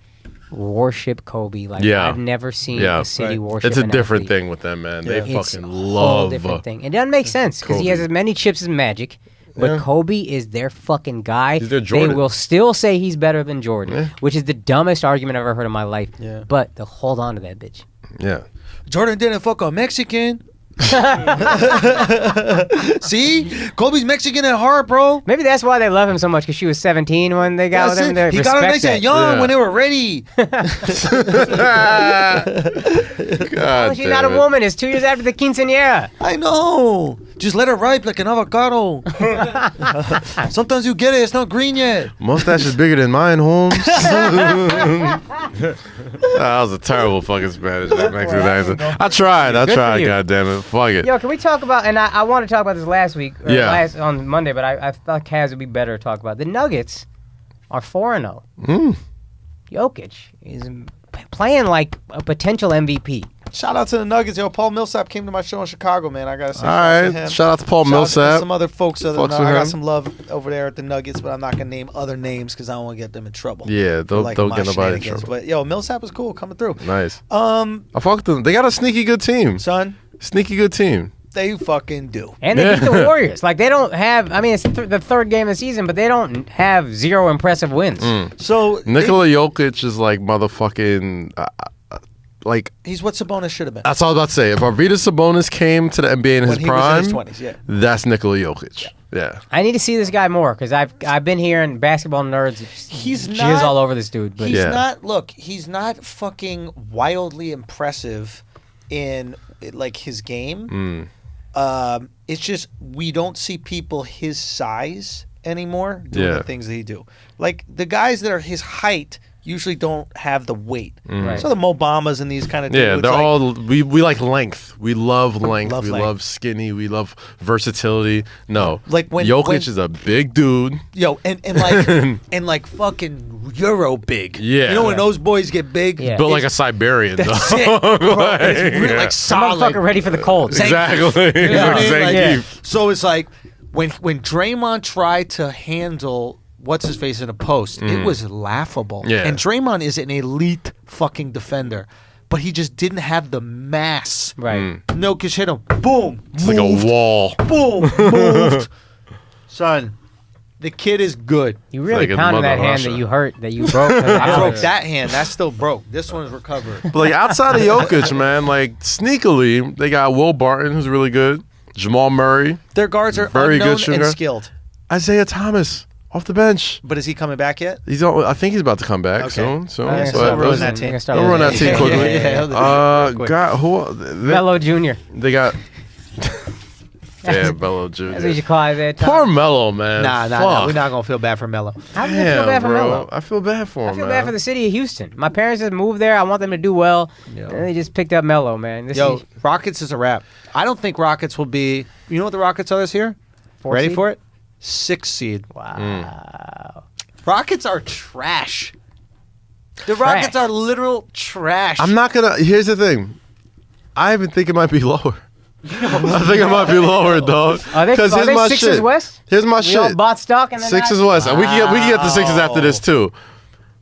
S4: worship Kobe like I've never seen a city worship.
S2: It's a
S4: an
S2: different
S4: athlete.
S2: thing with them, man. They
S4: It's
S2: fucking
S4: a
S2: love
S4: whole different thing. It doesn't make sense because he has as many chips as Magic, but Kobe is their fucking guy.
S2: He's their
S4: They
S2: Jordan.
S4: will still say he's better than Jordan, which is the dumbest argument I've ever heard in my life.
S1: Yeah.
S4: But they'll hold on to that bitch.
S2: Yeah.
S1: Jordan didn't fuck a Mexican. See? Kobe's Mexican at heart, bro.
S4: Maybe that's why they love him so much because she was 17 when they got with him. They
S1: He got her
S4: respect
S1: nice and
S4: that.
S1: young
S2: Yeah.
S1: when they were ready.
S2: God
S4: She's not a woman. It's 2 years after the quinceañera.
S1: I know. Just let it ripe like an avocado. Sometimes you get it. It's not green yet.
S2: Mustache is bigger than mine, Holmes. That was a terrible fucking Spanish Mexican accent. I tried.
S4: for you.
S2: God damn it. Fuck it.
S4: Yo, can we talk about, and I want to talk about this last week, or
S2: Yeah.
S4: on Monday, but I thought Kaz would be better to talk about. The Nuggets are 4-0. Jokic is playing like a potential MVP.
S1: Shout out to the Nuggets. Yo, Paul Millsap came to my show in Chicago, man. I got to say
S2: All
S1: shout out to
S2: right.
S1: him.
S2: Shout out to Paul
S1: Shout out to
S2: Millsap.
S1: some other folks. I
S2: Fucks with
S1: got
S2: him.
S1: some love over there at the Nuggets, but I'm not going to name other names because I don't want to get them in trouble.
S2: Yeah,
S1: for,
S2: don't
S1: like,
S2: get
S1: my
S2: nobody in
S1: shenanigans.
S2: trouble.
S1: But, yo, Millsap was cool coming through.
S2: Nice. I fucked them. They got a sneaky good team.
S1: Son,
S2: Sneaky good team.
S1: they fucking do.
S4: And they beat the Warriors. Like, they don't have, I mean, it's the third game of the season, but they don't have zero impressive wins.
S1: So
S2: Nikola Jokic is like motherfucking. Like,
S1: he's what Sabonis should have been.
S2: that's all I was about to say. If Arvydas Sabonis came to the NBA in his
S1: When he
S2: prime,
S1: was in his 20s, yeah.
S2: that's Nikola Jokic. Yeah.
S4: I need to see this guy more because I've been hearing basketball nerds
S1: He's
S4: jizz
S1: not-
S4: all over this dude. But
S1: He's
S2: Yeah.
S1: not. Look, he's not fucking wildly impressive in like his game. It's just we don't see people his size anymore doing
S2: Yeah.
S1: the things that he do. Like the guys that are his height usually don't have the weight.
S4: Right.
S1: So the Mo Bambas and these kind of
S2: Yeah,
S1: dudes,
S2: they're
S1: like,
S2: all we like length. We love length.
S1: Love
S2: we
S1: length.
S2: love skinny. We love versatility. No,
S1: Like when-
S2: Jokic
S1: when-
S2: is a big dude.
S1: yo and like and like fucking Euro big.
S2: Yeah.
S1: You know when those boys get big,
S4: Yeah.
S2: Built
S1: it's-
S2: like a Siberian.
S1: That's
S2: though.
S1: it, bro.
S2: Like,
S1: It's really
S2: yeah.
S1: like solid.
S4: motherfucker ready for the cold.
S2: Exactly.
S1: You know what I mean? Like,
S2: Zangief.
S1: so it's like when Draymond tried to handle what's his face in a post, it was laughable.
S2: Yeah.
S1: And Draymond is an elite fucking defender, but he just didn't have the mass.
S4: Right.
S1: Jokic hit him. Boom.
S2: It's like
S1: moved,
S2: a wall.
S1: Boom. Moved. Son, the kid is good.
S4: You really
S2: like a
S4: pounded that
S2: Mother
S4: hand
S2: Russia.
S4: that you hurt, that you broke.
S1: I broke that hand. That's still broke. This one is recovered.
S2: But like outside of Jokic, man, like sneakily, they got Will Barton, who's really good. Jamal Murray,
S1: Their guards are
S2: Very good
S1: unknown
S2: shooter.
S1: and skilled.
S2: Isaiah Thomas off the bench.
S1: But is he coming back yet?
S2: I think he's about to come back
S1: Okay.
S2: soon.
S1: Yeah,
S2: But
S1: so ruin
S2: those-
S1: that team.
S2: Don't run that team quickly.
S1: Yeah, quick.
S2: God, who?
S4: Melo Jr.
S2: They got. Yeah, Melo Jr.
S4: That's what you call Isaiah
S2: Poor
S4: Thomas.
S2: Melo, man.
S1: Nah.
S2: Fuck.
S1: We're not gonna feel bad for Melo.
S4: How do you feel bad for
S2: bro.
S4: Melo?
S2: I feel bad for him.
S4: I feel
S2: man.
S4: bad for the city of Houston. My parents just moved there. I want them to do well.
S1: Yo.
S4: And they just picked up Melo, man. This
S1: Yo,
S4: is
S1: Rockets is a wrap. I don't think Rockets will be. You know what the Rockets are this year? Ready
S4: seed?
S1: for it? 6th seed.
S4: Wow.
S1: Rockets are trash. The Rockets are literal trash.
S2: I'm not gonna. Here's the thing. I even think it might be lower. I think it might be lower, dog.
S4: Are they, are they Sixers West?
S2: Here's my
S4: We
S2: shit.
S4: all bought stock and then
S2: Sixers West. We can get the Sixers after this too.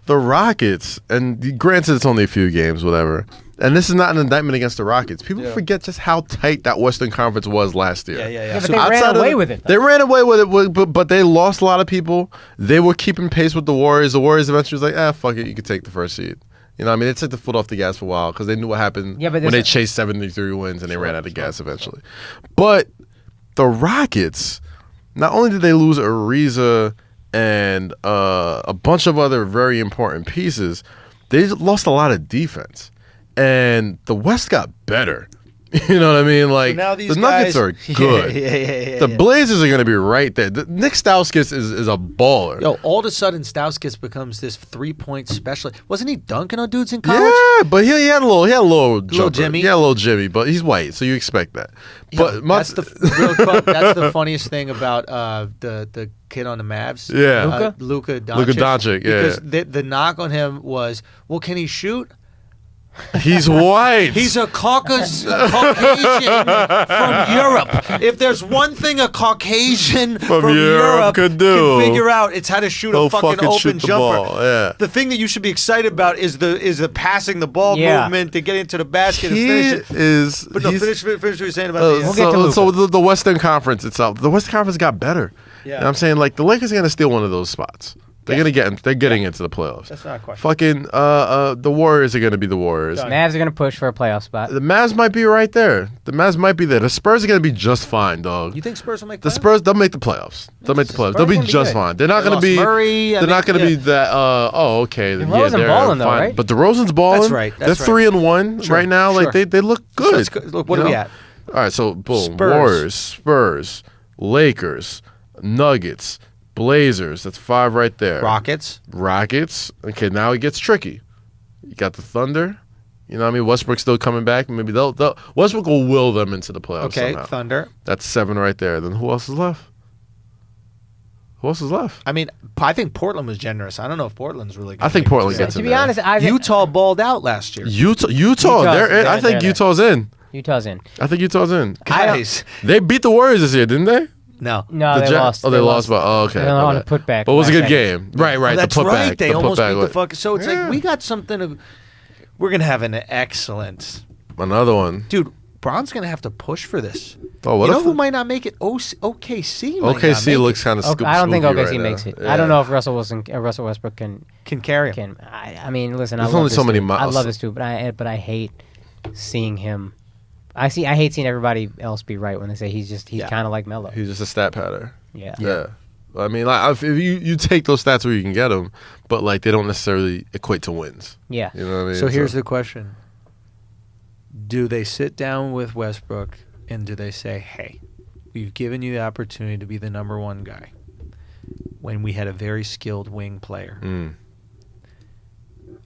S2: The Rockets, and granted it's only a few games, whatever. And this is not an indictment against the Rockets. People forget just how tight that Western Conference was last year.
S4: Yeah, but they ran away with it.
S2: They ran away with it, but they lost a lot of people. They were keeping pace with the Warriors. The Warriors eventually was like, fuck it, you can take the first seed. You know what I mean? They took the foot off the gas for a while because they knew what happened when they chased 73 wins and they ran out of gas eventually. But the Rockets, not only did they lose Ariza and a bunch of other very important pieces, they lost a lot of defense. And the West got better. You know what I mean? Like, so the Nuggets are good. The Blazers are going to be right there. Nick Stauskas is a baller.
S1: Yo, all of a sudden, Stauskas becomes this 3-point specialist. Wasn't he dunking on dudes in college?
S2: Yeah, but he had a little
S1: Jimmy.
S2: Yeah, a little Jimmy, but he's white, so you expect that. But
S1: that's the funniest thing about the kid on the Mavs.
S2: Yeah,
S1: Luka Doncic.
S2: Luka Doncic. Yeah,
S1: because the knock on him was, well, can he shoot?
S2: He's white.
S1: He's a Caucasian from Europe. If there's one thing a Caucasian from Europe
S2: could do,
S1: can figure out, it's how to shoot a fucking open jumper.
S2: Yeah.
S1: The thing that you should be excited about is the passing the ball movement to get into the basket and finish it. Finish what you're saying about
S2: the Western Conference itself. The Western Conference got better.
S1: Yeah.
S2: And I'm saying, like, the Lakers are going to steal one of those spots. They're getting into the playoffs.
S1: That's not a question.
S2: Fucking the Warriors are gonna be the Warriors.
S4: Mavs are gonna push for a playoff spot.
S2: The Mavs might be right there. The Mavs might be there. The Spurs are gonna be just fine, dog.
S1: You think Spurs will make
S2: the Spurs? They'll make the playoffs. They'll make the playoffs. They'll be just fine. They're not gonna be.
S1: Murray,
S2: they're not gonna be that. Okay.
S4: DeRozan's
S2: they're
S4: balling though,
S2: fine.
S4: right?
S2: But DeRozan's balling.
S1: That's right.
S2: They're 3-1 right now. Like they look good.
S1: Look, what are we at?
S2: All right. So boom.
S1: Spurs.
S2: Warriors, Spurs, Lakers, Nuggets, Blazers. That's 5 right there.
S1: Rockets.
S2: Okay, now it gets tricky. You got the Thunder. You know what I mean? Westbrook's still coming back. Maybe Westbrook will will them into the playoffs.
S1: Okay,
S2: somehow.
S1: Thunder.
S2: That's 7 right there. Then who else is left?
S1: I mean, I think Portland was generous. I don't know if Portland's really good.
S2: I think Portland gets in
S4: To be
S2: there.
S4: honest,
S1: Utah balled out last year.
S2: Utah. They're in. I think Utah's in.
S4: Utah's in.
S2: I think Utah's in.
S1: Guys.
S2: They beat the Warriors this year, didn't they?
S1: No,
S4: they lost.
S2: Oh, they lost. But okay.
S4: They on a putback.
S2: But it was a good game. Right.
S1: That's
S2: the putback.
S1: right. They almost beat the
S2: fuck.
S1: fuck. So it's like we got something. We're gonna have an excellent.
S2: Another one,
S1: dude. Braun's gonna have to push for this.
S2: Oh, what?
S1: You know who might not make it? OKC.
S2: OKC looks kind of.
S4: I don't think OKC
S2: right
S4: makes it.
S2: Yeah.
S4: I don't know if Russell Westbrook can
S1: carry him.
S4: I mean, listen.
S2: There's only so many miles.
S4: I love this dude, but I hate seeing him. I hate seeing everybody else be right when they say he's kind of like Melo.
S2: He's just a stat pattern.
S4: Yeah.
S2: I mean, like, if you take those stats where you can get them, but like they don't necessarily equate to wins.
S4: Yeah.
S2: You know what I mean?
S1: So here's the question: do they sit down with Westbrook and do they say, "Hey, we've given you the opportunity to be the number one guy when we had a very skilled wing player.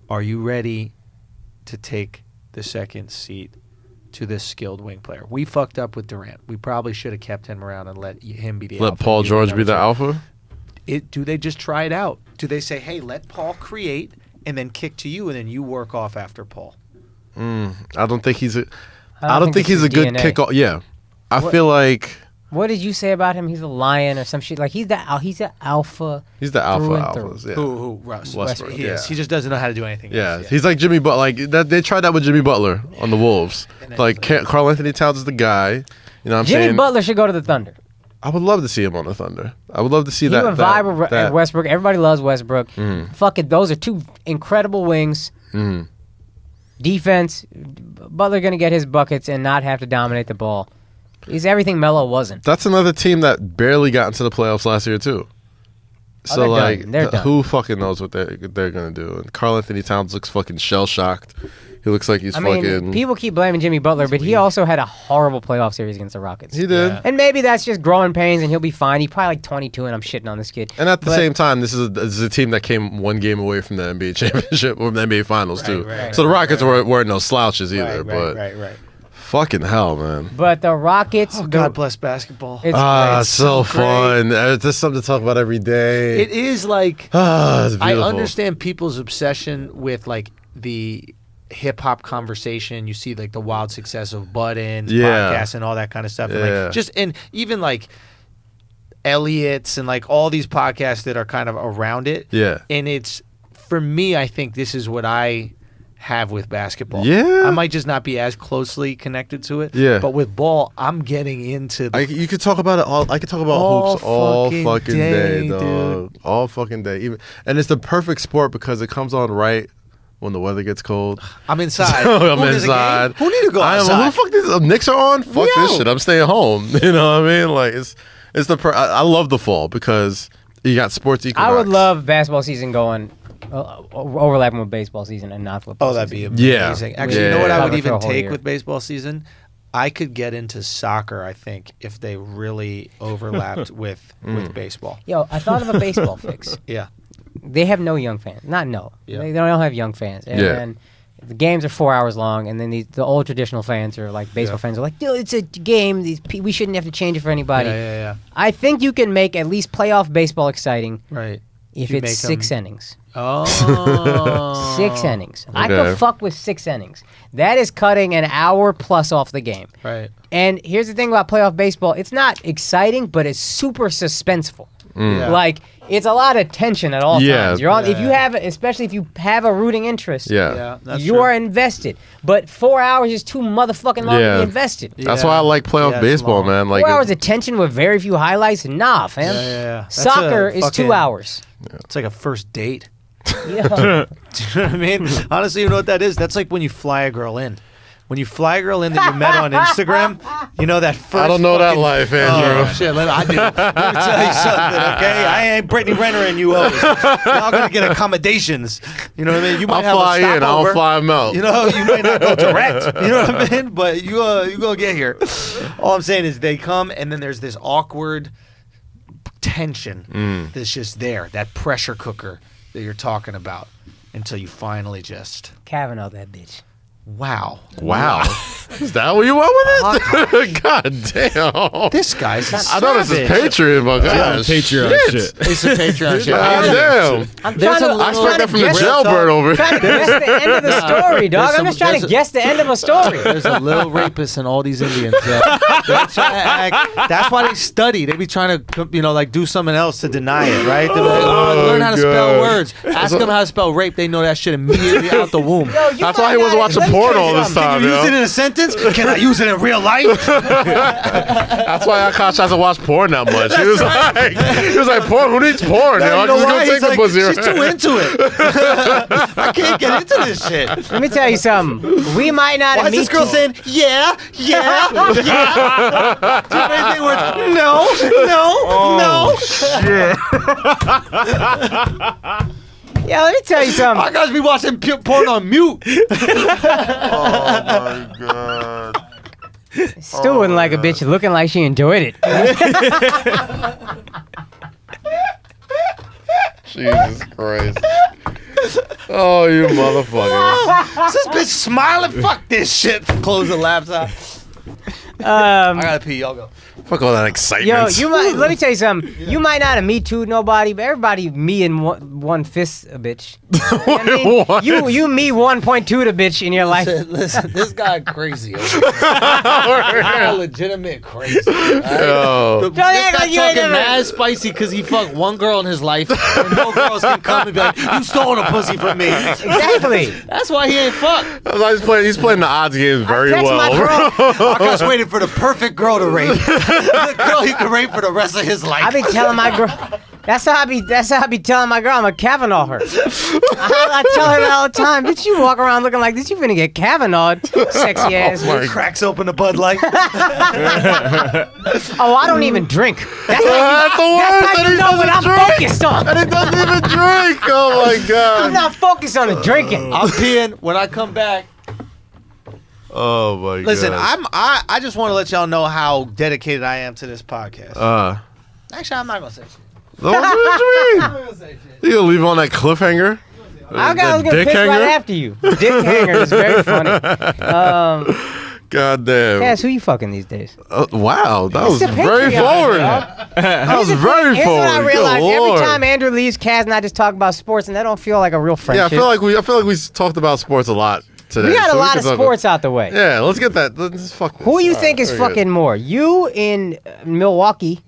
S1: Are you ready to take the second seat to this skilled wing player? We fucked up with Durant. We probably should have kept him around and let him be the alpha.
S2: Let Paul George be the alpha?
S1: Do they just try it out? Do they say, hey, let Paul create and then kick to you and then you work off after Paul?
S2: I don't think he's a good kickoff. Yeah. I feel like...
S4: What did you say about him? He's a lion or some shit. Like he's the alpha.
S2: He's the alpha. Yeah.
S1: Who? Russ.
S2: Westbrook.
S1: He is. He just doesn't know how to do anything.
S2: Yeah. He's like Jimmy Butler. Like they tried that with Jimmy Butler on the Wolves. Like Karl Anthony Towns is the guy. You know what I'm saying?
S4: Jimmy Butler should go to the Thunder.
S2: I would love to see him on the Thunder. I would love to see
S4: he
S2: that.
S4: He would vibe with Westbrook. Everybody loves Westbrook. Fuck it. Those are two incredible wings. Defense. Butler going to get his buckets and not have to dominate the ball. He's everything Melo wasn't.
S2: That's another team that barely got into the playoffs last year too. So
S4: they're done.
S2: Who fucking knows what they're gonna do? And Karl Anthony Towns looks fucking shell shocked. He looks like he's fucking.
S4: People keep blaming Jimmy Butler, but he also had a horrible playoff series against the Rockets.
S2: He did,
S4: and maybe that's just growing pains, and he'll be fine. He's probably like 22, and I'm shitting on this kid.
S2: And at the same time, this is a team that came one game away from the NBA championship or the NBA Finals too. So the Rockets weren't no slouches either.
S1: Right.
S2: Fucking hell, man.
S4: But the Rockets...
S1: Oh, God bless basketball.
S2: It's so fun. There's something to talk about every day.
S1: It is like...
S2: it's beautiful.
S1: I understand people's obsession with like the hip-hop conversation. You see like the wild success of Budden's podcast and all that kind of stuff. And and even like Elliot's and like all these podcasts that are kind of around it.
S2: Yeah.
S1: And it's... For me, I think this is what I have with basketball.
S2: Yeah.
S1: I might just not be as closely connected to it.
S2: Yeah.
S1: But with ball, I'm getting into the
S2: You could talk about it all. I could talk about
S1: All
S2: hoops all
S1: fucking
S2: fucking
S1: day,
S2: day, dog.
S1: dude.
S2: All fucking day. And it's the perfect sport because it comes on right when the weather gets cold.
S1: I'm inside.
S2: So I'm
S1: Who, there's a game?
S2: inside.
S1: Who need to go
S2: I am.
S1: outside?
S2: Who the fuck this? Knicks are on. Fuck this
S1: Yo.
S2: shit. I'm staying home. You know what I mean? Like it's the. I love the fall because you got sports equinox.
S4: I would love basketball season going overlapping with baseball season and not football.
S1: Oh, that'd
S4: season.
S1: be
S2: Yeah.
S1: amazing. Actually,
S2: Yeah.
S1: you know what I would
S4: Cover for a
S1: even
S4: whole
S1: take
S4: year.
S1: with baseball season? I could get into soccer, I think, if they really overlapped with baseball.
S4: Yo, I thought of a baseball fix.
S1: Yeah.
S4: They have no young fans. Not no.
S1: Yeah.
S4: They don't have young fans. And
S2: Yeah.
S4: then the games are 4 hours long, and then the old traditional fans are like baseball
S1: Yeah.
S4: fans are like, dude, it's a game. We shouldn't have to change it for anybody.
S1: Yeah.
S4: I think you can make at least playoff baseball exciting
S1: Right.
S4: if
S1: You
S4: it's
S1: make
S4: 6
S1: them-
S4: innings.
S1: Oh.
S4: 6 innings. I
S2: Okay.
S4: could fuck with 6 innings. That is cutting an hour plus off the game.
S1: Right.
S4: And here's the thing about playoff baseball: it's not exciting, but it's super suspenseful.
S1: Yeah.
S4: Like it's a lot of tension at all
S2: Yeah.
S4: times. You're on if you
S1: Yeah.
S4: have, especially if you have a rooting interest.
S2: Yeah.
S1: Yeah. That's
S4: you
S1: true.
S4: are invested. But 4 hours is too motherfucking long
S2: Yeah.
S4: to be invested.
S2: That's
S1: Yeah.
S2: why I like playoff
S1: Yeah, it's
S2: baseball,
S1: long.
S2: man. Like
S4: 4 hours of tension with very few highlights? Nah, fam.
S1: Yeah. That's
S4: Soccer
S1: a
S4: is
S1: fucking-
S4: 2 hours.
S1: It's like a first date.
S4: Yeah.
S1: Do you know what I mean? Honestly, you know what that is? That's like when you fly a girl in. When you fly a girl in that you met on Instagram, you know that first.
S2: I don't know that
S1: fucking-
S2: life, Andrew.
S1: Oh, shit, I do. Let me tell you something, okay? I ain't Britney Renner and you always. Y'all gonna get accommodations. You know what I mean? You might
S2: I'll fly
S1: have a
S2: in. I'll
S1: stopover.
S2: fly them out.
S1: You know, you might not go direct. You know what I mean? But you gonna get here. All I'm saying is they come and then there's this awkward tension that's just there. That pressure cooker that you're talking about until you finally just
S4: Kavanaugh, that bitch.
S1: wow.
S2: Wow. Is that where you went with it? God damn.
S1: This guy's
S2: I know this is Patreon, but gosh.
S3: Patreon shit.
S1: It's a Patreon shit.
S2: God damn.
S4: I'm
S1: There's
S4: trying
S1: a
S4: to,
S2: I
S4: I'm
S2: expect
S4: trying
S2: that
S4: to
S2: from the
S4: guess,
S2: jailbird over
S4: trying to
S2: here.
S4: guess the end of the story, dog. I'm just trying
S1: there's
S4: to guess the end of a story.
S1: There's a little rapist in all these Indians. They're trying to act, that's why they study. They be trying to, like do something else to deny it, right? They're like, learn how to spell
S2: God.
S1: words. Ask them how to spell rape. They know that shit immediately out the womb.
S4: Yo, you
S2: That's
S4: might
S2: why he wasn't
S4: not-
S2: watching
S4: let me
S2: porn
S4: tell you
S2: all this
S4: something.
S2: time,
S1: Can you use it
S2: yo.
S1: in a sentence? Can I use it in real life?
S2: That's why Akaash hasn't watched porn that much. He was like, porn? Who needs porn?
S1: No,
S2: yo?
S1: you know
S2: Just
S1: why?
S2: go take
S1: He's
S2: the
S1: like,
S2: pussy.
S1: she's too into it. I can't get into this shit.
S4: Let me tell you something. We might not
S1: Why
S4: have
S1: is this girl saying, yeah? Do you have anything where it's, no?
S4: Yo, let me tell you
S1: I
S4: something.
S1: gotta be watching porn on mute.
S2: Oh, my God.
S4: Stu wouldn't like a bitch looking like she enjoyed it.
S2: Jesus Christ. Oh, you motherfuckers.
S1: This bitch smiling. Fuck this shit. Close the laptop. I gotta pee. Y'all go.
S2: Fuck all that
S4: Yo,
S2: excitement.
S4: let me tell you something. You might not have me too nobody, but everybody me in one fist a bitch.
S2: What?
S4: You me 1.2 the bitch in your life.
S1: Listen, this guy crazy. Legitimate crazy.
S2: Yo.
S1: This
S4: act
S1: guy
S4: like you ain't
S1: talking
S4: never-
S1: mad spicy because he fucked one girl in his life, and no girls can come and be like, "You stole a pussy from me."
S4: Exactly.
S1: That's why he ain't fucked.
S2: He's playing the odds games very
S4: Text my
S2: well.
S4: girl.
S1: Akash waiting for the perfect girl to rape. The girl he can rape for the rest of his life.
S4: I be telling my girl. That's how I be telling my girl I'm a Kavanaugh her. I tell her that all the time. Bitch, you walk around looking like this, you finna get Kavanaugh'd, sexy ass.
S2: Oh, my
S1: cracks open a Bud Light.
S4: Oh, I don't even drink. That's
S2: That's the worst.
S4: how
S2: And
S4: you
S2: he
S4: know what I'm
S2: doesn't drink.
S4: focused on.
S2: And he doesn't even drink. Oh, my
S4: I'm
S2: God.
S4: not focused on the drinking.
S1: I'm peeing when I come back.
S2: Oh, my God.
S1: Listen, I just want to let y'all know how dedicated I am to this podcast. Actually, I'm not gonna say shit.
S2: What you mean?
S1: I'm not gonna say shit.
S2: You gonna leave on that cliffhanger?
S4: I was
S2: That
S4: gonna
S2: dick
S4: piss right
S2: hanger?
S4: after you. Dick hanger is very funny.
S2: God damn.
S4: Cass, who you fucking these days?
S2: Wow, that was
S4: It's a
S2: very
S4: Patreon,
S2: forward.
S4: dog.
S2: That was very
S4: Here's
S2: forward.
S4: what I
S2: Good
S4: realized:
S2: Lord.
S4: every time Andrew leaves, Kaz and I just talk about sports, and that don't feel like a real
S2: Yeah,
S4: friendship.
S2: I feel like we talked about sports a lot today.
S4: we got
S2: so
S4: a lot
S2: can
S4: of
S2: talk
S4: sports out the way.
S2: Yeah, let's get that. Let's fuck this.
S4: Who you
S2: All
S4: think
S2: right,
S4: is
S2: very good.
S4: fucking more? You in Milwaukee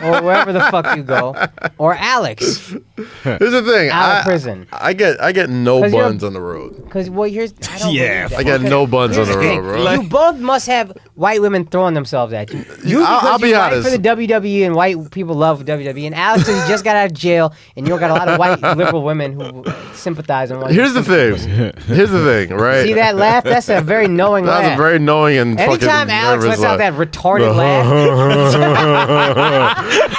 S4: or wherever the fuck you go, or Alex
S2: Here's the thing.
S4: out of prison.
S2: I get no
S4: 'Cause you're-
S2: buns on the road.
S4: Because here's I don't
S3: Yeah,
S4: believe that.
S2: I got no buns on the road, bro.
S4: You both must have white women throwing themselves at you. You
S2: I'll
S4: because
S2: be
S4: you fight
S2: honest.
S4: for the WWE and white people love WWE. And Alex, you just got out of jail and you got a lot of white liberal women who sympathize and want.
S2: Here's the thing. Here's the thing, right?
S4: See that laugh? That's a very knowing laugh.
S2: That's a very knowing and
S4: Anytime
S2: fucking
S4: Alex
S2: nervous
S4: lets out
S2: laugh.
S4: that retarded laugh,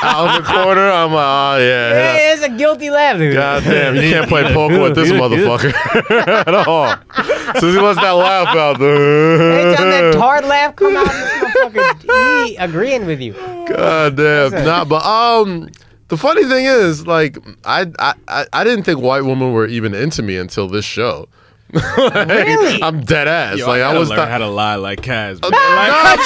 S2: Out of the corner, I'm like, oh yeah.
S4: yeah, it's a guilty laugh, dude.
S2: God damn, you can't play poker with this motherfucker at all. So he lets that laugh out.
S4: Anytime that tard laugh come out, this motherfucker he agreeing with you.
S2: God damn. Nah, but the funny thing is, like, I didn't think white women were even into me until this show. Like,
S4: Really?
S2: I'm dead ass.
S3: Yo,
S2: like I was
S3: learn how to lie like Kaz. Bro.
S2: I'm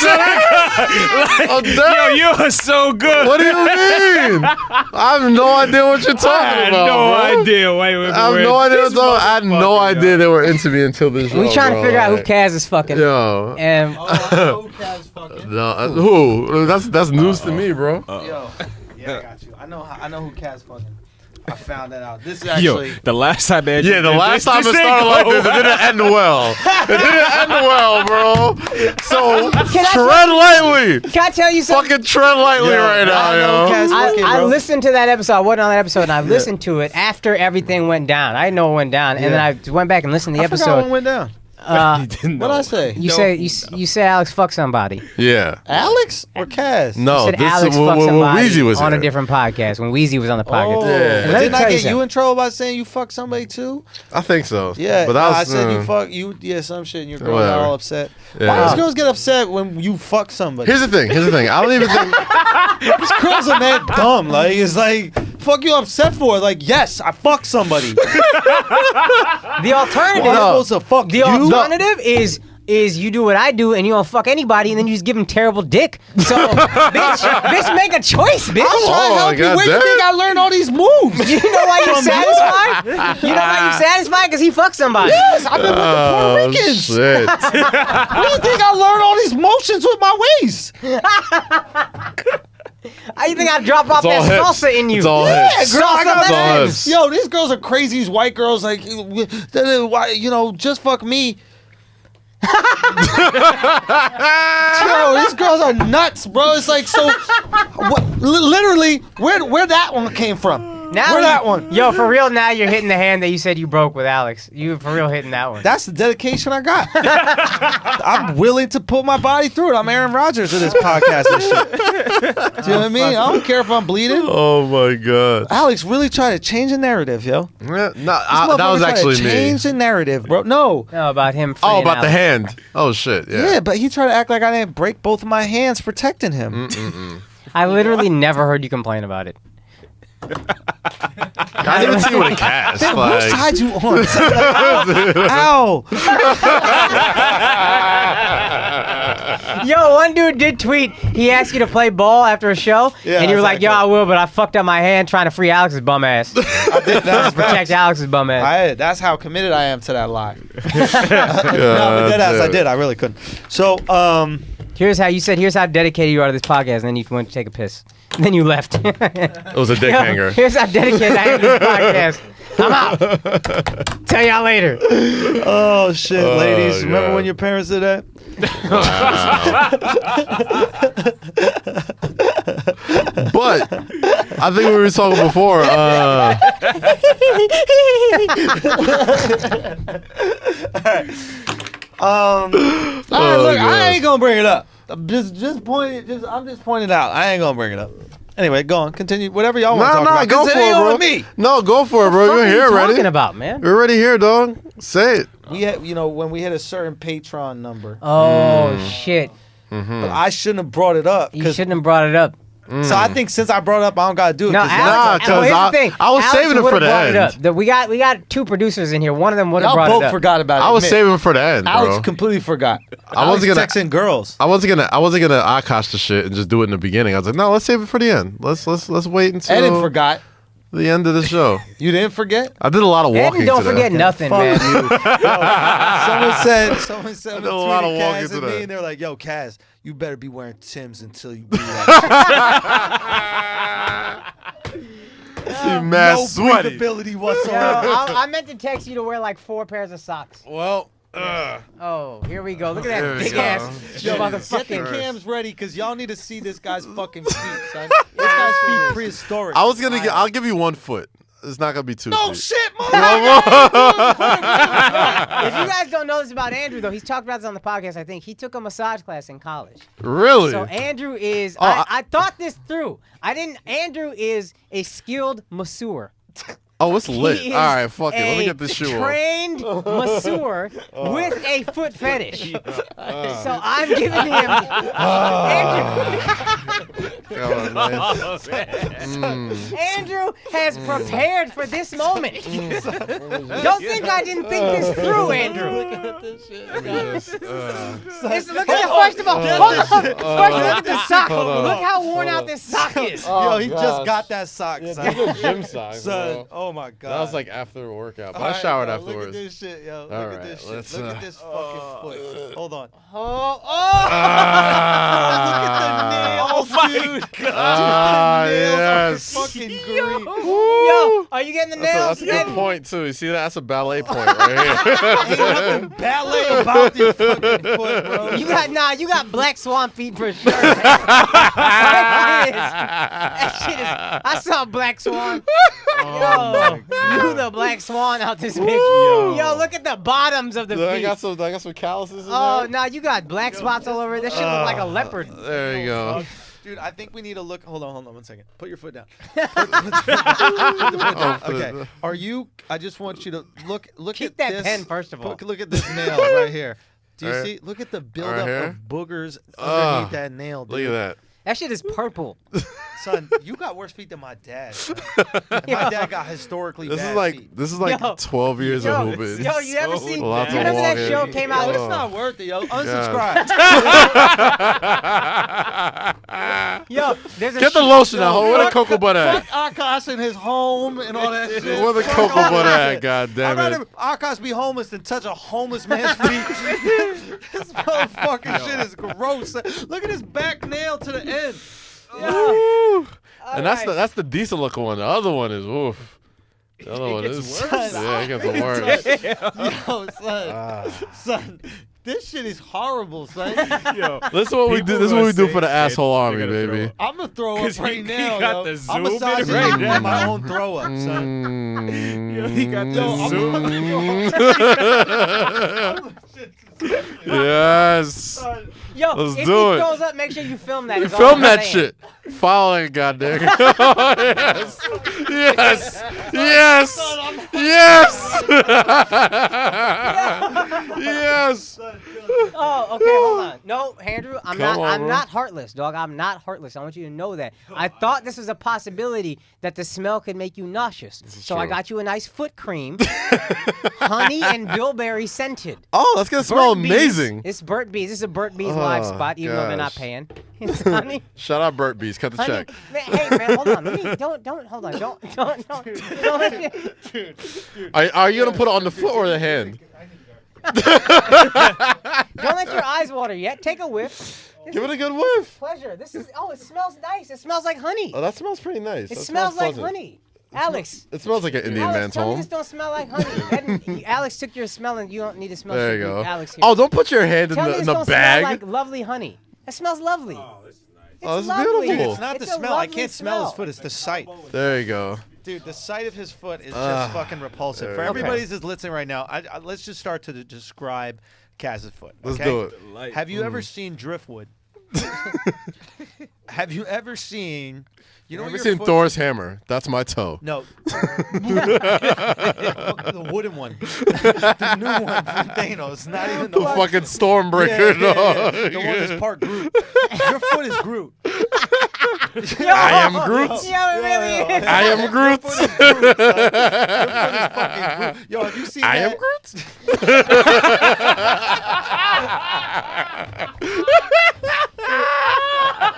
S2: dead.
S3: Yo, you are so good.
S2: What do you mean? I have no idea what you're
S3: I
S2: talking
S3: had
S2: about.
S3: no
S2: bro.
S3: idea. Wait,
S2: I have no idea. I had no idea they were into me until this show.
S4: We trying to
S2: bro.
S4: figure out who
S2: Like,
S4: Kaz is fucking.
S2: Yo,
S4: And
S2: no, who? That's news to me, bro.
S1: Yo, yeah, I got you. I know who Kaz fucking. I found that out. This is
S3: Yo,
S1: actually.
S3: the last time, man.
S2: Yeah, the last time it
S3: ain't
S2: started like
S3: go
S2: this, it didn't end well. It didn't end well, bro. So
S4: Can I
S2: tread lightly.
S4: can I tell you something?
S2: Fucking tread lightly right now,
S1: I know
S2: yo.
S1: Kaz fucking,
S4: I
S1: bro.
S4: listened to that episode. I wasn't on that episode, and I listened to it after everything went down. I didn't know it went down, and then I went back and listened to the
S1: I forgot when it
S4: episode.
S1: went down.
S3: He didn't
S1: What'd
S3: know.
S1: I say?
S4: You say you say Alex fucked somebody.
S2: Yeah.
S1: Alex or Kaz?
S2: No,
S4: You said
S2: this
S4: Alex
S2: is when
S4: fucked somebody
S2: Weezy was
S4: on
S2: here.
S4: a different podcast when Weezy was on the podcast.
S1: Oh,
S2: Yeah.
S4: And let me
S1: didn't I
S4: tell you
S1: get you
S4: something.
S1: in trouble by saying you fucked somebody too?
S2: I think so.
S1: Yeah,
S2: but that was,
S1: I said you fuck you. Yeah, some shit, and your girl got
S2: Whatever.
S1: all upset.
S2: Yeah.
S1: Why do these girls get upset when you fuck somebody?
S2: Here's the thing. I don't even think.
S1: These girls are mad dumb. Like it's like, fuck you upset for? Like, yes, I fucked somebody.
S4: The alternative,
S1: Well, I'm supposed to fuck
S4: the
S1: you?
S4: alternative is you do what I do and you don't fuck anybody and then you just give him terrible dick. So, bitch, make a choice, bitch.
S1: I'm trying to
S2: Oh,
S1: help you.
S2: God
S1: Where you
S2: damn.
S1: think I learned all these moves?
S4: You know why you're satisfied? You know why you're satisfied? Because he fucked somebody.
S1: Yes, I've been with the Puerto
S2: Oh
S1: Ricans.
S2: shit!
S1: Where do you think I learned all these motions with my waist?
S4: How you think I drop off
S2: all
S4: that
S2: hips.
S4: salsa in you?
S2: It's all
S1: Yeah,
S2: hips.
S1: girl, I got
S2: It's all
S1: that.
S2: hips.
S1: Yo, these girls are crazy. These white girls, like, why, just fuck me. Yo, these girls are nuts, bro. It's like, so, literally, where that one came from?
S4: Now
S1: Where
S4: you-
S1: that one?
S4: Yo, for real, now you're hitting the hand that you said you broke with Alex. You for real hitting that one.
S1: That's the dedication I got. I'm willing to put my body through it. I'm Aaron Rodgers of this podcast and shit. Do you know what I mean? I don't care if I'm bleeding.
S2: Oh my god!
S1: Alex really tried to change the narrative, yo.
S2: Yeah, no,
S1: This
S2: that was
S1: motherfucker tried to
S2: actually me.
S1: change the narrative, bro. No.
S4: No, about him.
S2: Oh,
S4: freeing
S2: about the
S4: Alex.
S2: hand. Oh shit! Yeah.
S1: Yeah, but he tried to act like I didn't break both of my hands protecting him.
S4: I literally never heard you complain about it.
S2: I didn't even see you with a cast.
S1: What
S2: Like,
S1: side you on? Like, ow.
S4: Yo, one dude did tweet. He asked you to play ball after a show,
S1: Yeah,
S4: and you were like, "Yo,
S1: exactly.
S4: I will," but I fucked up my hand trying to free Alex's bum ass.
S1: That's
S4: Protect Alex's bum ass.
S1: That's how committed I am to that lie. No,
S2: God
S1: but dead ass, I
S2: damn.
S1: did. I really couldn't. So,
S4: Here's how you said. Here's how dedicated you are to this podcast, and then you went to take a piss. And then you left.
S2: it was a dick hanger.
S4: Here's how dedicated I am to this podcast. I'm out. Tell y'all later.
S1: oh shit,
S2: Oh,
S1: ladies, remember
S2: God.
S1: when your parents did that?
S2: But I think we were talking before.
S1: All right, look,
S2: God.
S1: I ain't gonna bring it up. I'm just pointing it out. I ain't gonna bring it up. Anyway, go on, continue. Whatever y'all want to
S2: No,
S1: talk
S2: no,
S1: about.
S2: go
S1: 'cause
S2: for
S1: it ain't
S2: it,
S1: on
S2: bro.
S1: Me.
S2: No, go for it, bro.
S4: What
S2: You're
S4: are
S2: here
S4: you
S2: already.
S4: talking about, man?
S2: You're already here, dog. Say it.
S1: We had, when we hit a certain Patreon number,
S4: Oh shit!
S1: but I shouldn't have brought it up.
S4: You shouldn't have brought it up.
S1: So I think since I brought it up, I don't gotta do it.
S4: No,
S1: 'cause
S4: Alex,
S2: Nah, 'cause
S4: here's
S2: I-
S4: the thing.
S2: I was
S4: Alex
S2: saving it for
S4: would've
S2: the
S4: brought it
S2: end.
S4: up. We got two producers in here. One of them would have
S1: y'all
S4: brought
S1: both
S4: it up.
S1: forgot about it.
S2: I was
S1: admit.
S2: saving it for the end,
S1: Alex
S2: bro.
S1: completely forgot.
S2: I wasn't
S1: Alex
S2: gonna-
S1: texting girls.
S2: I wasn't gonna Akaash the shit and just do it in the beginning. I was like, no, let's save it for the end. Let's wait until
S1: Eden forgot.
S2: the end of the show.
S1: You didn't forget?
S2: I did a lot of walking.
S4: And don't
S2: today.
S4: forget nothing,
S1: Fuck
S4: man.
S1: you. Someone said
S2: did a lot of
S1: tweeted
S2: walking
S1: Kaz and
S2: today.
S1: me, and they were like, "Yo, Kaz, you better be wearing Timbs until you do that.
S7: You mad
S1: No
S7: sweaty.
S1: breathability
S4: Yo,
S1: whatsoever.
S4: I meant to text you to wear like 4 pairs of socks.
S7: Well,
S4: Oh, here we go. Look at
S7: There
S4: that
S7: we
S4: big
S7: go.
S4: ass
S1: Yo, get the
S4: motherfucking.
S1: cams ready because y'all need to see this guy's fucking feet, son. This guy's feet prehistoric.
S7: I was gonna get. I'll give you 1 foot. It's not gonna be 2
S1: No
S7: feet.
S1: shit, mother.
S4: If you guys don't know this about Andrew, though, he's talked about this on the podcast. I think he took a massage class in college.
S7: Really?
S4: So Andrew is.
S7: Oh,
S4: I thought this through. I didn't. Andrew is a skilled masseur.
S7: Oh, it's lit.
S4: He is
S7: All right, fuck it. Let me
S4: a
S7: get this shoe on.
S4: trained masseur with a foot fetish. So I'm giving him Andrew.
S7: Come on, man.
S4: Andrew has prepared for this moment. Don't think I didn't think this through, Andrew.
S7: Let me just,
S4: Look at the first of all. Hold on. First, look at the sock.
S7: Hold on.
S4: Look how worn out this sock is.
S1: Yo, he
S7: gosh.
S1: just got that sock, son.
S7: These are gym socks,
S1: Son,
S7: bro.
S1: oh my god.
S7: That was like after a workout, but
S1: All
S7: I
S1: right,
S7: showered
S1: yo,
S7: afterwards.
S1: Look at this shit, yo. Look
S7: All
S1: at
S7: right,
S1: this shit.
S7: let's,
S1: Look at this fucking foot. Hold on.
S4: Oh.
S1: Look at the nails, dude.
S7: Yes.
S1: Fucking green.
S4: Yo, are you getting the nails?
S7: That's a good point too. You see that? That's a ballet point right here.
S1: Ain't nothing ballet about this fucking foot, bro.
S4: You got black swan feet for sure. That shit is. I saw black swan. Yo, you the black swan out this bitch. Yo, look at the bottoms of the
S7: I
S4: feet.
S7: got some calluses in
S4: Oh
S7: there.
S4: no, you got black spots all over. This shit look like a leopard.
S7: There you go.
S1: Dude, I think we need to look. Hold on 1 second. Put your foot down.
S7: Oh,
S1: Okay. Are you? I just want you to look
S4: Keep
S1: at
S4: that
S1: this.
S4: pen first of all.
S1: Look at this nail right here. Do you
S7: Right.
S1: see? Look at the buildup
S7: here?
S1: of boogers underneath that nail, dude.
S7: Look at that.
S4: That shit is purple.
S1: Son, you got worse feet than my dad. son. My dad got historically
S7: This
S1: bad
S7: is like
S1: feet.
S7: 12 years
S4: Yo,
S7: of hooping.
S4: yo, you ever seen?
S7: Lots
S4: You
S7: of
S4: remember that
S7: walking.
S4: show came out?
S1: Yo, it's
S7: Oh.
S1: not worth it, yo. Unsubscribe.
S4: Yo, there's a
S7: Get the
S4: show-
S7: lotion out. Where the cocoa butter
S1: Fuck
S7: at?
S1: Akash and his home and all that shit.
S7: Where the
S1: Fuck
S7: cocoa
S1: all
S7: butter
S1: that
S7: at?
S1: shit.
S7: God damn
S1: I'd
S7: it.
S1: rather Akash be homeless than touch a homeless man's feet. This motherfucking shit is gross. Look at his back nail to the end.
S7: Woo. And
S4: Alright.
S7: that's the decent looking one. The other one is oof. The other one is
S1: worse.
S7: Yeah, it gets worse.
S1: Yo, son. Son, this shit is horrible, son.
S3: Yo,
S7: This is what we do.
S3: People
S7: This is what we do
S3: say
S7: for the
S3: they're
S7: asshole army,
S3: gonna throw
S7: baby.
S3: up.
S1: I'm gonna throw up
S3: 'Cause
S1: right
S3: he
S1: now,
S3: got
S1: yo.
S3: the
S1: I'm
S3: zoom in
S1: massaging
S3: right
S1: you
S3: now.
S1: with my own throw up, son.
S3: Yo, he got the
S1: I'm
S3: zoom.
S7: Yes.
S4: Yo,
S7: Let's
S4: if
S7: do
S4: he
S7: it.
S4: throws up, make sure you film that.
S7: You
S4: is all
S7: film
S4: I'm
S7: that
S4: saying.
S7: shit. Following, goddamn. Yes. Yes. Yes. Yes. Yes.
S4: Oh, okay, hold on. No, Andrew, I'm
S7: Come on, bro.
S4: not heartless, dog. I'm not heartless. I want you to know that. I thought this was a possibility that the smell could make you nauseous. So I
S7: true.
S4: got you a nice foot cream, honey and bilberry scented.
S7: Oh, that's gonna smell
S4: Burt Bees.
S7: amazing.
S4: It's Burt Bees. This is a Burt Bees live
S7: Oh,
S4: spot, even though they're not
S7: gosh.
S4: paying. It's honey.
S7: Shout out Burt Bees. Cut the
S4: Honey,
S7: check.
S4: man, hey man, hold on. Let me don't hold on. Don't let me-
S7: Are you gonna put it on the foot or the hand?
S4: don't let your eyes water yet. Take a whiff.
S7: Give it a good whiff.
S4: Pleasure. This is it smells nice. It smells like honey.
S7: Oh, that smells pretty nice.
S4: It
S7: That
S4: smells like
S7: pleasant.
S4: honey. Alex.
S7: It smells like an Indian
S4: Alex,
S7: man's
S4: tell me
S7: home.
S4: this don't smell like honey. Alex took your smell and you don't need to smell
S7: There
S4: shit.
S7: you go.
S4: Alex here.
S7: Oh, don't put your hand
S4: tell me
S7: in
S4: this
S7: the
S4: don't
S7: bag.
S4: smell like lovely honey. It smells lovely.
S7: Oh, this is
S4: It's
S7: beautiful.
S4: lovely.
S1: Dude, it's not the
S4: It's a
S1: smell. I
S4: lovely
S1: can't smell his
S4: smell.
S1: foot. It's the sight.
S7: There you go.
S1: Dude, the sight of his foot is just fucking repulsive. For
S7: Okay.
S1: everybody who's listening right now, let's just start to describe Kaz's foot.
S7: Let's
S1: okay?
S7: do it.
S1: Have you ever seen driftwood? Have you ever seen? You know
S7: Have
S1: what
S7: you
S1: your
S7: seen
S1: foot-
S7: Thor's hammer? That's my toe.
S1: No. The wooden one. The new one from Thanos. Not even
S7: The
S1: the one.
S7: fucking Stormbreaker, dog.
S1: The one that's part Groot. Your foot is Groot.
S7: I am Groot.
S4: Yeah, it really is.
S7: I am Groot.
S1: Your foot is Groot, son. Your foot is fucking Groot. Yo, have you seen
S7: I
S1: that?
S7: am Groot.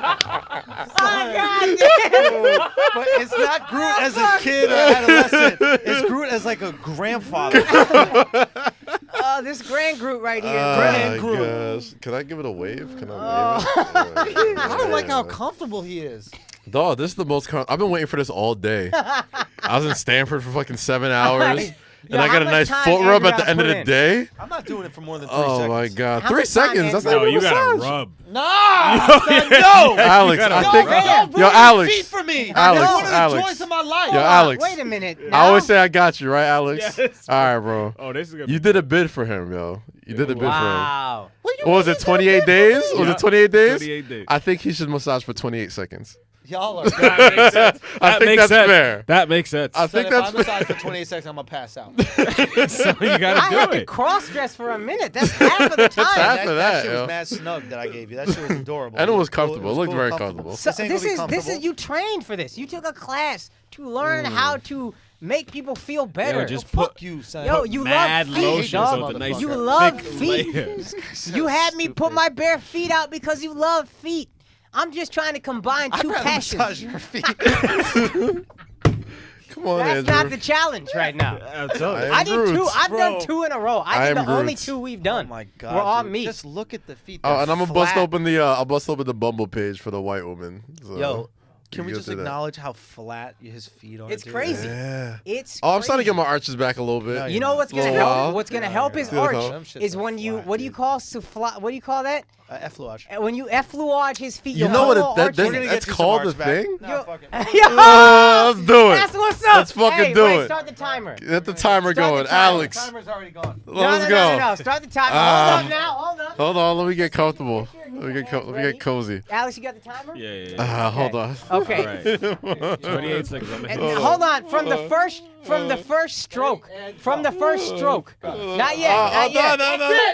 S4: Oh, God damn.
S1: But it's not Groot as a kid or adolescent. It's Groot as like a grandfather.
S4: Oh, Oh, this Grand Group right here.
S2: Oh, gosh. Can I give it a wave? Can I wave it?
S1: I don't like how comfortable he is.
S2: Dog, this is the most. I've been waiting for this all day. I was in Stanford for fucking 7 hours. And I got a nice foot rub at the end of the day.
S1: I'm not doing it for more than 3 seconds.
S2: Oh my god,
S4: How
S2: 3
S4: much
S2: seconds?
S4: time
S2: That's
S3: No,
S2: not even
S3: you
S2: a
S3: gotta
S2: massage.
S3: rub.
S1: Nah, son, no.
S2: Alex, I think.
S4: man.
S2: Yo, Alex.
S1: Feet for me.
S2: Alex,
S1: That's one of the
S2: Alex.
S1: joys of my life.
S2: Yo, Alex.
S4: Wait a minute.
S2: I
S4: now?
S2: always say I got you, right, Alex?
S3: Yes.
S2: All right, bro.
S3: Oh, this is gonna
S2: You
S3: be
S2: did a bid for him, yo. You did a bid
S4: Wow.
S2: for him. What was it, 28 days? Was
S3: Yeah.
S2: it 28 days?
S3: 28 days.
S2: I think he should massage for 28 seconds.
S1: Y'all are.
S3: That makes sense.
S2: I
S3: That
S2: think
S3: makes
S2: that's
S3: sense.
S2: fair.
S3: That makes sense.
S2: I
S1: Son,
S2: think
S1: if I
S2: that's
S1: massage for 28 seconds, I'm gonna pass out.
S3: So you gotta
S4: I
S3: do
S4: had to
S3: it.
S4: cross dress for a minute. That's half of the time.
S2: half of that,
S1: shit
S2: yo.
S1: was mad snug that I gave you. That shit was adorable.
S2: And it was
S1: cool.
S2: comfortable. It looked very comfortable.
S4: So
S1: This ain't
S4: this
S1: gonna be
S4: is
S1: comfortable.
S4: you trained for this. You took a class to learn how to make people feel better.
S3: Yo, just
S1: Fuck
S3: put
S1: you, son.
S4: Yo, you
S3: mad
S4: love feet,
S3: lotion
S4: dog.
S3: with a nice
S4: You
S3: thick
S4: love feet.
S3: layer.
S4: You had me put my bare feet out because you love feet. I'm just trying to combine
S1: I'd
S4: two
S1: rather
S4: passions.
S1: massage your feet.
S2: Come on,
S4: That's
S2: Andrew.
S4: not the challenge right now. I did
S2: Andrew.
S4: two. I've done
S1: Bro.
S4: 2 in a row. I
S2: I
S4: think
S2: am
S4: the only
S2: Groot.
S4: 2 we've done.
S1: Oh my god.
S4: We're all
S1: dude.
S4: meat.
S1: Just look at the feet.
S2: Oh,
S1: They're
S2: and I'm gonna bust
S1: flat.
S2: open the I'll bust open the Bumble page for the white woman. So
S1: Yo, can
S2: you
S1: we
S2: go
S1: just
S2: through that.
S1: acknowledge how flat his feet are?
S4: It's
S1: dude?
S4: crazy.
S2: Yeah.
S4: It's
S2: Oh, I'm starting to
S4: crazy.
S2: get my arches back a little bit.
S1: No,
S4: You know what's gonna
S2: Little
S4: help?
S2: while.
S4: What's gonna help his
S2: Feel
S4: arch
S2: calm.
S1: Them shits
S4: is
S1: are
S4: when you
S1: flat,
S4: what do you
S1: dude.
S4: call souffla? What do you call that?
S1: Effleurage.
S4: When you effleurage his feet.
S2: You
S4: your
S2: know what?
S4: whole
S2: That,
S4: arch
S2: that,
S4: is-
S1: We're gonna
S2: that's
S1: get you some
S2: called the
S1: arch back.
S2: thing.
S1: No, fuck it.
S4: Yo,
S2: Let's do it.
S4: that's what's up.
S2: Let's fucking
S4: hey,
S2: do
S4: wait,
S2: it.
S4: Start the timer.
S2: Get the timer
S4: Start the
S2: going,
S4: timer.
S2: Alex.
S1: Timer's already gone.
S2: Let's
S4: no,
S2: go.
S4: No. Start the timer.
S2: Ah.
S4: Hold up now. Hold up.
S2: Hold on, let me get comfortable. Let me get cozy.
S4: Alex, you got the timer?
S3: Yeah.
S2: Hold on.
S4: Okay.
S3: All right. 28 seconds. I'm
S4: And
S3: gonna
S4: hold on, from the first stroke, Not yet, not yet.
S2: No.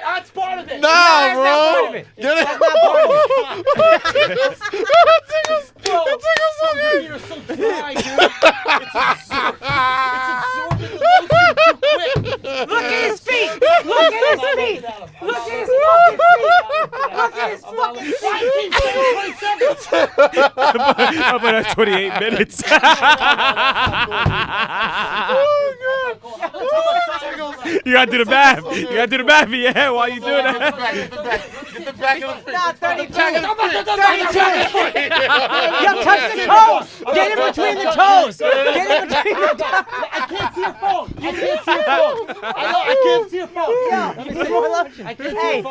S1: That's part of it.
S2: No,
S4: That's not part
S2: bro.
S4: of it.
S2: Get it.
S4: That's not part of it.
S1: You're so dry, dude. It's absorbing the lotion too quick.
S4: Look at his feet. Look at his feet. Look at his fucking feet. Look at his fucking feet.
S3: How about that 28 minutes? You gotta do the math. You gotta do the math, yeah, while you doing that.
S2: Get the back of the feet.
S4: Nah, 32. 32. Yo, touch the toes. Get in between the toes. Get in between the toes.
S1: I can't see your phone. I can't see your phone. I can't see your phone.
S4: Yo, let me see more lotion. Hey.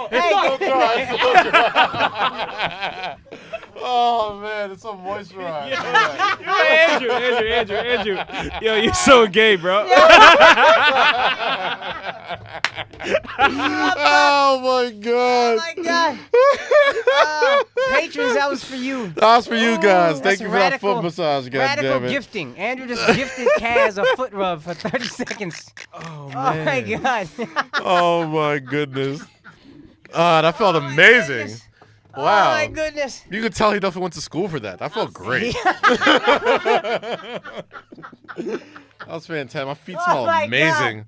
S2: Oh man, it's so moisturized.
S3: Andrew. Yo, you're so gay, bro.
S2: Oh my god.
S4: Oh my God. Patrons, that was for you.
S2: That's for you guys. Thank
S4: That's
S2: you for that
S4: radical-
S2: foot massage,
S4: Radical
S2: goddammit.
S4: gifting. Andrew just gifted Kaz a foot rub for 30 seconds. Oh my God.
S2: Oh my goodness. That felt amazing.
S4: goodness.
S2: Wow.
S4: Oh my goodness.
S2: You could tell he definitely went to school for that. That felt great. That was fantastic. My feet
S4: Oh
S2: smell
S4: my
S2: amazing.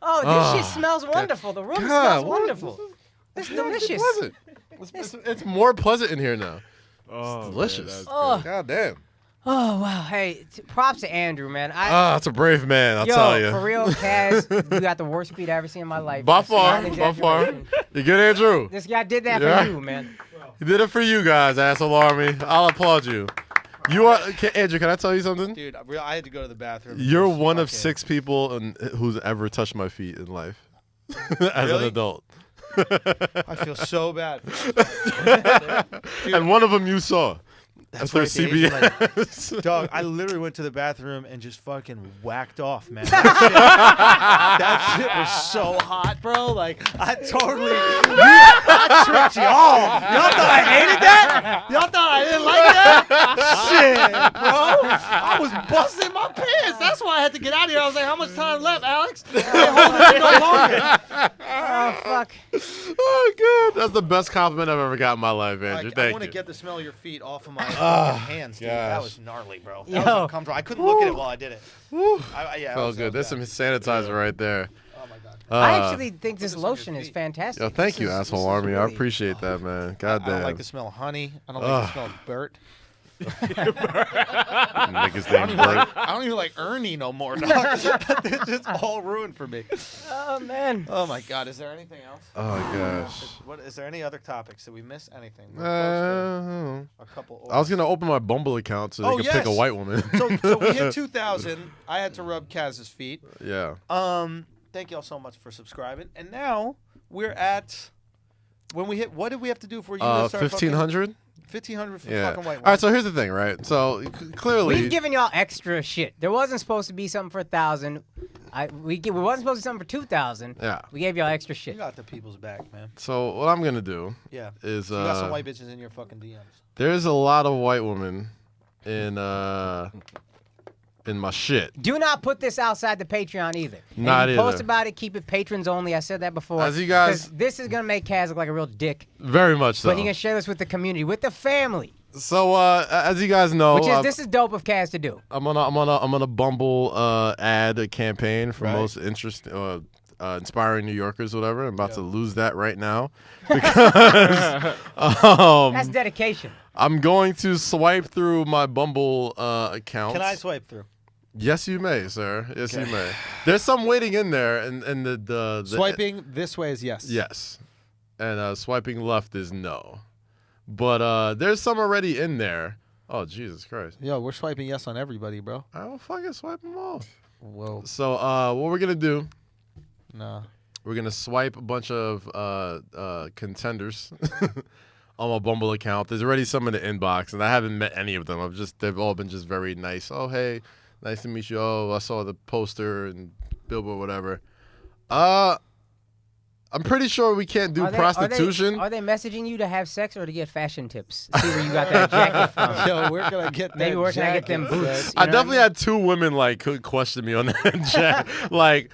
S4: Oh, this shit smells wonderful. The room
S2: God,
S4: smells
S2: what-
S4: wonderful. It's delicious.
S2: It's more pleasant in here now.
S3: Oh,
S2: Delicious.
S4: Oh.
S2: God damn.
S4: Oh wow. Hey, props to Andrew, man.
S2: That's a brave man, I'll
S4: Yo,
S2: tell you.
S4: for real, Kaz, you got the worst feet I ever seen in my life.
S2: By
S4: That's not
S2: far,
S4: an
S2: by far.
S4: exaggeration.
S2: You good, Andrew?
S4: This guy did that
S2: Yeah.
S4: for you, man.
S2: He did it for you guys, asshole army. I'll applaud you. You are Andrew. Can I tell you something?
S1: Dude, I had to go to the bathroom.
S2: You're
S1: Just
S2: one of
S1: fucking-
S2: 6 people who's ever touched my feet in life, as an
S1: Really?
S2: adult.
S1: I feel so bad.
S2: And one of them you saw.
S1: That's
S2: through
S1: right, the Asian
S2: CBS.
S1: lady. Dog, I literally went to the bathroom and just fucking whacked off, man. That shit was so hot, bro. Like, I totally I tripped y'all. Y'all thought I hated that? Y'all thought I didn't like that? Shit, bro. I was busting my pants. That's why I had to get out of here. I was like, how much time left, Alex? I can't hold it in no longer.
S4: Oh fuck.
S2: Oh god, that's the best compliment I've ever got in my life, Andrew.
S1: Like, I
S2: Thank
S1: want to
S2: you.
S1: get the smell of your feet off of my fucking hands, dude. That
S2: gosh.
S1: was gnarly, bro. That
S4: Yo.
S1: was uncomfortable. I couldn't look at it while I did it.
S2: Woo.
S1: Yeah,
S2: Felt good. There's some sanitizer right there.
S1: Oh my god.
S4: I actually think this
S1: this on your
S4: lotion is
S1: feet.
S4: fantastic.
S2: Yo, thank
S4: This
S2: you,
S4: is-
S2: asshole
S4: this is
S2: army. I
S4: really-
S2: appreciate that, man. God
S1: I don't
S2: damn.
S1: like the smell of honey. I don't like the smell of dirt.
S2: Niggas named Bert.
S1: I don't even like Ernie no more, dog. It's just all ruined for me.
S4: Oh man.
S1: Oh my God, is there anything else?
S2: Oh gosh.
S1: What is there any other topics? Did we miss anything? We're close to a couple.
S2: I was gonna open my Bumble account so you could pick a white woman.
S1: so we hit 2,000. I had to rub Kaz's feet.
S2: Yeah.
S1: Thank y'all so much for subscribing. And now we're at when we hit. What did we have to do for you to start?
S2: 1,500.
S1: 1,500 for
S2: Yeah.
S1: fucking white.
S2: All right. So here's the thing, right? So clearly,
S4: We've given y'all extra shit. There wasn't supposed to be something for 1,000. We wasn't supposed to be something for 2,000.
S2: Yeah.
S4: We gave y'all extra
S1: You
S4: shit.
S1: got the people's back, man.
S2: So what I'm gonna do
S1: Yeah.
S2: is
S1: You got some white bitches in your fucking DMs.
S2: there's a lot of white women in my shit.
S4: Do not put this outside the Patreon either. And
S2: Not
S4: if you post
S2: either.
S4: about it, keep it patrons only. I said that before.
S2: As you guys-
S4: 'Cause this is gonna make Kaz look like a real dick.
S2: Very much so.
S4: But he can share this with the community, with the family.
S2: So as you guys know,
S4: This is dope of Kaz to do.
S2: I'm gonna Bumble ad a campaign for
S1: Right.
S2: most inspiring New Yorkers, or whatever. I'm about to lose that right now because
S4: That's dedication.
S2: I'm going to swipe through my Bumble account.
S1: Can I swipe through?
S2: Yes, you may, sir. Yes, you may. There's some waiting in there, and the
S1: Swiping this way is yes.
S2: yes, and swiping left is no. But there's some already in there. Oh, Jesus Christ.
S1: Yo, we're swiping yes on everybody, bro.
S2: I don't fucking swipe them all.
S1: Whoa.
S2: So what we're going to do,
S1: No.
S2: we're going to swipe a bunch of contenders on my Bumble account. There's already some in the inbox, and I haven't met any of them. They've all been just very nice. Oh, hey, nice to meet you. Oh, I saw the poster and billboard, whatever. I'm pretty sure we can't do prostitution.
S4: Are they messaging you to have sex or to get fashion tips? See where you got that jacket from.
S1: Yo, we're gonna get that.
S4: Maybe where can I get them
S1: jacket,
S4: boots?
S1: son.
S4: You
S2: I
S4: know
S2: definitely
S4: what
S2: had two women like question me on that chat. like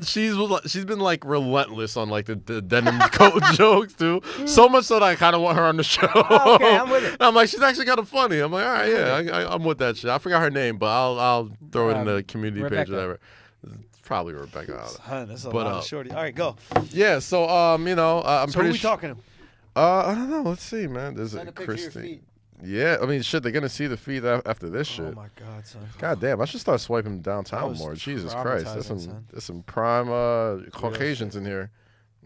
S2: she's been like relentless on like the denim coat jokes too. So much so that I kind of want her on the show.
S4: Oh, okay, I'm with it.
S2: And I'm like, she's actually kind of funny. I'm like, all right, yeah, I'm with that shit. I forgot her name, but I'll throw it in the community page,
S4: Rebecca.
S2: whatever. It's probably Rebecca.
S1: Son, this is a
S2: But,
S1: lot of shorty. All right, go.
S2: Yeah, so I'm
S1: So who
S2: pretty
S1: we talking to?
S2: I don't know. Let's see, man. There's
S1: Send
S2: a
S1: a picture of your
S2: Christine.
S1: feet.
S2: Yeah, I mean, shit. They're gonna see the feed after this shit.
S1: Oh my God, son.
S2: God damn, I should start swiping downtown
S1: was
S2: more. Jesus Christ,
S1: traumatizing, son.
S2: there's some prime Caucasians in here,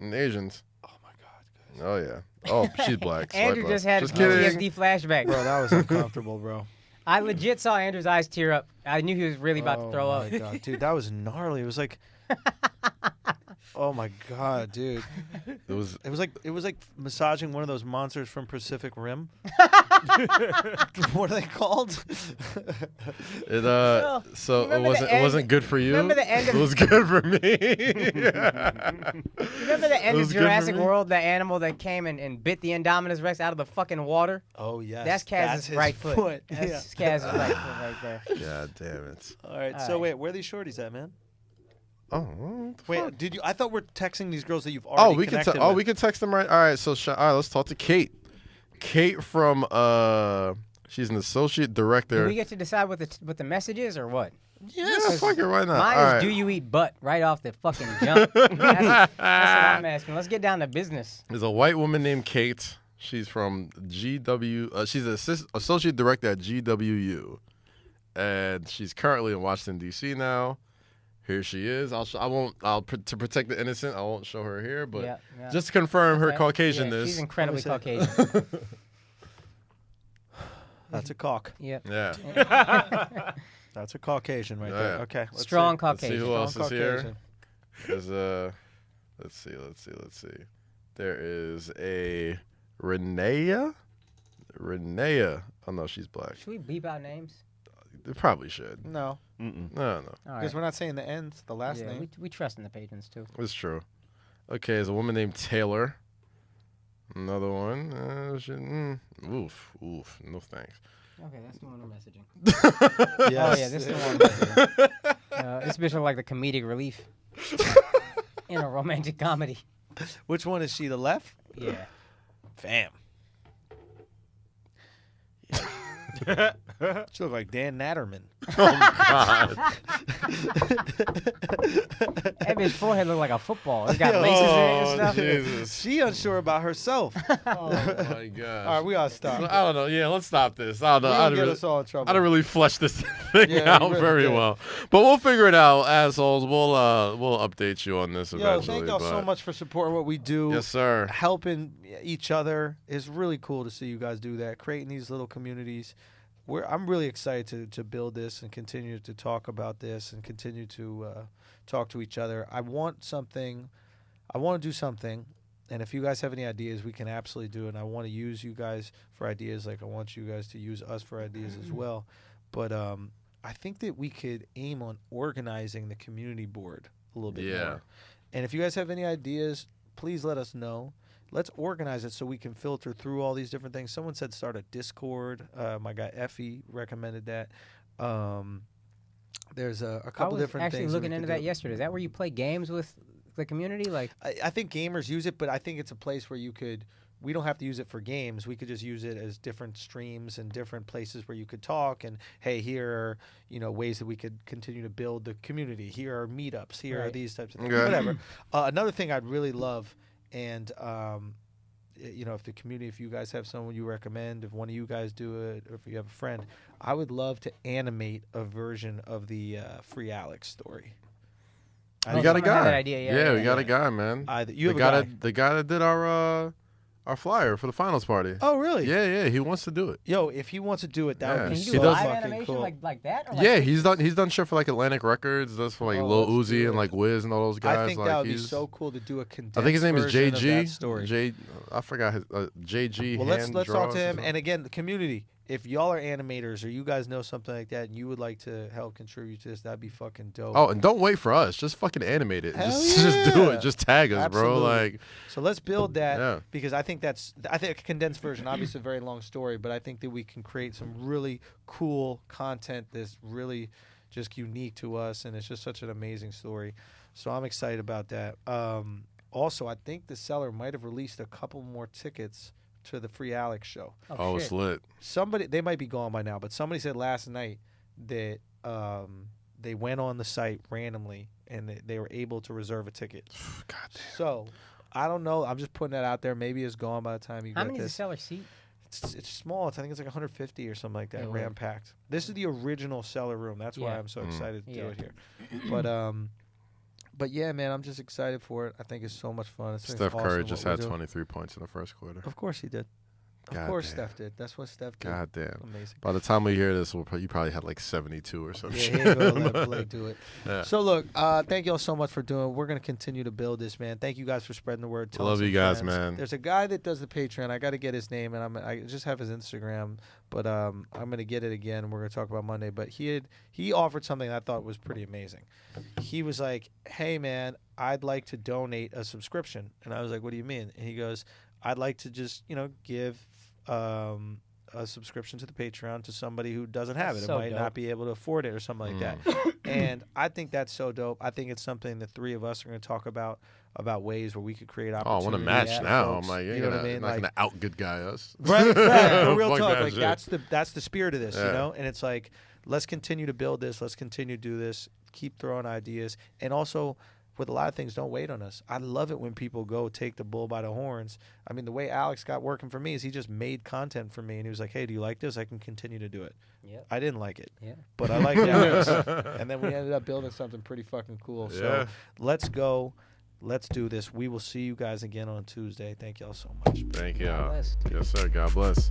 S2: and Asians.
S1: Oh my God, guys.
S2: Oh yeah. Oh, she's black. Swipe
S4: Andrew
S2: up.
S4: just had a
S2: kidding.
S4: PTSD flashback.
S1: Bro, that was uncomfortable, bro.
S4: I legit saw Andrew's eyes tear up. I knew he was really about to throw
S1: Oh
S4: up.
S1: my God, dude, that was gnarly. It was like, oh my God, dude.
S2: It was.
S1: It was like massaging one of those monsters from Pacific Rim. What are they called?
S2: So it
S4: remember
S2: wasn't.
S4: the
S2: It wasn't
S4: end-
S2: good for you.
S4: remember the end of-
S2: It was good for me.
S4: Remember the end
S2: It
S4: of
S2: was good for
S4: Jurassic
S2: me.
S4: World, the animal that came and bit the Indominus Rex out of the fucking water?
S1: Oh yes,
S4: That's Kaz's
S1: his
S4: right foot.
S1: Yeah.
S4: That's Kaz's right foot right there.
S2: God damn it.
S1: All right,
S4: All
S1: so
S4: right.
S1: wait, where are these shorties at, man?
S2: Oh. What the fuck?
S1: Wait, did you? I thought we're texting these girls that you've already
S2: we
S1: connected
S2: can.
S1: with.
S2: We can text them right. All right. So all right, let's talk to Kate. Kate from she's an associate
S4: Do
S2: director.
S4: we get to decide what the message is or what?
S2: Yeah, fuck it, why not?
S4: Mine
S2: All
S4: is
S2: right.
S4: do you eat butt right off the fucking jump? That's what I'm asking. Let's get down to business.
S2: There's a white woman named Kate. She's from GW. She's an associate director at GWU, and she's currently in Washington D.C. now. Here she is. To protect the innocent, I won't show her here, but
S4: Yeah.
S2: just to confirm her
S4: Okay.
S2: Caucasianness.
S4: Yeah, she's incredibly
S1: Let me
S4: Caucasian.
S1: That's a cock.
S4: Yeah.
S2: Yeah.
S1: That's a Caucasian right
S2: Yeah.
S1: there. Okay, let's
S4: Strong
S1: see.
S2: Let's see
S4: Caucasian.
S2: who else
S1: Strong
S2: is here.
S1: Caucasian.
S2: There's let's see. There is a Renea. Oh no, she's black.
S4: Should we beep out names?
S2: They probably should.
S1: No,
S2: No.
S4: All
S1: because
S4: right.
S1: we're not saying the end, the last
S4: Yeah,
S1: name.
S4: we trust in the patrons too.
S2: It's true. Okay, there's a woman named Taylor. Another one. Oof. No thanks.
S4: Okay, that's the one I'm messaging.
S1: Yes.
S4: Oh yeah, this is the one. I'm messaging. This bitch look like the comedic relief in a romantic comedy.
S1: Which one is she? The left?
S4: Yeah.
S1: Fam. She look like Dan Natterman.
S2: Oh God.
S4: That bitch's forehead looked like a football. It's got laces in it and stuff.
S7: Jesus.
S1: She unsure about herself.
S7: Oh my gosh.
S1: All right, we gotta stop.
S7: I don't know. Yeah, let's stop this. I don't know.
S1: We
S7: I
S1: gonna
S7: didn't
S1: get
S7: really,
S1: us all in trouble.
S7: I didn't really flesh this thing
S1: Yeah, you
S7: out
S1: really
S7: very
S1: did.
S7: well, but we'll figure it out, assholes. We'll update you on this
S1: Yo,
S7: eventually.
S1: thank y'all so
S7: but-
S1: much for supporting what we do.
S7: Yes, sir.
S1: Helping each other is really cool to see you guys do that. Creating these little communities. I'm really excited to build this and continue to talk about this and continue to talk to each other. I want to do something, and if you guys have any ideas, we can absolutely do it. And I want to use you guys for ideas, like I want you guys to use us for ideas as well. But I think that we could aim on organizing the community board a little bit more. And if you guys have any ideas, please let us know. Let's organize it so we can filter through all these different things. Someone said start a Discord. My guy Effie recommended that. There's a couple different things.
S4: I was actually looking into that yesterday. Is that where you play games with the community? Like,
S1: I think gamers use it, but I think it's a place where we don't have to use it for games. We could just use it as different streams and different places where you could talk. And hey, here are ways that we could continue to build the community. Here are meetups. Here are these types of things.
S7: Okay.
S1: Whatever. Another thing I'd really love. And, if the community, if you guys have someone you recommend, if one of you guys do it, or if you have a friend, I would love to animate a version of the Free Alex story.
S7: We got a guy.
S4: That idea,
S7: yeah, we got a guy, man.
S1: You have a guy.
S7: The guy that did our flyer for the finals party.
S1: Oh, really?
S7: Yeah, he wants to do it.
S1: Yo, if he wants to do it, that would be
S4: Can you
S1: so
S4: do live
S1: fucking
S4: animation
S1: cool.
S4: like that? Or
S7: Yeah, he's done shit for like Atlantic Records. That's for like Lil
S1: let's
S7: Uzi
S1: do
S7: and
S1: it.
S7: like Wiz and all those guys.
S1: I think
S7: like,
S1: that would be so cool to do a condensed
S7: I think his name is
S1: version of that
S7: JG.
S1: story.
S7: I forgot his JG.
S1: Well, let's talk
S7: Draws
S1: to
S7: or
S1: him.
S7: something.
S1: And again, the community. If y'all are animators or you guys know something like that and you would like to help contribute to this, that'd be fucking dope.
S7: Oh, and don't wait for us. Just fucking animate it.
S1: Hell
S7: Just do
S1: yeah.
S7: it. Just tag us,
S1: Absolutely.
S7: bro. Like,
S1: So let's build that
S7: Yeah.
S1: because I think a condensed version, obviously a very long story, but I think that we can create some really cool content that's really just unique to us, and it's just such an amazing story. So I'm excited about that. Also, I think the seller might have released a couple more tickets to the Free Alex show.
S7: oh, it's lit.
S1: They might be gone by now, but somebody said last night that they went on the site randomly and they were able to reserve a ticket.
S7: God damn.
S1: So I don't know. I'm just putting that out there. Maybe it's gone by the time you
S4: How
S1: get
S4: many does the
S1: this.
S4: seller seat?
S1: It's small. I think it's like 150 or something like that.
S4: Yeah,
S1: Ram packed. This is the original seller room. That's why
S4: Yeah.
S1: I'm so excited to do
S4: Yeah.
S1: it here. But yeah, man, I'm just excited for it. I think it's so much fun. It's
S7: Steph
S1: awesome
S7: Curry
S1: what
S7: just
S1: we're
S7: had
S1: doing.
S7: 23 points in the first quarter.
S1: Of course he did. Of
S7: God
S1: course
S7: damn.
S1: Steph did. That's what Steph did.
S7: God damn.
S1: Amazing.
S7: By the time we hear this, you probably had like 72 or some
S1: Yeah,
S7: shit.
S1: here you go. Let Blake do it.
S7: Yeah.
S1: So look, thank y'all so much for doing it. We're gonna continue to build this, man. Thank you guys for spreading the word. Telling
S7: Love you
S1: some
S7: guys,
S1: friends.
S7: man.
S1: There's a guy that does the Patreon. I got to get his name, and I just have his Instagram, but I'm gonna get it again. And we're gonna talk about Monday. But he offered something I thought was pretty amazing. He was like, "Hey, man, I'd like to donate a subscription," and I was like, "What do you mean?" And he goes, "I'd like to just give." A subscription to the Patreon to somebody who doesn't have it.
S4: So
S1: It might
S4: dope.
S1: not be able to afford it or something like that. And I think that's so dope. I think it's something the three of us are going to talk about ways where we could create
S7: Oh, I
S1: opportunities.
S7: want to match
S1: for
S7: now.
S1: folks.
S7: I'm like,
S1: you know what I mean?
S7: you're not
S1: Like,
S7: gonna out good guy us.
S1: right, but real
S7: Fuck
S1: talk.
S7: that
S1: Like
S7: shit.
S1: that's the spirit of this,
S7: Yeah.
S1: you know. And it's like, let's continue to build this. Let's continue to do this. Keep throwing ideas, and also. With a lot of things, don't wait on us. I love it when people go take the bull by the horns. I mean, the way Alex got working for me is he just made content for me, and he was like, "Hey, do you like this? I can continue to do it."
S4: Yep.
S1: I didn't like it,
S4: Yeah.
S1: but I liked Alex, and then we ended up building something pretty fucking cool. So
S7: Yeah.
S1: let's go, let's do this. We will see you guys again on Tuesday. Thank y'all so much.
S7: Thank you.
S4: God bless.
S7: Yes, sir. God bless.